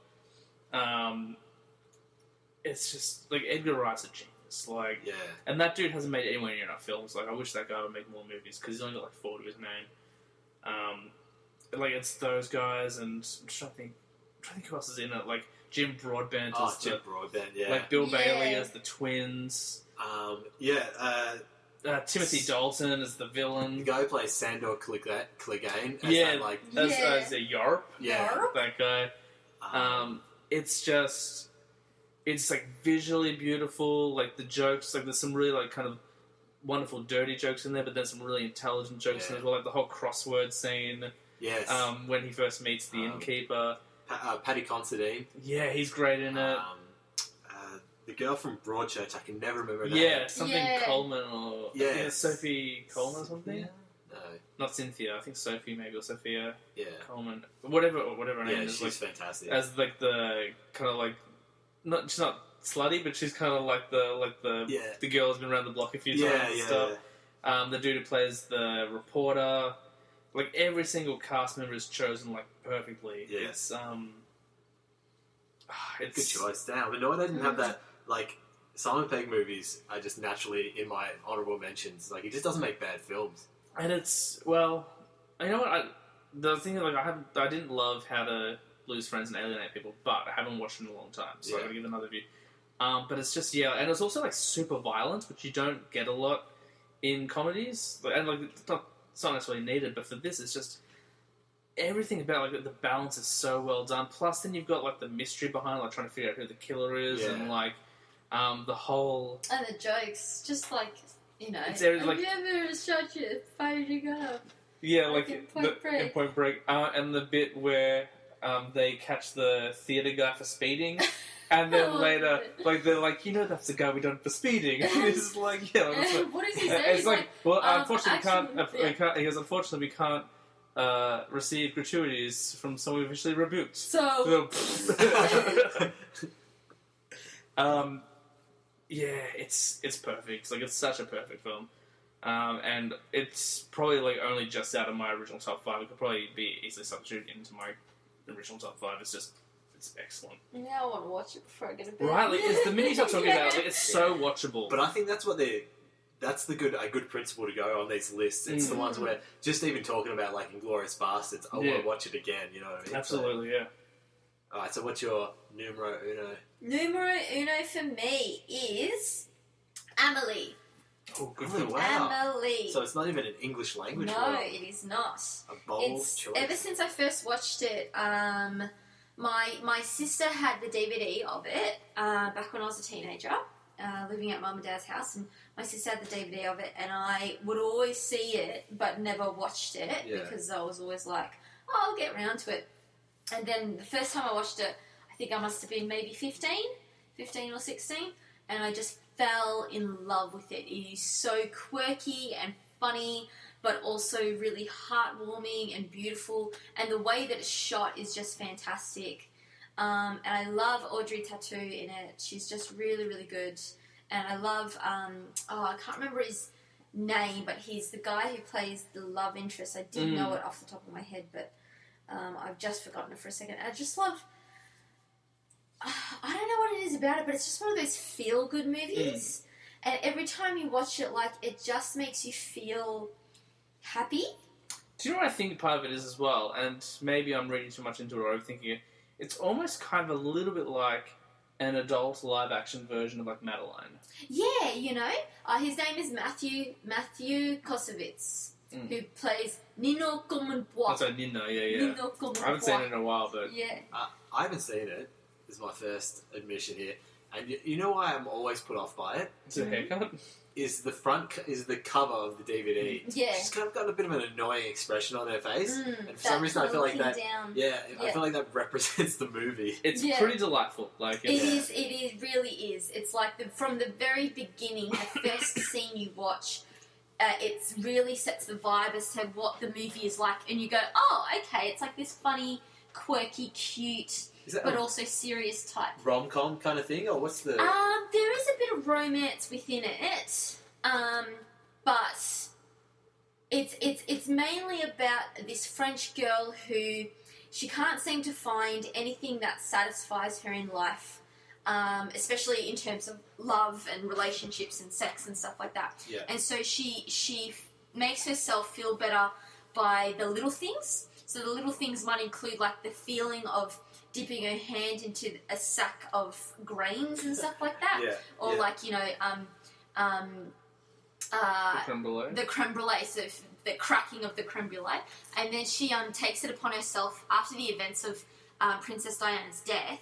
It's just like Edgar Wright's a genius, like, and that dude hasn't made anywhere near enough films. Like, I wish that guy would make more movies because he's only got like 4 to his name. Like it's those guys, and I'm trying to think who else is in it. Like Jim Broadbent, Jim Broadbent, like Bill Bailey as the twins. Timothy Dalton as the villain. The guy who plays Sandor Clegane. As a Yarp. Yeah. That guy. It's like visually beautiful. Like the jokes, like there's some really like kind of wonderful dirty jokes in there, but there's some really intelligent jokes in there as well. Like the whole crossword scene. Yes. When he first meets the innkeeper. Paddy Considine. Yeah, he's great in it. The girl from Broadchurch, I can never remember her name. Yeah, something Coleman or... Yeah. I think it's Sophie Coleman or something? Yeah. No. Not Cynthia, I think Sophie maybe, or Sophia Coleman. Whatever her name is. She's like, fantastic. As like the kind of like... she's not slutty, but she's kind of like the girl who's been around the block a few times and stuff. The dude who plays the reporter. Like every single cast member is chosen like perfectly. Yeah. It's good choice. Damn, but no, I didn't have that. Like Simon Pegg movies are just naturally in my honorable mentions. Like he just doesn't make bad films. And it's you know what? The thing is, like I didn't love How to Lose Friends and Alienate People, but I haven't watched it in a long time, so I'm gonna give it another view. But it's just and it's also like super violent, which you don't get a lot in comedies, and like it's not necessarily needed, but for this, it's just everything about like the balance is so well done. Plus, then you've got like the mystery behind, like trying to figure out who the killer is, and like the whole and the jokes, just like it's have you ever shot your fighting up? Yeah, like in Point Break, and the bit where they catch the theatre guy for speeding. And then later, like they're like, that's the guy we done for speeding. And it's like, what does he say? It's like, well, unfortunately, actually, He goes, unfortunately, we can't receive gratuities from someone we officially rebuked. So it's perfect. It's like it's such a perfect film, and it's probably like only just out of my original top 5. It could probably be easily substituted into my original top 5. It's excellent. Now I want to watch it before I get to bed. Right, like, it's the minis I'm talking about. Like, it's so watchable. But I think that's what that's a good principle to go on these lists. It's the ones where just even talking about like Inglourious Bastards, I want to watch it again. You know what I mean? Absolutely, yeah. All right. So what's your numero uno? Numero uno for me is Amelie. Oh, good Oh, film. wow. Amelie. So it's not even an English language No, film. it is not. A bold choice. Ever since I first watched it, my sister had the DVD of it back when I was a teenager, living at Mum and Dad's house, and my sister had the DVD of it, and I would always see it, but never watched it because I was always like, oh, I'll get around to it. And then the first time I watched it, I think I must have been maybe 15 or 16, and I just fell in love with it. It is so quirky and funny, but also really heartwarming and beautiful, and the way that it's shot is just fantastic. And I love Audrey Tautou in it. She's just really, really good. and I love I can't remember his name, but he's the guy who plays the love interest. I did know it off the top of my head, but I've just forgotten it for a second. I just love. I don't know what it is about it, but it's just one of those feel-good movies. And every time you watch it, like, it just makes you feel happy. Do you know what I think part of it is as well? And maybe I'm reading too much into it or overthinking it. It's almost kind of a little bit like an adult live-action version of, like, Madeline. Yeah, you know. His name is Matthew Kosovitz, who plays Nino Comonpoix. That's like Nino, yeah. Nino Comonpoix. I haven't seen it in a while, but... Yeah. I haven't seen it. This is my first admission here. And you know why I'm always put off by it? It's a haircut. Is the cover of the DVD. Yeah. She's kind of got a bit of an annoying expression on her face. And for that some reason I feel like looking that... down. Yeah, I feel like that represents the movie. It's Yeah. pretty delightful. Like It is. It really is. It's like from the very beginning, the first scene you watch, it really sets the vibe as to what the movie is like, and you go, "Oh, okay, it's like this funny, quirky, cute, Is that but a also serious type." rom-com kind of thing, or what's the... There is a bit of romance within it, but it's mainly about this French girl who she can't seem to find anything that satisfies her in life, especially in terms of love and relationships and sex and stuff like that. Yeah. And so she makes herself feel better by the little things. So the little things might include like the feeling of dipping her hand into a sack of grains and stuff like that, Yeah, or yeah. like the creme brulee. the creme brulee, so the cracking of the creme brulee, and then she takes it upon herself after the events of Princess Diana's death,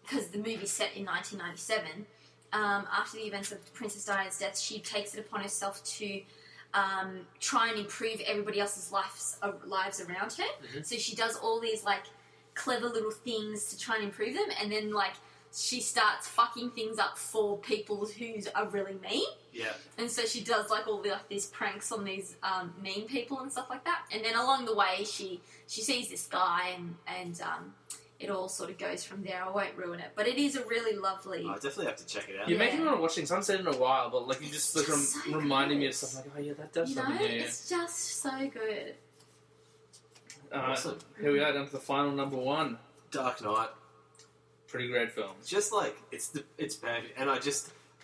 because the movie's set in 1997. After the events of Princess Diana's death, she takes it upon herself to try and improve everybody else's lives around her. Mm-hmm. So she does all these like clever little things to try and improve them, and then like she starts fucking things up for people who are really mean. Yeah. And so she does like all these pranks on these mean people and stuff like that. And then along the way, she sees this guy, and it all sort of goes from there. I won't ruin it, but it is a really lovely. I definitely have to check it out. You're Yeah. making me want to watch things. I haven't seen it in a while, but like you It's just like just so reminding me good. of stuff like, oh yeah, that does You know, something. Yeah, it's just so good. Awesome. Here we are down to the final number one. Dark Knight. Pretty great film. Just like it's perfect, and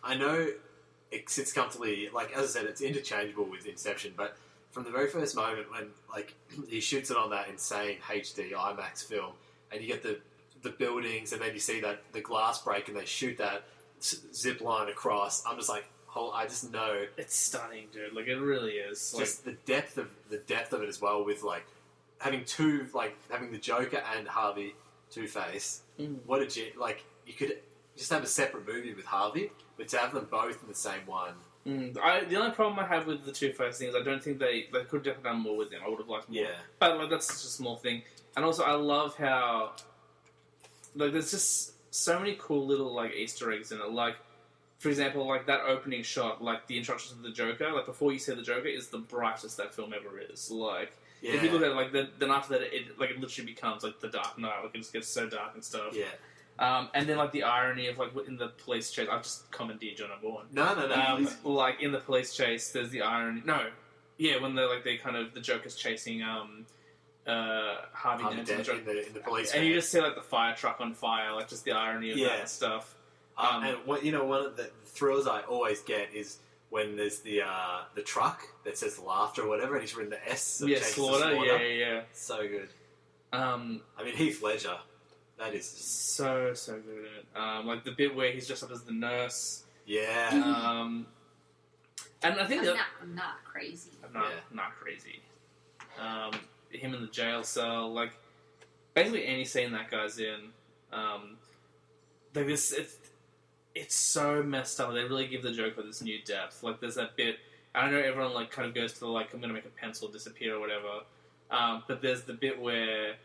I know it sits comfortably. Like as I said, it's interchangeable with Inception, but from the very first moment when like he shoots it on that insane HD IMAX film, and you get the buildings, and then you see that the glass break, and they shoot that zip line across. I'm just like, I just know It's stunning, dude. Like it really is. Like, just the depth of it as well. With like having the Joker and Harvey Two-Face. What a you could just have a separate movie with Harvey, but to have them both in the same one. the only problem I have with the Two-Face thing is I don't think they could have done more with him. I would have liked more. Yeah. But like, that's such a small thing. And also, I love how like there's just so many cool little like Easter eggs in it. Like, for example, like that opening shot, like the introduction to the Joker, like before you see the Joker, is the brightest that film ever is. Like, if you look at it, like then after that, it literally becomes like the Dark Knight. Like it just gets so dark and stuff. Yeah. And then like the irony of like in the police chase, I've just commandeered John Bourne. No. Please. Like in the police chase, there's the irony. No, yeah, when the Joker's chasing Harvey Dent Dent in the police and van. you just see like the fire truck on fire, like just the irony of that and stuff. And one of the thrills I always get is when there's the truck that says laughter or whatever, and he's written the S. So Yeah, changes to Slaughter. Yeah. So good. I mean, Heath Ledger. That is so good. Like the bit where he's dressed up as the nurse. yeah. And I think I'm not crazy. I'm not crazy. Him in the jail cell, like basically any scene that guy's in, like this, it's so messed up. They really give the Joker this new depth. Like there's that bit. I know everyone like kind of goes to the like I'm gonna make a pencil disappear or whatever. But there's the bit where,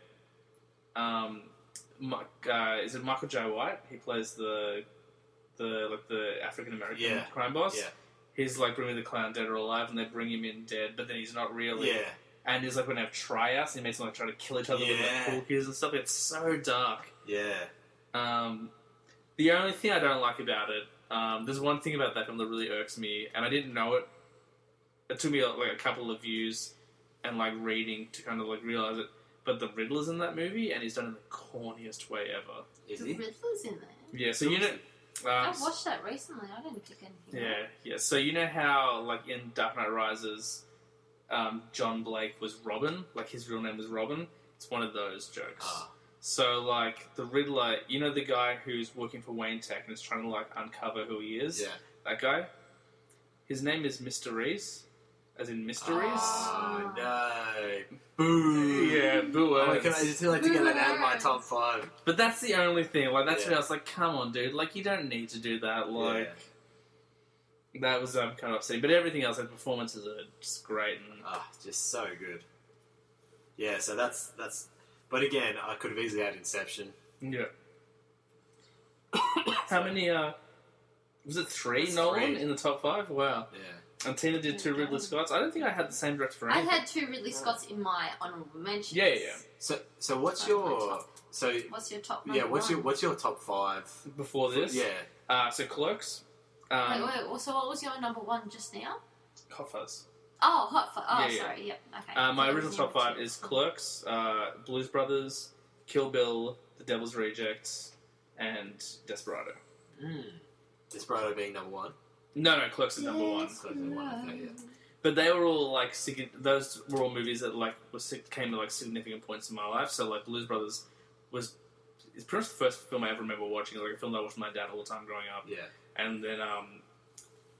is it Michael J. White? He plays the African American crime boss. Yeah. He's like bringing the clown dead or alive, and they bring him in dead, but then he's not really. Yeah. And he's like when they have tryouts, and he makes them like try to kill each other with like pool cues and stuff. It's so dark. Yeah. The only thing I don't like about it, There's one thing about that film that really irks me, and I didn't know it. It took me like a couple of views and like reading to kind of like realize it. But the Riddler's in that movie, and he's done it in the corniest way ever. Is The he? Riddler's in there. Yeah, so you know. I watched that recently. I didn't pick anything up. Yeah. So you know how, like, in Dark Knight Rises, John Blake was Robin? Like, his real name was Robin? It's one of those jokes. Ah. So, like, the Riddler, you know the guy who's working for Wayne Tech and is trying to, like, uncover who he is? Yeah. That guy? His name is Mr. Reese. As in Mr. Reese. Oh, no. Boo. Yeah, boo. Oh, I just feel like to get that out of my top 5. But that's the only thing. Like, that's Yeah. where I was like, come on, dude. Like, you don't need to do that. Like... Yeah. That was kind of upsetting, but everything else, like performances are just great. And Just so good. Yeah, so that's. But again, I could have easily had Inception. yeah. How many? Was it 3 It's Nolan 3. in the top 5? Wow. Yeah. And Tina did 2 Ridley Scotts. I don't think I had the same director for I anything. had 2 Ridley Scotts in my honourable mentions. Yeah. So what's That's your my top. so What's your top yeah? number What's one? your top 5? Before this, Yeah. So Clerks, Wait, so what was your number 1 just now? Hot Fuzz. Oh, Hot Fuzz. Oh, Yeah. sorry. Yep. Okay. My That was original top number 5 2. is Clerks, Blues Brothers, Kill Bill, The Devil's Rejects, and Desperado. Desperado being number 1. No, Clerks is number 1. So number 1, okay, yeah. But they were all like those were all movies that like came at like significant points in my life. So like Blues Brothers is pretty much the first film I ever remember watching. Like a film that I watched with my dad all the time growing up. Yeah. And then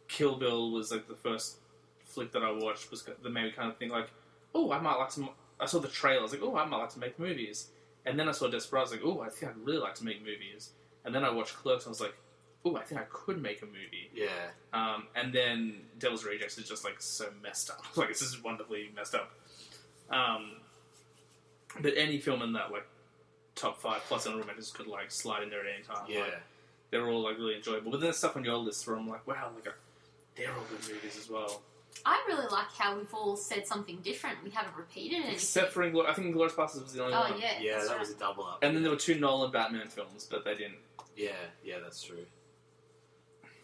Kill Bill was like the first flick that I watched that made me kind of think like, oh, I might like to. I saw the trailer. I was like, oh, I might like to make movies. And then I saw Desperado. I was like, oh, I think I'd really like to make movies. And then I watched Clerks. And I was like, oh, I think I could make a movie. Yeah. And then Devil's Rejects is just like so messed up. Like it's just wonderfully messed up. But any film in that like top 5 plus honorable mentions could like slide in there at any time. Yeah. Like, they're all like really enjoyable. But then there's stuff on your list where I'm like, wow, like they're all good movies as well. I really like how we've all said something different. We haven't repeated anything. Except for I think Inglourious Basterds was the only one. Oh, yeah. Yeah, that's that right. was a double up. And then there were 2 Nolan Batman films, but they didn't. Yeah, that's true.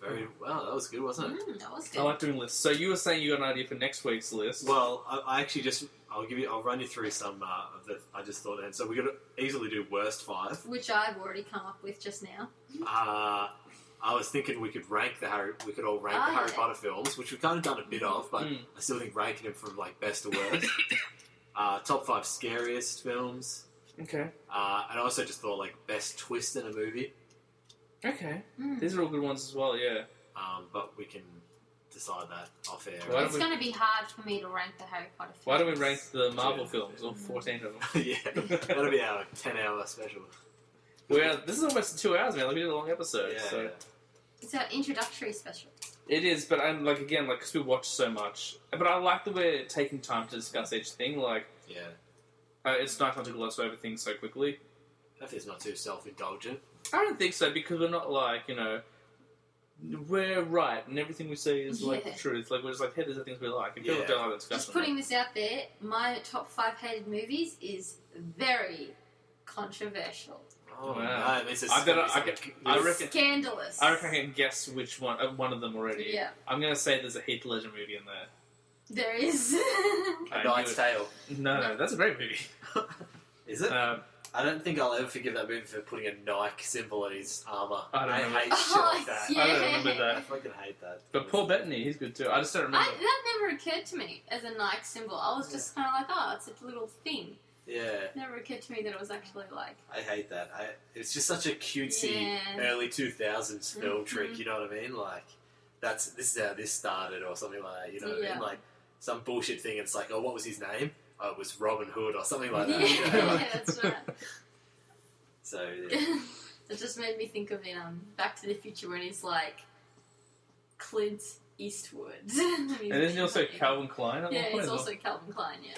Very well. That was good, wasn't it? That was good. I like doing lists. So you were saying you got an idea for next week's list. Well, I actually I'll run you through some of the I just thought, and so we could easily do worst 5. Which I've already come up with just now. I was thinking we could all rank the Harry Potter films, which we've kind of done a bit of, but I still think ranking them from like best to worst. Top 5 scariest films. Okay. And I also just thought like best twist in a movie. Okay. These are all good ones as well, yeah. But we can decide that off air. Why It's going to be hard for me to rank the Harry Potter films. Why don't we rank the Marvel films, all 14 of them? Yeah, that'll be our 10-hour special. This is almost 2 hours, man. Like, we did a long episode. Yeah, so. yeah. It's our introductory special. It is, but I'm like, again, like, because we watch so much. But I like that we're taking time to discuss each thing. Like, Yeah. it's nice not to gloss over things so quickly. Hopefully it's not too self-indulgent. I don't think so, because we're not like, we're right, and everything we say is like the Yeah. truth. Like, we're just like, hey, these are things we like. And people Yeah. don't like that discussion. Just putting this out there, my top 5 hated movies is very controversial. Oh, Wow. no, this is I reckon. Scandalous. I reckon I can guess which one of them already. Yeah. I'm gonna say there's a Heath Ledger movie in there. There is. I Knight's knew it. Tale. No, that's a great movie. Is it? I I don't think I'll ever forgive that movie for putting a Nike symbol on his armour. I don't know. hate shit like that. Yeah. I don't remember I that. fucking hate that. But Paul Bettany, he's good too. I just don't remember. That never occurred to me as a Nike symbol. I was just kind of like, oh, it's a little thing. Yeah, It never occurred to me that it was actually like. I hate that. It's just such a cutesy Yeah. early 2000s film Mhm. trick, you know what I mean? Like, this is how this started or something like that, you know what I Yeah. mean? Like, some bullshit thing, it's like, oh, what was his name? Oh, it was Robin Hood or something like that. Yeah, You know? Like, that's right. so, yeah. It just made me think of Back to the Future when he's like Clint Eastwood. And isn't he also Calvin Klein at Yeah, one point? he's as well? also Calvin Klein. Yeah.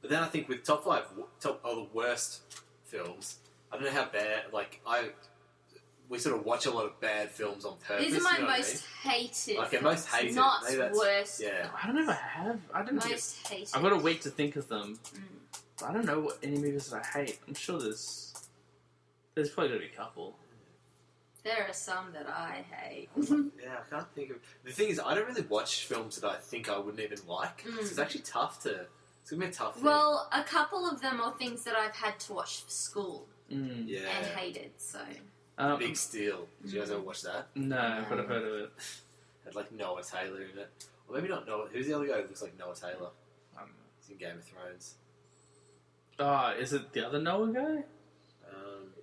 But then I think with top the worst films, I don't know how bad, like, we sort of watch a lot of bad films on purpose. These are my you know what I most hated. Like, films, most hated. not Maybe that's- worst. yeah. films. I don't know if I have. I don't know. Most hated. I've got a week to think of them. Mm. I don't know any movies that I hate. I'm sure there's probably going to be a couple. There are some that I hate. Yeah, I can't think of... The thing is, I don't really watch films that I think I wouldn't even like. So it's actually tough to... It's going to be a tough thing. Well, a couple of them are things that I've had to watch for school Yeah. and hated, so... Big Steel. Did you guys ever watch that? No, but I've heard of it. Had like Noah Taylor in it. Or maybe not Noah. Who's the other guy that looks like Noah Taylor? He's in Game of Thrones. Is it the other Noah guy?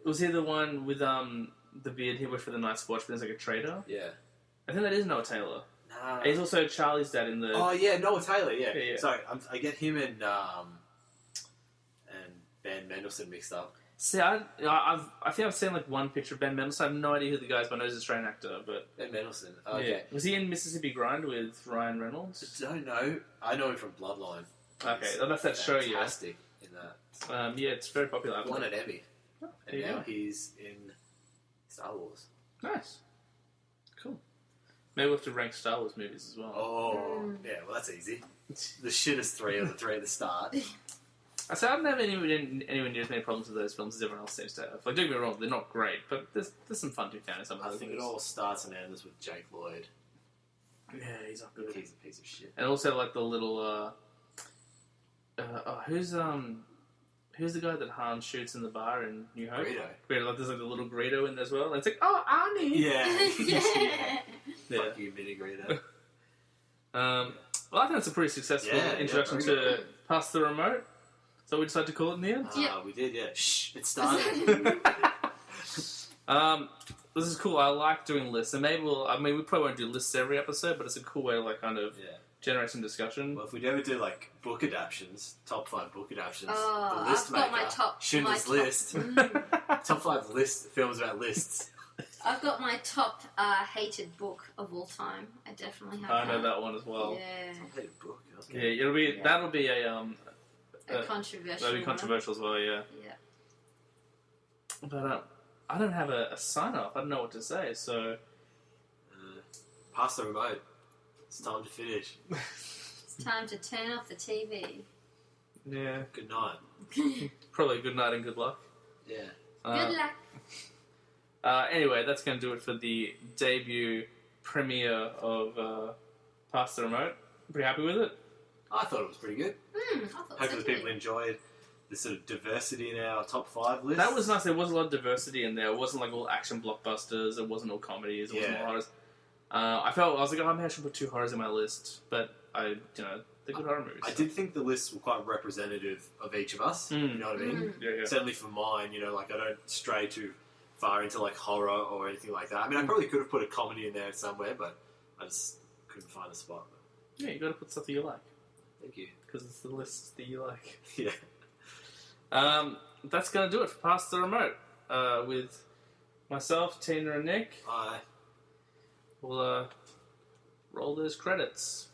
Was he the one with the beard he worked for the Night's Watch, but he's like a traitor? Yeah. I think that is Noah Taylor. Nah. He's also Charlie's dad in the... Oh yeah, Noah Taylor. Yeah. Yeah. Sorry, I get him and Ben Mendelsohn mixed up. See, I think I've seen like one picture of Ben Mendelsohn. I have no idea who the guy is, but I know he's an Australian actor. But Ben Mendelsohn. yeah. Okay. Was he in Mississippi Grind with Ryan Reynolds? I don't know. I know him from Bloodline. Okay, He's that's that show, yeah. Fantastic in that. Yeah, it's very popular. Won an Emmy. There And you now go. he's in Star Wars. Nice. Cool. Maybe we'll have to rank Star Wars movies as well. Oh, yeah, well, that's easy. The shittest three of the three at the start. I say I don't have anyone near as many problems with those films as everyone else seems to have. Like, don't get me wrong, they're not great, but there's some fun to be found in some of I those think it movies. all starts and ends with Jake Lloyd. Yeah, he's not good. He's a piece of shit. And also, like, the little, who's the guy that Han shoots in the bar in New Hope? Greedo. Like, there's like a little Greedo in there as well. And it's like, oh, Arnie! Yeah. Yeah. Fuck you, Mini Greedo. Well, I think it's a pretty successful Yeah, introduction very to Pass the Remote. So we decided to call it in the end. Yeah. We did, yeah. Shh, it started. This is cool. I like doing lists, and maybe we probably won't do lists every episode, but it's a cool way to like kind of Yeah. generate some discussion. Well, if we ever do like book adaptions, top 5 book adaptions, Oh, the list I've got maker, my top- Schindler's my top- List, top 5 list films about lists. I've got my top hated book of all time. I definitely have I know that one as well. Yeah. I hate a book. Yeah, Okay. it'll be Yeah. that'll be a Controversial. that'll be controversial as well. Yeah, Yeah. but I don't have a sign off. I don't know what to say. So Pass the remote. It's time to finish. It's time to turn off the TV. yeah, Good night. probably good night and good luck. Yeah. Good luck. Anyway, that's going to do it for the debut premiere of Pass the Remote. Pretty happy with it. I thought it was pretty good. I thought Hopefully so people too. enjoyed the sort of diversity in our top 5 list. That was nice. There was a lot of diversity in there. It wasn't like all action blockbusters. It wasn't all comedies. It wasn't all horrors. I was like, oh, maybe I should put 2 horrors in my list, but they're good horror movies. I did think the lists were quite representative of each of us. You know what I mean? Yeah. Certainly for mine, like I don't stray too far into like horror or anything like that. I mean, I probably could have put a comedy in there somewhere, but I just couldn't find a spot. Yeah, you got to put stuff that you like Thank you. because it's the lists that you like. Yeah. That's going to do it for Pass the Remote with myself, Tina, and Nick. Bye. We'll roll those credits.